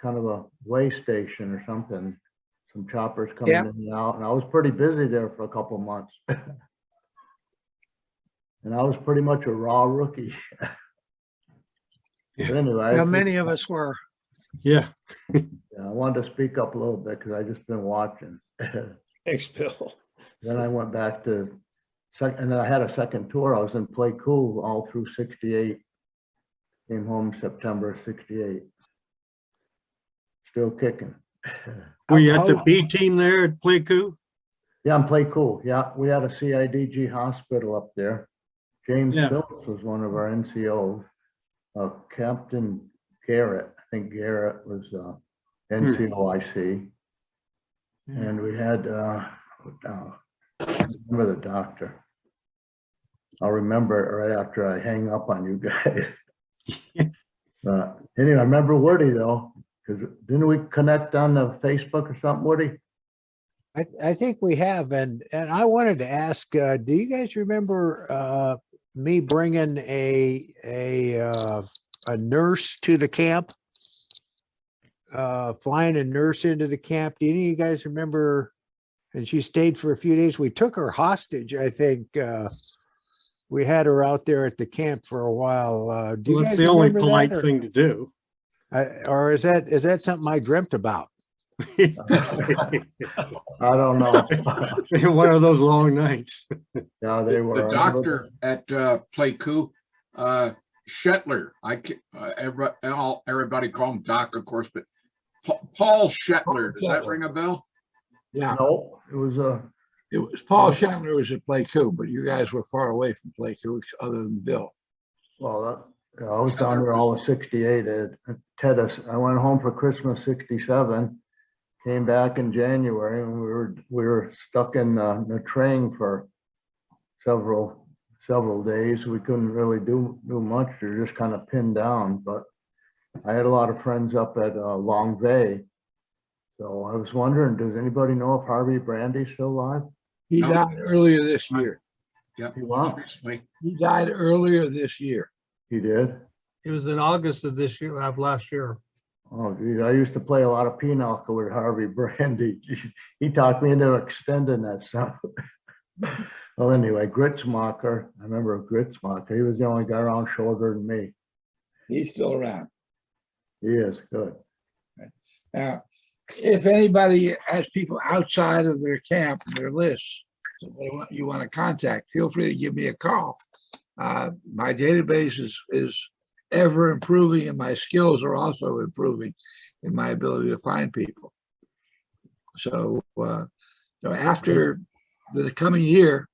kind of a way station or something. Some choppers coming in and out, and I was pretty busy there for a couple of months. And I was pretty much a raw rookie. But anyway, How many of us were? Yeah. yeah, I wanted to speak up a little bit because I just been watching. Thanks, Bill. Then I went back to and then I had a second tour. I was in Play Cool all through 68. Came home September 68. Still kicking. Were you at How- the B team there at Playku? Yeah, I'm Play Cool. Yeah, we had a CIDG hospital up there. James Yeah. Phillips was one of our NCOs. Captain Garrett, I think Garrett was NCOIC. And we had, I remember the doctor. I'll remember it right after I hang up on you guys. Anyway, I remember Woody though, because didn't we connect on the Facebook or something, Woody? I think we have, and I wanted to ask, do you guys remember me bringing a nurse to the camp? Flying a nurse into the camp. Do any of you guys remember? And she stayed for a few days. We took her hostage, I think. We had her out there at the camp for a while. Do you Well, guys that's the only remember polite that, thing to do. or is that something I dreamt about? I don't know. One of those long nights. Yeah, they were. The doctor at Playku, Shetler. Everybody call him Doc, of course, but Paul Shetler. Does that ring a bell? Yeah, No, it was Paul Shetler was at Playku, but you guys were far away from Playku other than Bill. well, I was down there all of 68 at Tennis. I went home for Christmas 67, came back in January, and we were stuck in the train for several days. We couldn't really do much. We were just kind of pinned down. But I had a lot of friends up at Long Bay. So I was wondering, does anybody know if Harvey Brandy's still alive? He No. died earlier this year. Yeah, He was. recently. He died earlier this year. He did? It was in August of this year, of last year. Oh, geez, I used to play a lot of pinochle with Harvey Brandy. He talked me into extending that stuff. Well, anyway, Gritzmacher, I remember Gritzmacher. He was the only guy around shorter than me. He's still around. He is good. Now, if anybody has people outside of their camp, their lists, that you want to contact, feel free to give me a call. My database is ever improving, and my skills are also improving in my ability to find people. So, after the coming year,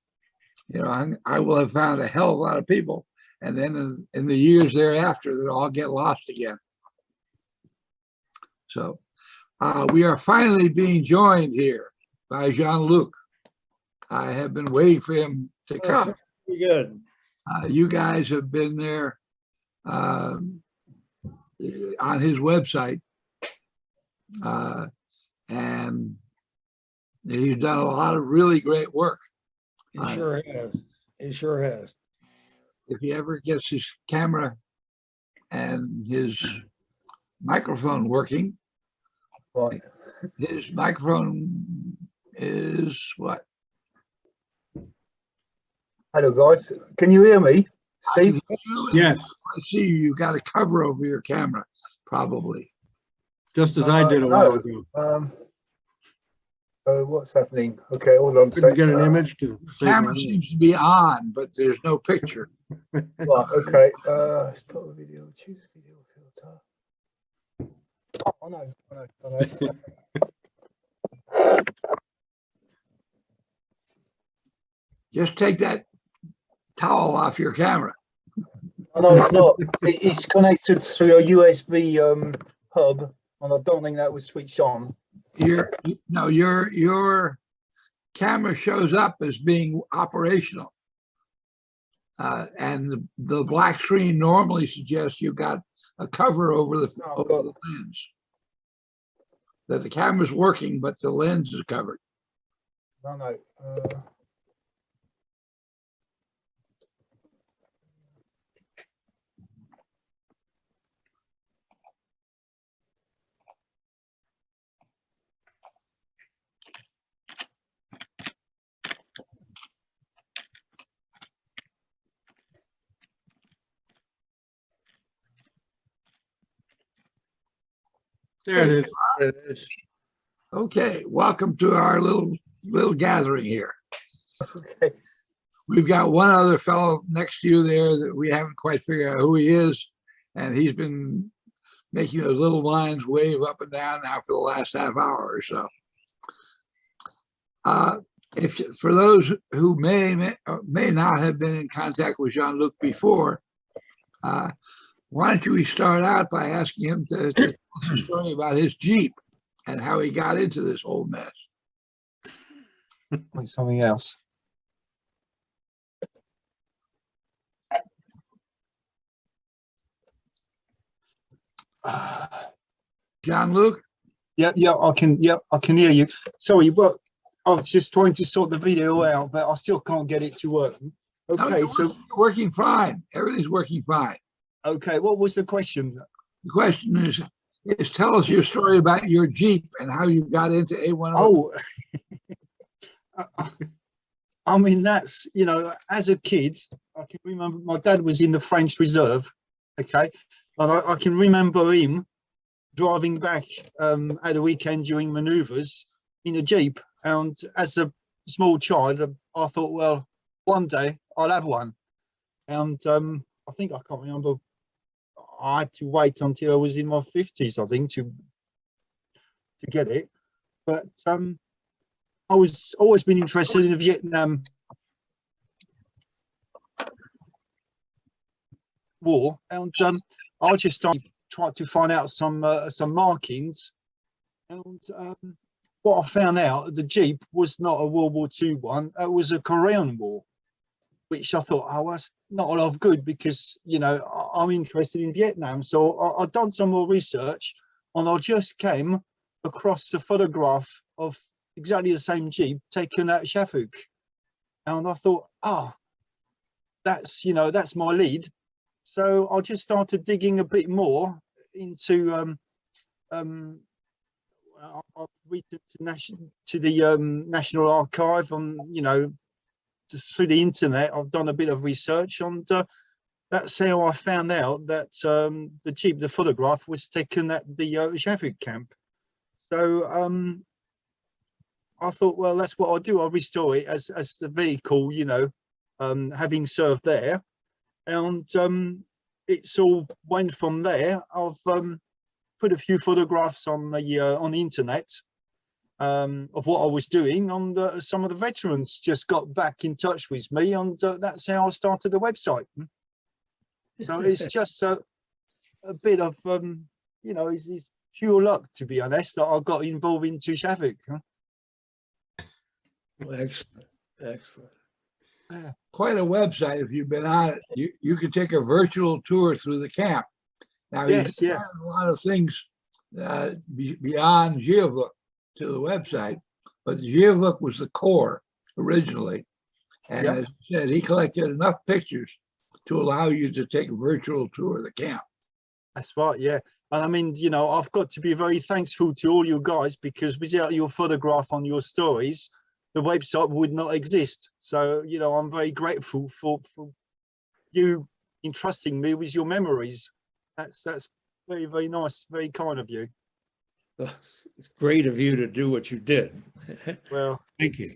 I will have found a hell of a lot of people, and then in the years thereafter, they'll all get lost again. So, we are finally being joined here by Jean-Luc. I have been waiting for him to come. Pretty good. You guys have been there on his website, and he's done a lot of really great work. He sure has. He sure has. If he ever gets his camera and his microphone working, Right. his microphone is what? Hello, guys. Can you hear me, Steve? Yes, I see you've got a cover over your camera, probably. just as I did a while ago. What's happening? Okay, hold on. a Couldn't sec. get an image to save my Camera image. seems to be on, but there's no picture. Right, okay. Stop the video. Choose video filter. Oh, I know. Just take that towel off your camera. No, it's not. It's connected through a USB hub, and I don't think that was switched on. Your camera shows up as being operational. And the black screen normally suggests you've got a cover over the lens. That the camera's working, but the lens is covered. No. There it is. There it is. Okay, welcome to our little gathering here. Okay. We've got one other fellow next to you there that we haven't quite figured out who he is. And he's been making those little lines wave up and down now for the last half hour or so. If for those who may not have been in contact with Jean-Luc before, why don't we start out by asking him to tell us a story about his Jeep and how he got into this whole mess. Wait, something else. Jean-Luc? Yep, I can hear you. Sorry, but I was just trying to sort the video out, but I still can't get it to work. Okay, No, so working fine. Everything's working fine. okay, what was the question? The question is tell us your story about your Jeep and how you got into A103. Oh, I mean, that's, you know, as a kid, I can remember my dad was in the French Reserve, okay, and I can remember him driving back at a weekend during maneuvers in a Jeep. And as a small child, I thought, well, one day I'll have one. And I think I can't remember. I had to wait until I was in my 50s, I think, to get it. But I was always been interested in the Vietnam War, and I just tried to find out some markings. And what I found out, the Jeep was not a World War II one; it was a Korean War, which I thought, oh, that's not a lot of good because, you know, I'm interested in Vietnam. So I've done some more research, and I just came across the photograph of exactly the same Jeep taken at Gia Vuc. And I thought, that's, you know, that's my lead. So I just started digging a bit more into I've read to the National Archive on, you know, just through the internet. I've done a bit of research, and that's how I found out that the Jeep, the photograph, was taken at the Gia Vuc camp. So I thought, well, that's what I'll do. I'll restore it as the vehicle, you know, having served there. And it's all went from there. I've put a few photographs on the internet of what I was doing, and some of the veterans just got back in touch with me, and that's how I started the website. So it's just a bit of, you know, it's pure luck, to be honest, that I got involved into Gia Vuc. Well, excellent, excellent. Quite a website. If you've been on it, you could take a virtual tour through the camp. Now, Yes, you yeah. added a lot of things beyond Gia Vuc to the website, but the Gia Vuc was the core originally. And Yep. as I said, he collected enough pictures to allow you to take a virtual tour of the camp. That's right, yeah. And I mean, you know, I've got to be very thankful to all you guys, because without your photograph on your stories, the website would not exist. So, you know, I'm very grateful for you entrusting me with your memories. That's very, very nice, very kind of you. It's great of you to do what you did. Well, Thank you.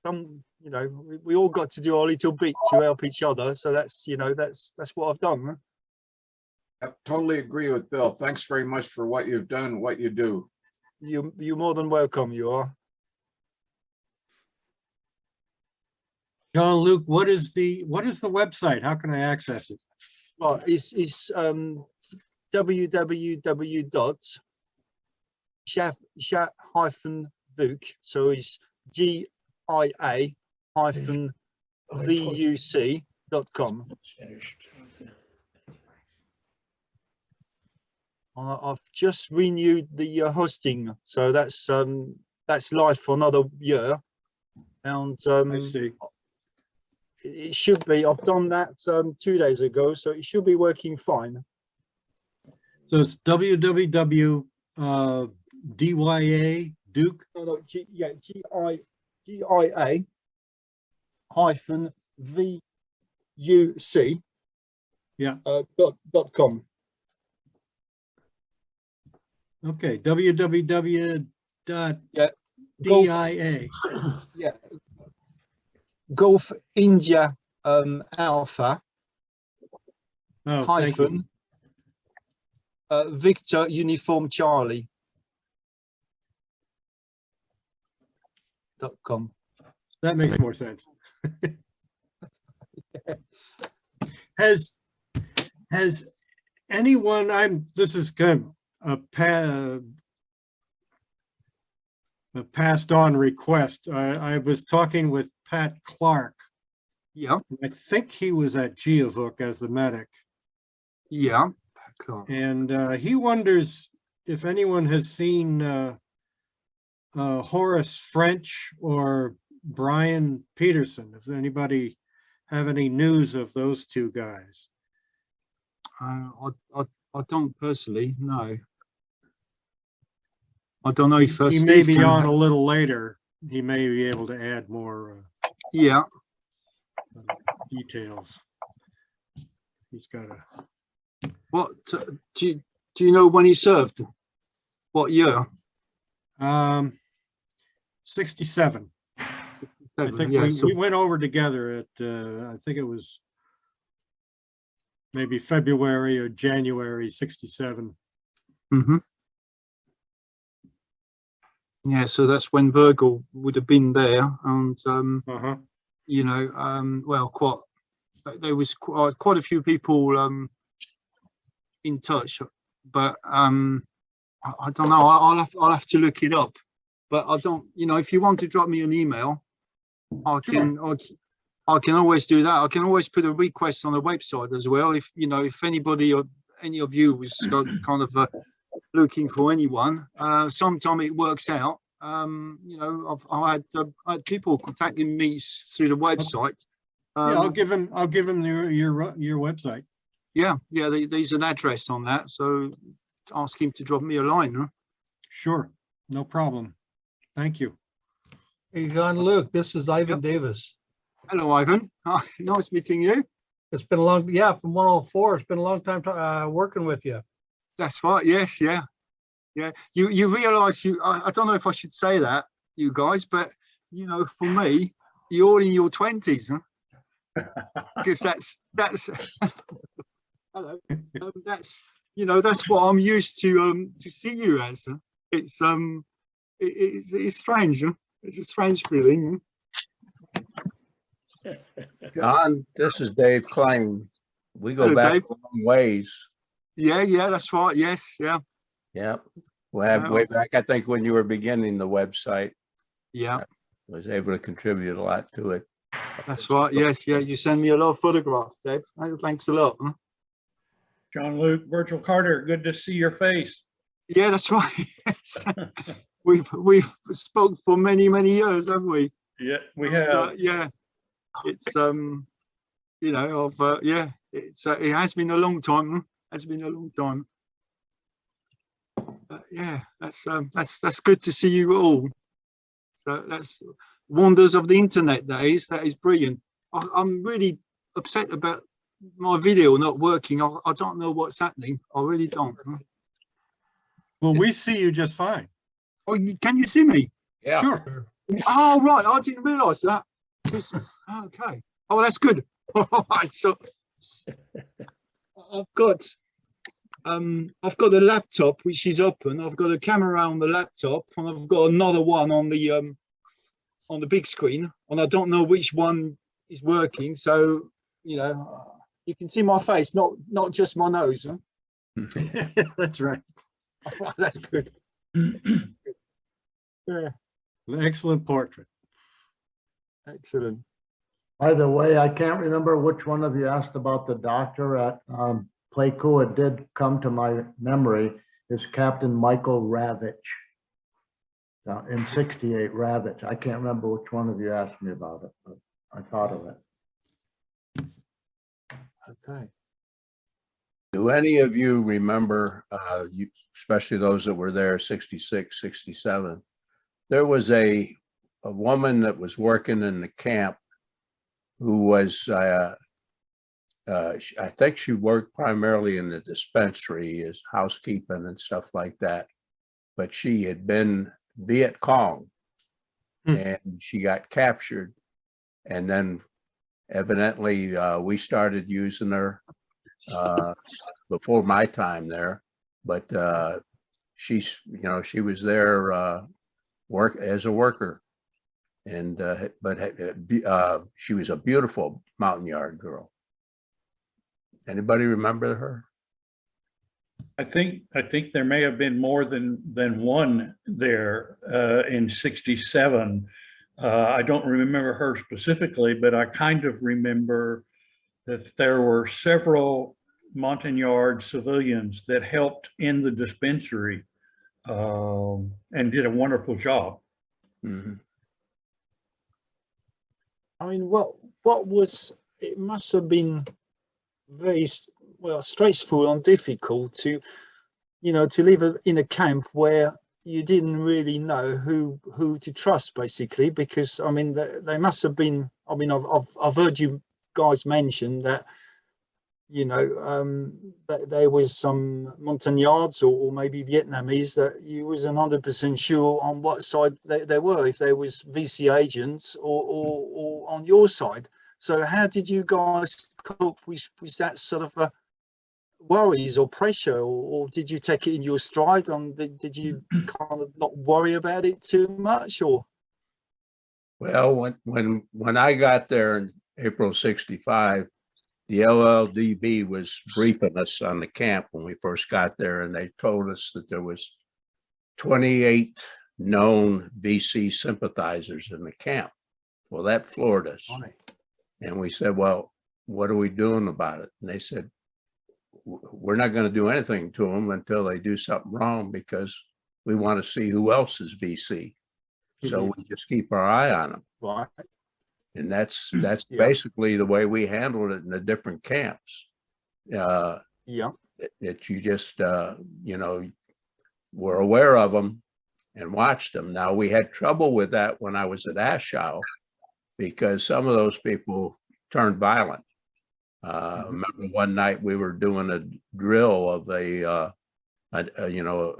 You know, we all got to do our little bit to help each other. So that's, you know, that's what I've done. Huh? I totally agree with Bill. Thanks very much for what you've done, what you do. You're more than welcome. You are. Jean-Luc, what is the website? How can I access it? Right, it's www.gia-vuc, so it's GIA-VUC.com. I've just renewed the hosting, so that's live for another year, and I see. it should be. I've done that 2 days ago, so it should be working fine. So it's www. DYA Duke. No, GIA hyphen VUC. Yeah. .com. Okay, www.dia. Yeah. Golf India Alpha Oh, thank you. hyphen Victor Uniform Charlie .com. That makes more sense. Has anyone, this is kind of a passed on request. I was talking with Pat Clark. Yeah. I think he was at Gia Vuc as the medic. Yeah. And he wonders if anyone has seen Horace French or Brian Peterson. If anybody have any news of those two guys? I don't personally, no. I don't know if He may be on a little later. He may be able to add more yeah, details. He's got a. What do you know when he served? What year? 67. I think yeah, we went over together at I think it was maybe February or January 67. Mm-hmm. Yeah, so that's when Virgil would have been there, and you know, well, there was quite a few people in touch, but I don't know. I'll have to look it up, but I don't. You know, if you want to drop me an email, I can always do that. I can always put a request on the website as well. If you know, if anybody or any of you was kind of looking for anyone, sometime it works out. You know, I had people contacting me through the website. Yeah, I'll give him your website. Yeah, there's an address on that, so ask him to drop me a line. Huh? Sure, no problem. Thank you. Hey, Jean-Luc, this is Ivan Davis. Hello, Ivan. Nice meeting you. It's been a long, yeah, from 104. It's been a long time working with you. That's right. Yes, yeah. You realize I don't know if I should say that, you guys, but you know, for me, you're all in your 20s, huh? Because that's hello. That's you know, that's what I'm used to see you as. Huh? It's strange. Huh? It's a strange feeling. Huh? John, this is Dave Klein. We go Hello, back Dave. a long ways. Yeah, that's right. Yes, yeah. Yeah. Well, way back, I think when you were beginning the website. Yeah. I was able to contribute a lot to it. That's right. Yes, yeah. You send me a lot of photographs, Dave. Thanks a lot. Huh? John-Luc, Virgil Carter, good to see your face. Yeah, that's right. Yes. We've spoke for many years, haven't we? Yeah, we have. Yeah, it's you know, yeah, it's it has been a long time. Huh? It's been a long time. Yeah, that's good to see you all. So that's wonders of the internet. That is brilliant. I'm really upset about my video not working. I don't know what's happening. I really don't. Well, we see you just fine. Oh, can you see me? Yeah. Sure. Oh, right. I didn't realize that. Okay. Oh, that's good. All right. So I've got a laptop which is open. I've got a camera on the laptop, and I've got another one on the big screen, and I don't know which one is working. So you know, you can see my face, not just my nose. Huh? That's right. That's good. Yeah. An excellent portrait. Excellent. By the way, I can't remember which one of you asked about the doctor at Playco. It did come to my memory. Is Captain Michael Ravitch in 68 Ravitch. I can't remember which one of you asked me about it, but I thought of it. Okay. Do any of you remember, especially those that were there 66, 67, there was a woman that was working in the camp who was, I think she worked primarily in the dispensary as housekeeping and stuff like that. but she had been Viet Cong and she got captured. And then evidently we started using her before my time there, but she's, you know, she was there work as a worker. And she was a beautiful mountain yard girl. Anybody remember her? I think there may have been more than one there in '67. I don't remember her specifically, but I kind of remember that there were several Montagnard civilians that helped in the dispensary and did a wonderful job. Mm-hmm. I mean, what was, it must have been very, well, stressful and difficult to, you know, to live in a camp where you didn't really know who to trust, basically, because I mean, they must have been, I mean, I've heard you guys mention that, you know, that there was some Montagnards or maybe Vietnamese that you wasn't 100% sure on what side they were, if there was VC agents or on your side. So how did you guys cope with that sort of worries or pressure, or did you take it in your stride? Did you kind of not worry about it too much, or? Well, when I got there in April '65, the LLDB was briefing us on the camp when we first got there, and they told us that there was 28 known VC sympathizers in the camp. Well, that floored us. Right. And we said, well, what are we doing about it? And they said, we're not going to do anything to them until they do something wrong, because we want to see who else is VC. So we just keep our eye on them. Right. And that's basically the way we handled it in the different camps. Yeah. That you just, you know, were aware of them and watched them. Now, we had trouble with that when I was at Ashow, because some of those people turned violent. Remember one night we were doing a drill of you know,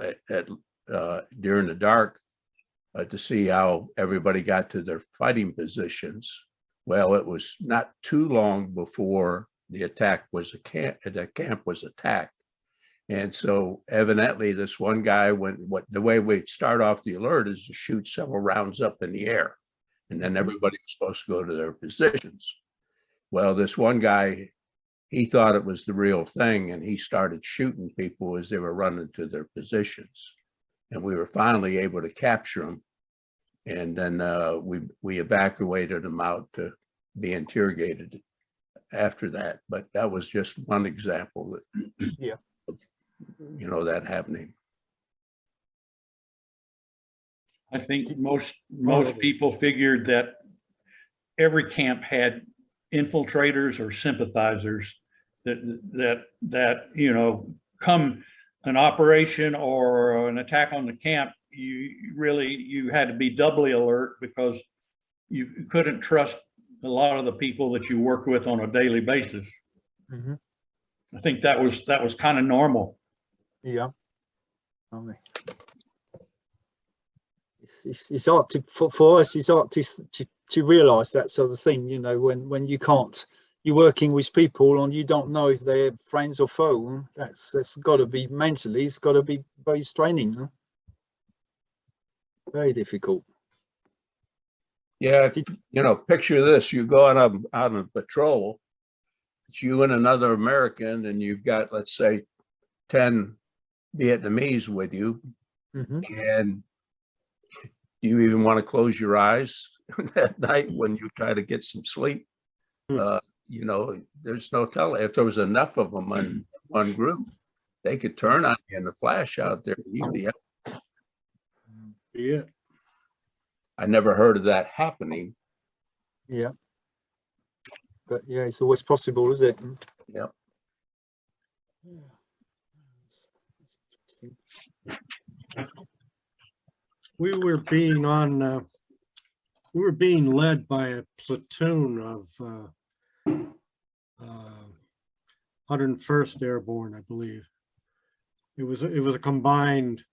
during the dark to see how everybody got to their fighting positions. Well, it was not too long before the camp was attacked. And so evidently this one guy the way we start off the alert is to shoot several rounds up in the air. And then everybody was supposed to go to their positions. Well, this one guy, he thought it was the real thing, and he started shooting people as they were running to their positions. And we were finally able to capture them. And then we evacuated them out to be interrogated after that. But that was just one example that, yeah, of, you know, that happening. I think most people figured that every camp had infiltrators or sympathizers that you know, come an operation or an attack on the camp, you had to be doubly alert, because you couldn't trust a lot of the people that you work with on a daily basis. I think that was kind of normal. Yeah. It's hard to, for us, it's hard to realize that sort of thing, you know, when you're working with people and you don't know if they're friends or foe. That's got to be, mentally, it's got to be very straining, huh? Very difficult. Yeah, you know, picture this: you go on a patrol, it's you and another American, and you've got, let's say, 10 Vietnamese with you, and you even want to close your eyes that night when you try to get some sleep. You know, there's no telling. If there was enough of them in one group, they could turn on you in the flash out there. You'd be out. Yeah. I never heard of that happening. Yeah. But yeah, it's always possible, is it? Yeah. We were being led by a platoon of 101st Airborne, I believe. It was a combined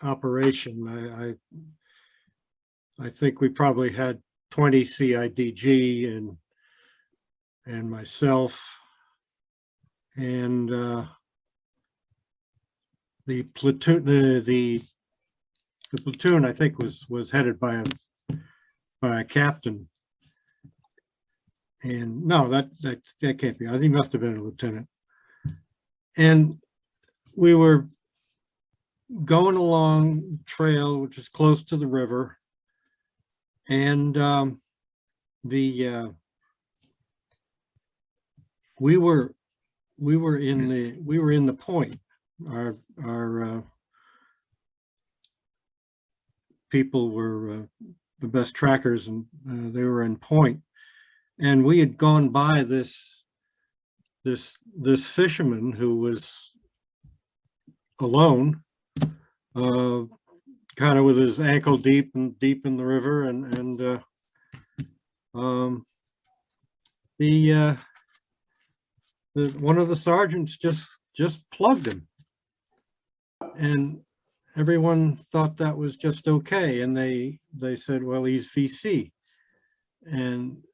operation. I think we probably had 20 CIDG and myself, and the platoon, the platoon I think was headed by a captain. And no, that can't be. I think he must have been a lieutenant. And we were going along the trail, which is close to the river, and we were in the point. Our people were the best trackers, and they were in point. And we had gone by this fisherman who was alone, kind of with his ankle deep in the river, and one of the sergeants just plugged him, and everyone thought that was just okay, and they said, well, he's VC, and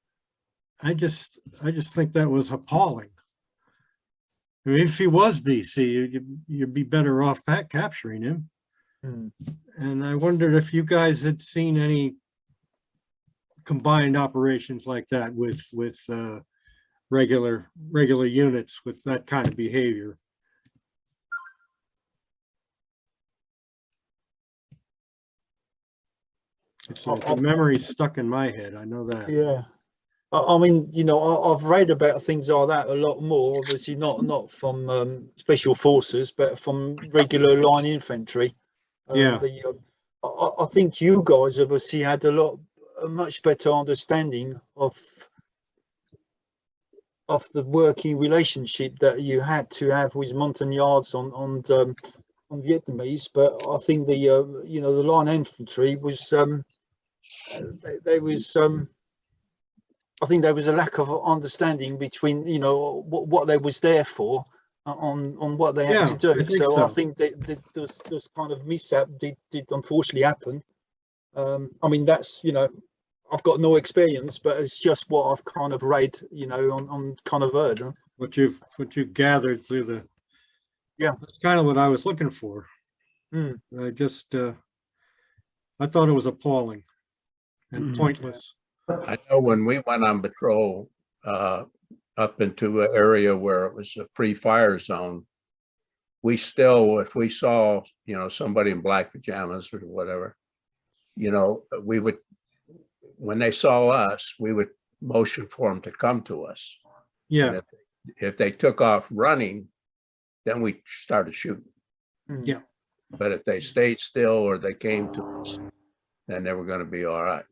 I just think that was appalling. I mean, if he was BC, you'd be better off capturing him. And I wondered if you guys had seen any combined operations like that with regular units with that kind of behavior. It's a memory stuck in my head. I know that. Yeah. I mean, you know, I've read about things like that a lot more, obviously not from special forces, but from regular line infantry. Yeah. I think you guys obviously had a much better understanding of the working relationship that you had to have with Montagnards on Vietnamese. But I think the you know, the line infantry was I think there was a lack of understanding between, you know, what they was there for, on what they had to do. So I think that those kind of mishap did unfortunately happen. I mean, that's, you know, I've got no experience, but it's just what I've kind of read, you know, on kind of heard. What you've gathered through the, that's kind of what I was looking for. I just I thought it was appalling and pointless. I know when we went on patrol up into an area where it was a free fire zone, we still, if we saw, you know, somebody in black pajamas or whatever, you know, we would, when they saw us, we would motion for them to come to us. Yeah. And if they took off running, then we started shooting. Yeah. But if they stayed still or they came to us, then they were going to be all right.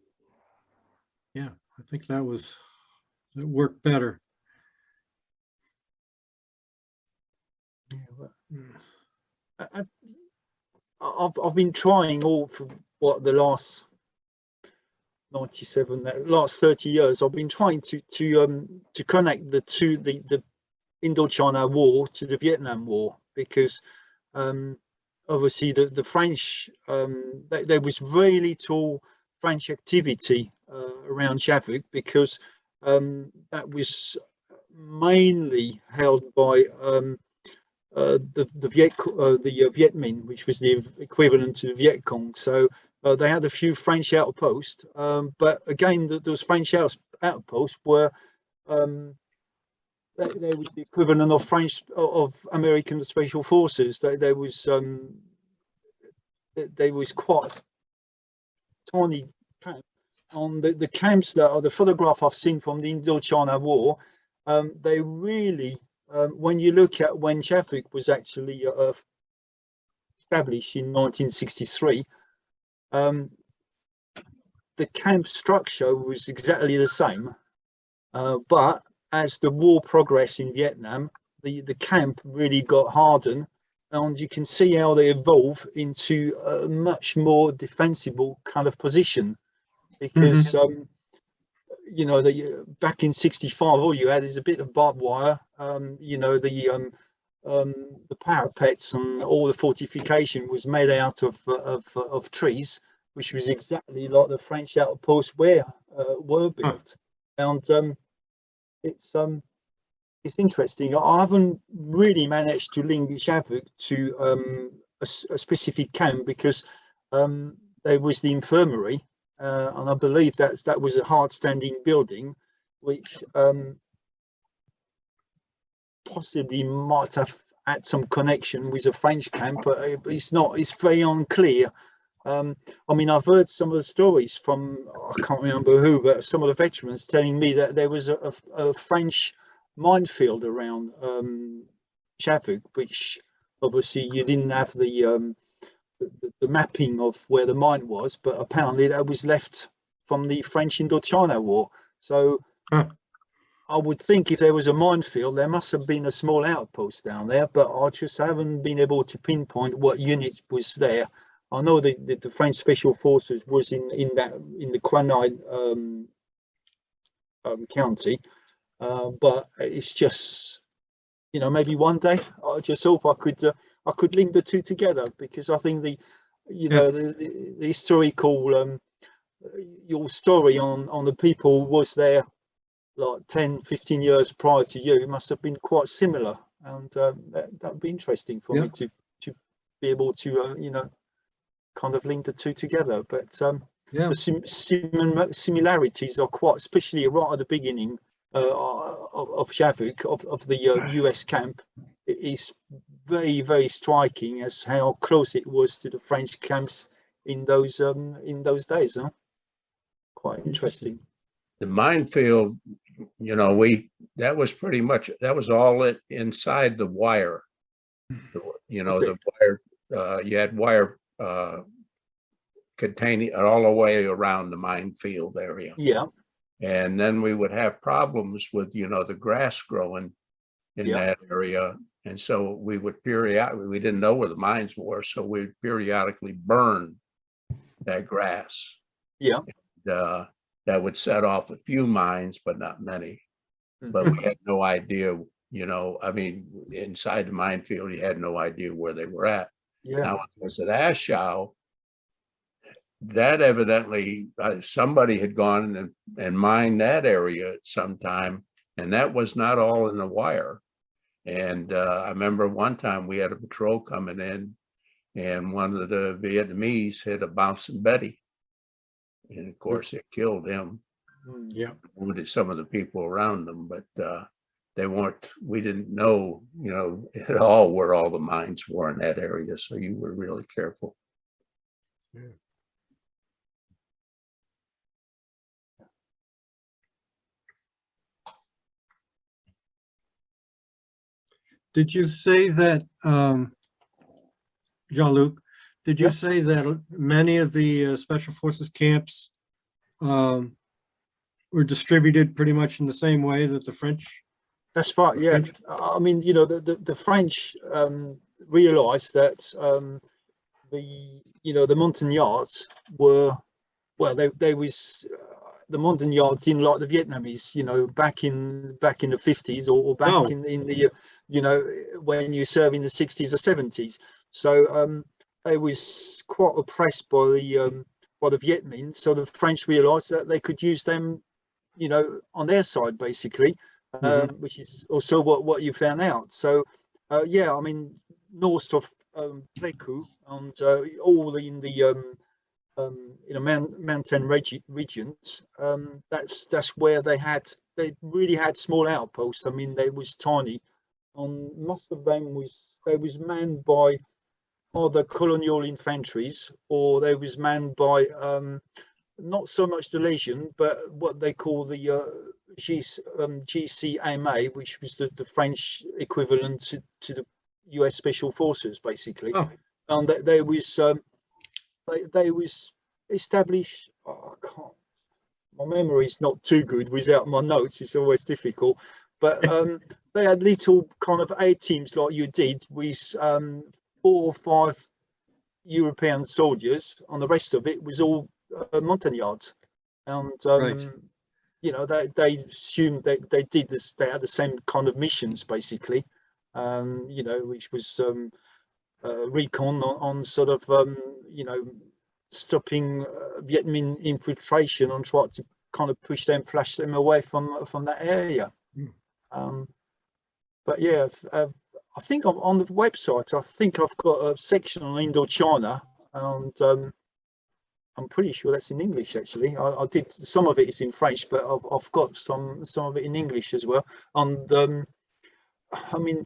Yeah, I think it worked better. I've been trying all for what the last 30 years. I've been trying to connect the two, the Indochina War to the Vietnam War, because obviously the French, there was very little French activity around Gia Vuc, because that was mainly held by the Viet Minh, which was the equivalent to the Viet Cong. So they had a few French outposts, but again, those French outposts were they was the equivalent of American special forces. They was quite tiny camp. On the camps that are the photograph I've seen from the Indochina War, they really, when you look at when Gia Vuc was actually established in 1963, the camp structure was exactly the same, but as the war progressed in Vietnam, the camp really got hardened, and you can see how they evolve into a much more defensible kind of position. Because you know, back in '65, all you had is a bit of barbed wire. You know, the parapets and all the fortification was made out of trees, which was exactly like the French outposts were built. And it's interesting. I haven't really managed to link Gia Vuc to a specific camp, because there was the infirmary, and I believe that was a hard-standing building, which possibly might have had some connection with a French camp, but it's very unclear. I mean, I've heard some of the stories from, I can't remember who, but some of the veterans telling me that there was a French minefield around Gia Vuc, which obviously you didn't have the mapping of where the mine was, but apparently that was left from the French Indochina War. So I would think if there was a minefield, there must have been a small outpost down there, but I just haven't been able to pinpoint what unit was there. I know that the French Special Forces was in the Quinine county, but it's just, you know, maybe one day I just hope I could link the two together, because I think the historical your story on the people who was there like 10-15 years prior to you must have been quite similar, and that would be interesting for me to be able to you know, kind of link the two together. But the similarities are quite, especially right at the beginning of Gia Vuc, of the US camp. It is very, very striking as how close it was to the French camps in those days. Quite interesting. The minefield, you know, that was pretty much, that was all it inside the wire. You know, the wire, you had wire containing it all the way around the minefield area. Yeah. And then we would have problems with, you know, the grass growing in that area. And so we would we didn't know where the mines were, so we'd periodically burn that grass. Yeah. And, that would set off a few mines, but not many. But we had no idea, you know, I mean, inside the minefield, you had no idea where they were at. Yeah. Now, it was at Ashow, that evidently somebody had gone and mined that area at some time, and that was not all in the wire. And I remember one time we had a patrol coming in, and one of the Vietnamese hit a bouncing Betty. And of course, it killed him. Yeah. Wounded some of the people around them, but we didn't know, you know, at all where all the mines were in that area. So you were really careful. Yeah. Did you say that, Jean-Luc, did you say that many of the Special Forces camps were distributed pretty much in the same way that the French? That's right, yeah. I mean, you know, the French realized that the Montagnards were, well, they was the Montagnards didn't like the Vietnamese, you know, back in the 50s or back in the, you know, when you serve in the 60s or 70s. So they was quite oppressed by the Viet Minh. So the French realized that they could use them, you know, on their side, basically, which is also what you found out. So yeah, I mean, north of Pleiku and all in the you know, mountain regions, that's where they really had small outposts. I mean, they was tiny, and most of them was manned by either colonial infantries, or they was manned by not so much the Legion, but what they call the GCMA, which was the French equivalent to the US Special Forces, basically. And they was established. Oh, I can't. My memory is not too good without my notes. It's always difficult. But they had little kind of A teams like you did, with 4 or 5 European soldiers, and the rest of it was all Montagnards. And you know, they assumed they did this. They had the same kind of missions, basically. you know, which was recon on sort of, you know, stopping Vietnam infiltration and try to kind of push them, flash them away from that area. But yeah, I think on the website, I think I've got a section on Indochina, and I'm pretty sure that's in English actually. I did, some of it is in French, but I've got some of it in English as well. And I mean,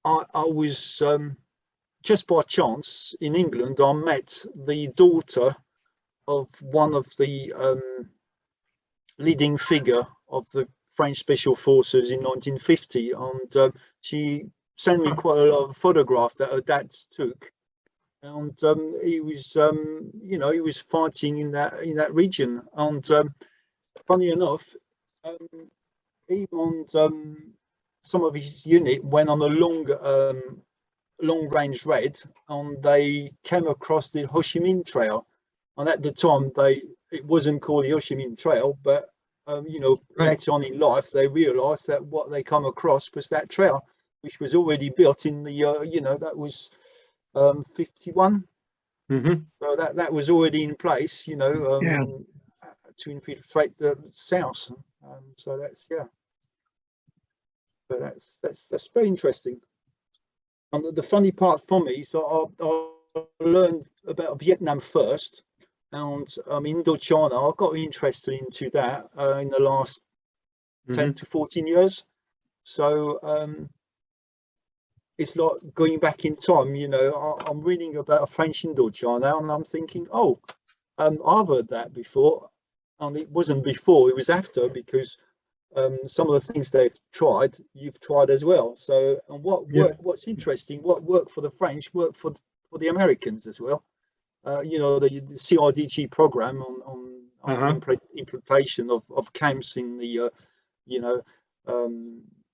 I was just by chance in England, I met the daughter of one of the leading figure of the French Special Forces in 1950, and she sent me quite a lot of photographs that her dad took, and he was, you know, he was fighting in that region, and funny enough, even some of his unit went on a long range raid, and they came across the Ho Chi Minh Trail, and at the time it wasn't called the Ho Chi Minh Trail, but you know, later on in life they realized that what they come across was that trail, which was already built in the you know, that was 51. So that was already in place, you know, to infiltrate the south. So that's, yeah, but that's very interesting. And the funny part for me, so I learned about Vietnam first, and Indochina, I got interested into that in the last 10 to 14 years. So it's like going back in time, you know. I'm reading about a French Indochina, and I'm thinking, oh, I've heard that before, and it wasn't before, it was after, because some of the things they've tried, you've tried as well. So, and what's interesting, what worked for the French worked for the Americans as well. You know, the CRDG program on implementation of camps in the, you know.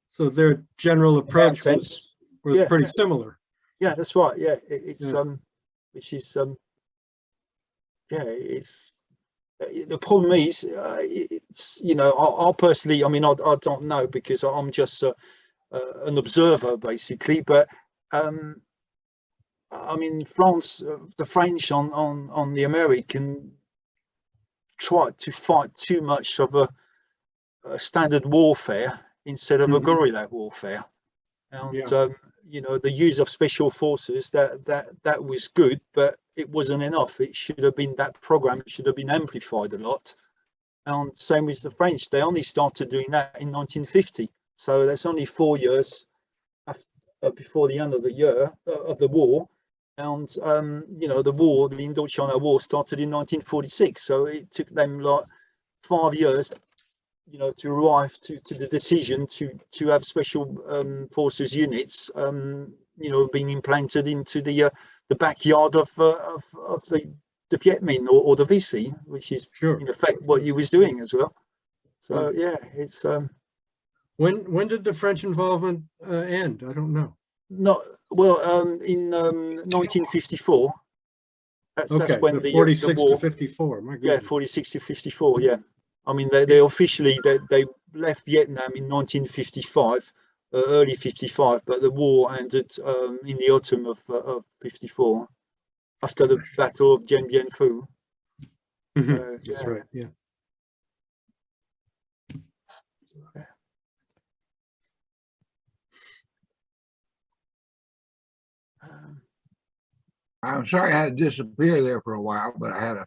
So their general approach was pretty similar. Yeah, that's right. Yeah, it's which is yeah, it's. The problem is, it's, you know, I personally, I mean, I don't know, because I'm just an observer basically. But I mean, France, the French on the American tried to fight too much of a standard warfare instead of a guerrilla warfare, and you know, the use of special forces, that was good, but it wasn't enough. It should have been, that program should have been amplified a lot. And same with the French, they only started doing that in 1950, so that's only 4 years before the end of the year of the war. And you know, the Indochina War started in 1946, so it took them like 5 years, you know, to arrive to the decision to have special forces units, you know, being implanted into the backyard of the Viet Minh or the VC, which is in effect what he was doing as well. So yeah, it's when did the French involvement end? I don't know. Not well, in 1954. That's when the 46 war, to 54. My goodness. Yeah, 46 to 54. Yeah, I mean, they officially they left Vietnam in 1955, early 55, but the war ended in the autumn of 54, after the Battle of Dien Bien Phu. That's right. Yeah. I'm sorry I had to disappear there for a while, but I had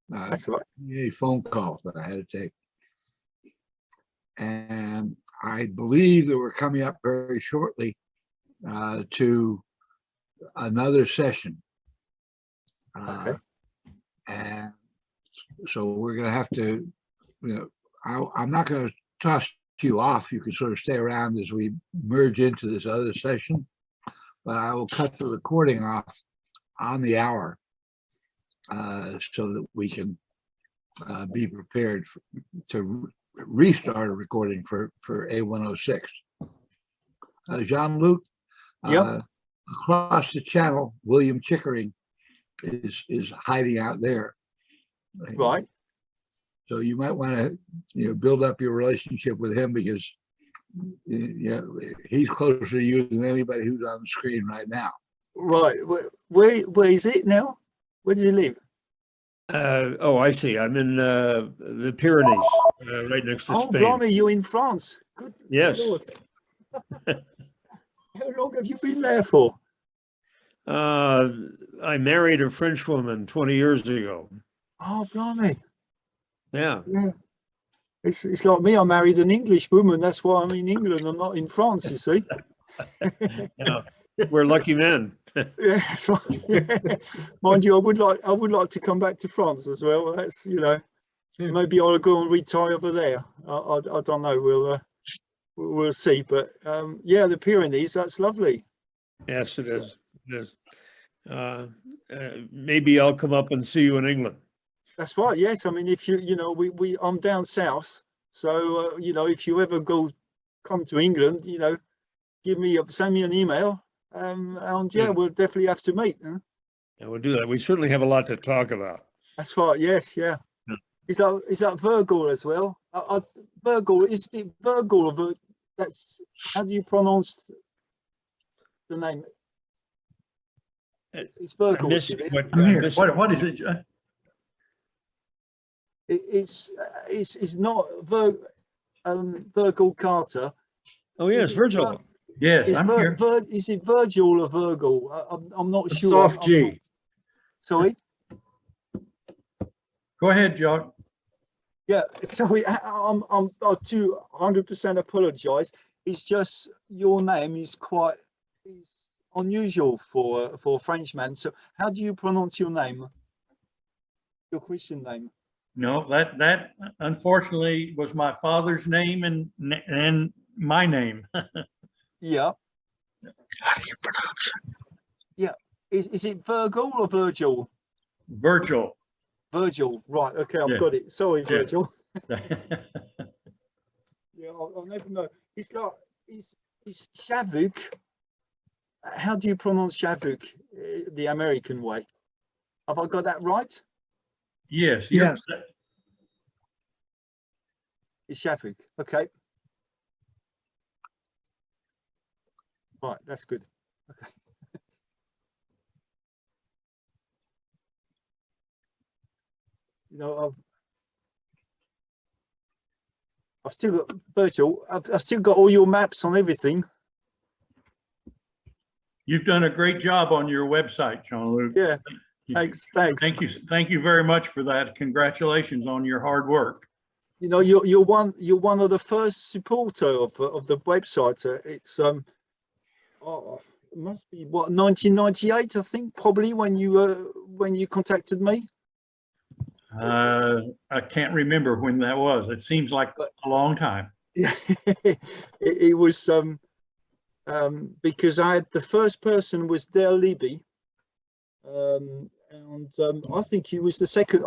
that's right, a phone call that I had to take. And I believe that we're coming up very shortly to another session. And so we're going to have to, you know, I'm not going to toss you off. You can sort of stay around as we merge into this other session, but I will cut the recording off on the hour so that we can be prepared to restart a recording for A106. Jean-Luc, across the channel, William Chickering is hiding out there. Right. So you might want to, you know, build up your relationship with him, because he's closer to you than anybody who's on the screen right now. Right. Where is it now? Where do you live? Oh, I see. I'm in the Pyrenees, right next to Oh, Spain. blimey, you're in France. Good Yes. Lord. How long have you been there for? I married a French woman 20 years ago. Oh, blimey. Yeah. Yeah. It's like me. I married an English woman. That's why I'm in England. I'm not in France, you see. Yeah. We're lucky men. Yeah, that's right. Yeah. Mind you, I would like to come back to France as well. That's, you know, maybe I'll go and retire over there. I don't know. We'll see. But yeah, the Pyrenees, that's lovely. Yes, it is. It is. Maybe I'll come up and see you in England. That's right. Yes. I mean, if you know, I'm down south. So, you know, if you ever come to England, you know, send me an email. And yeah, we'll definitely have to meet. Huh? Yeah, we'll do that. We certainly have a lot to talk about. That's right. Yes. Yeah. Is that Virgil as well? Virgil, is it Virgil or that's, how do you pronounce the name? It's Virgil. I'm here. What is it? It's not Virgil Carter. Oh yes, Virgil. Yes, I'm here. Is it Virgil or Virgil? I'm not sure. Soft G. Sorry. Go ahead, John. Yeah, sorry. I 200% apologize. It's just your name is quite unusual for a Frenchman. So how do you pronounce your name? Your Christian name? No, that unfortunately was my father's name and my name. Yeah. How do you pronounce it? Yeah. Is it Virgil or Virgil? Virgil. Virgil. Right. Okay, I've got it. Sorry, Virgil. Yeah, I'll never know. It's like it's Gia Vuc. How do you pronounce Gia Vuc the American way? Have I got that right? Yes. Yes. It's Gia Vuc. Okay. Right, that's good. Okay. You know, I've still got Virgil. I've still got all your maps on everything. You've done a great job on your website, Jean-Luc. Yeah. Thanks. Thank you very much for that. Congratulations on your hard work. You know, you're one of the first supporter of the website. It's it must be what, 1998, I think, probably, when you contacted me. I can't remember when that was. It seems like a long time. Yeah, it was because I had the first person was Dale Libby, and I think you was the second.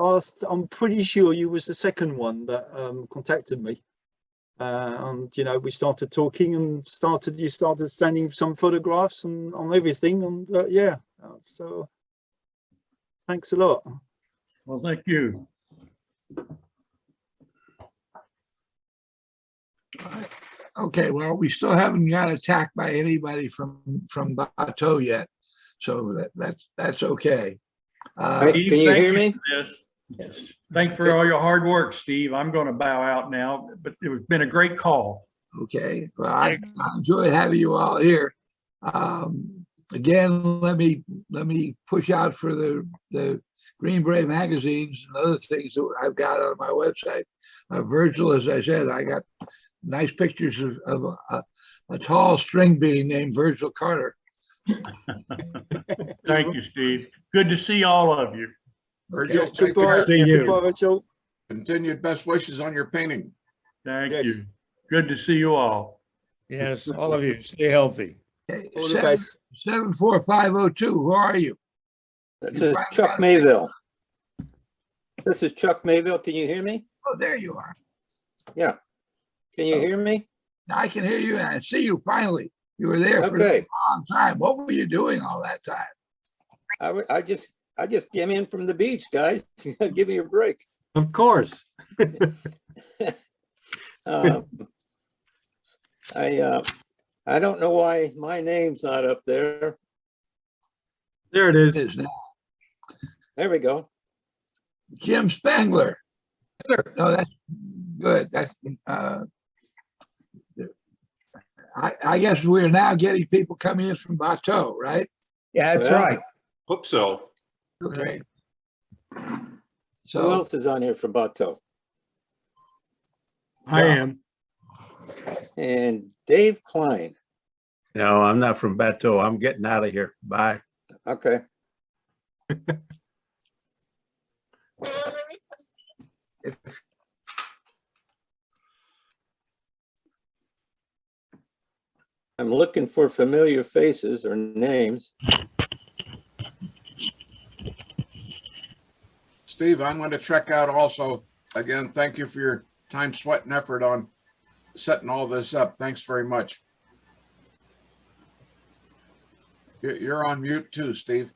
I'm pretty sure you was the second one that contacted me, and you know, we started talking and you started sending some photographs and on everything, and yeah, so thanks a lot. Well, thank you. Okay, well, we still haven't got attacked by anybody from Bateau yet, so that's okay. Steve, can you hear me? Thanks for all your hard work, Steve. I'm going to bow out now, but it's been a great call. Okay, well, I enjoy having you all here. Again, let me push out for the Green Beret magazines and other things that I've got on my website. Virgil, as I said, I got nice pictures of a tall string bean named Virgil Carter. Thank you, Steve. Good to see all of you. Virgil, Yeah, goodbye. Goodbye, Virgil. Continued best wishes on your painting. Thank you. Good to see you all. Yes, all of you. Stay healthy. Okay, All the best. 74502, who are you? This is Chuck Mayville. This is Chuck Mayville. Can you hear me? Oh, there you are. Yeah. Can you hear me? I can hear you and I see you finally. You were there for a long time. What were you doing all that time? I just came in from the beach, guys. Give me a break. Of course. I don't know why my name's not up there. There it is. Is now There we go. Jim Spangler. Sir. No, that's good. That's, I guess we're now getting people coming in from Bateau, right? Yeah, that's right. Hope so. Okay. Who So, else is on here from Bateau? I am. And Dave Klein. No, I'm not from Bateau. I'm getting out of here. Bye. Okay. I'm looking for familiar faces or names. Steve, I'm going to check out also. Again, thank you for your time, sweat, and effort on setting all this up. Thanks very much. You're on mute too, Steve.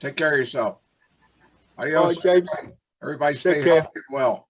Take care of yourself. Adios. James. Everybody stay Take care. healthy and well.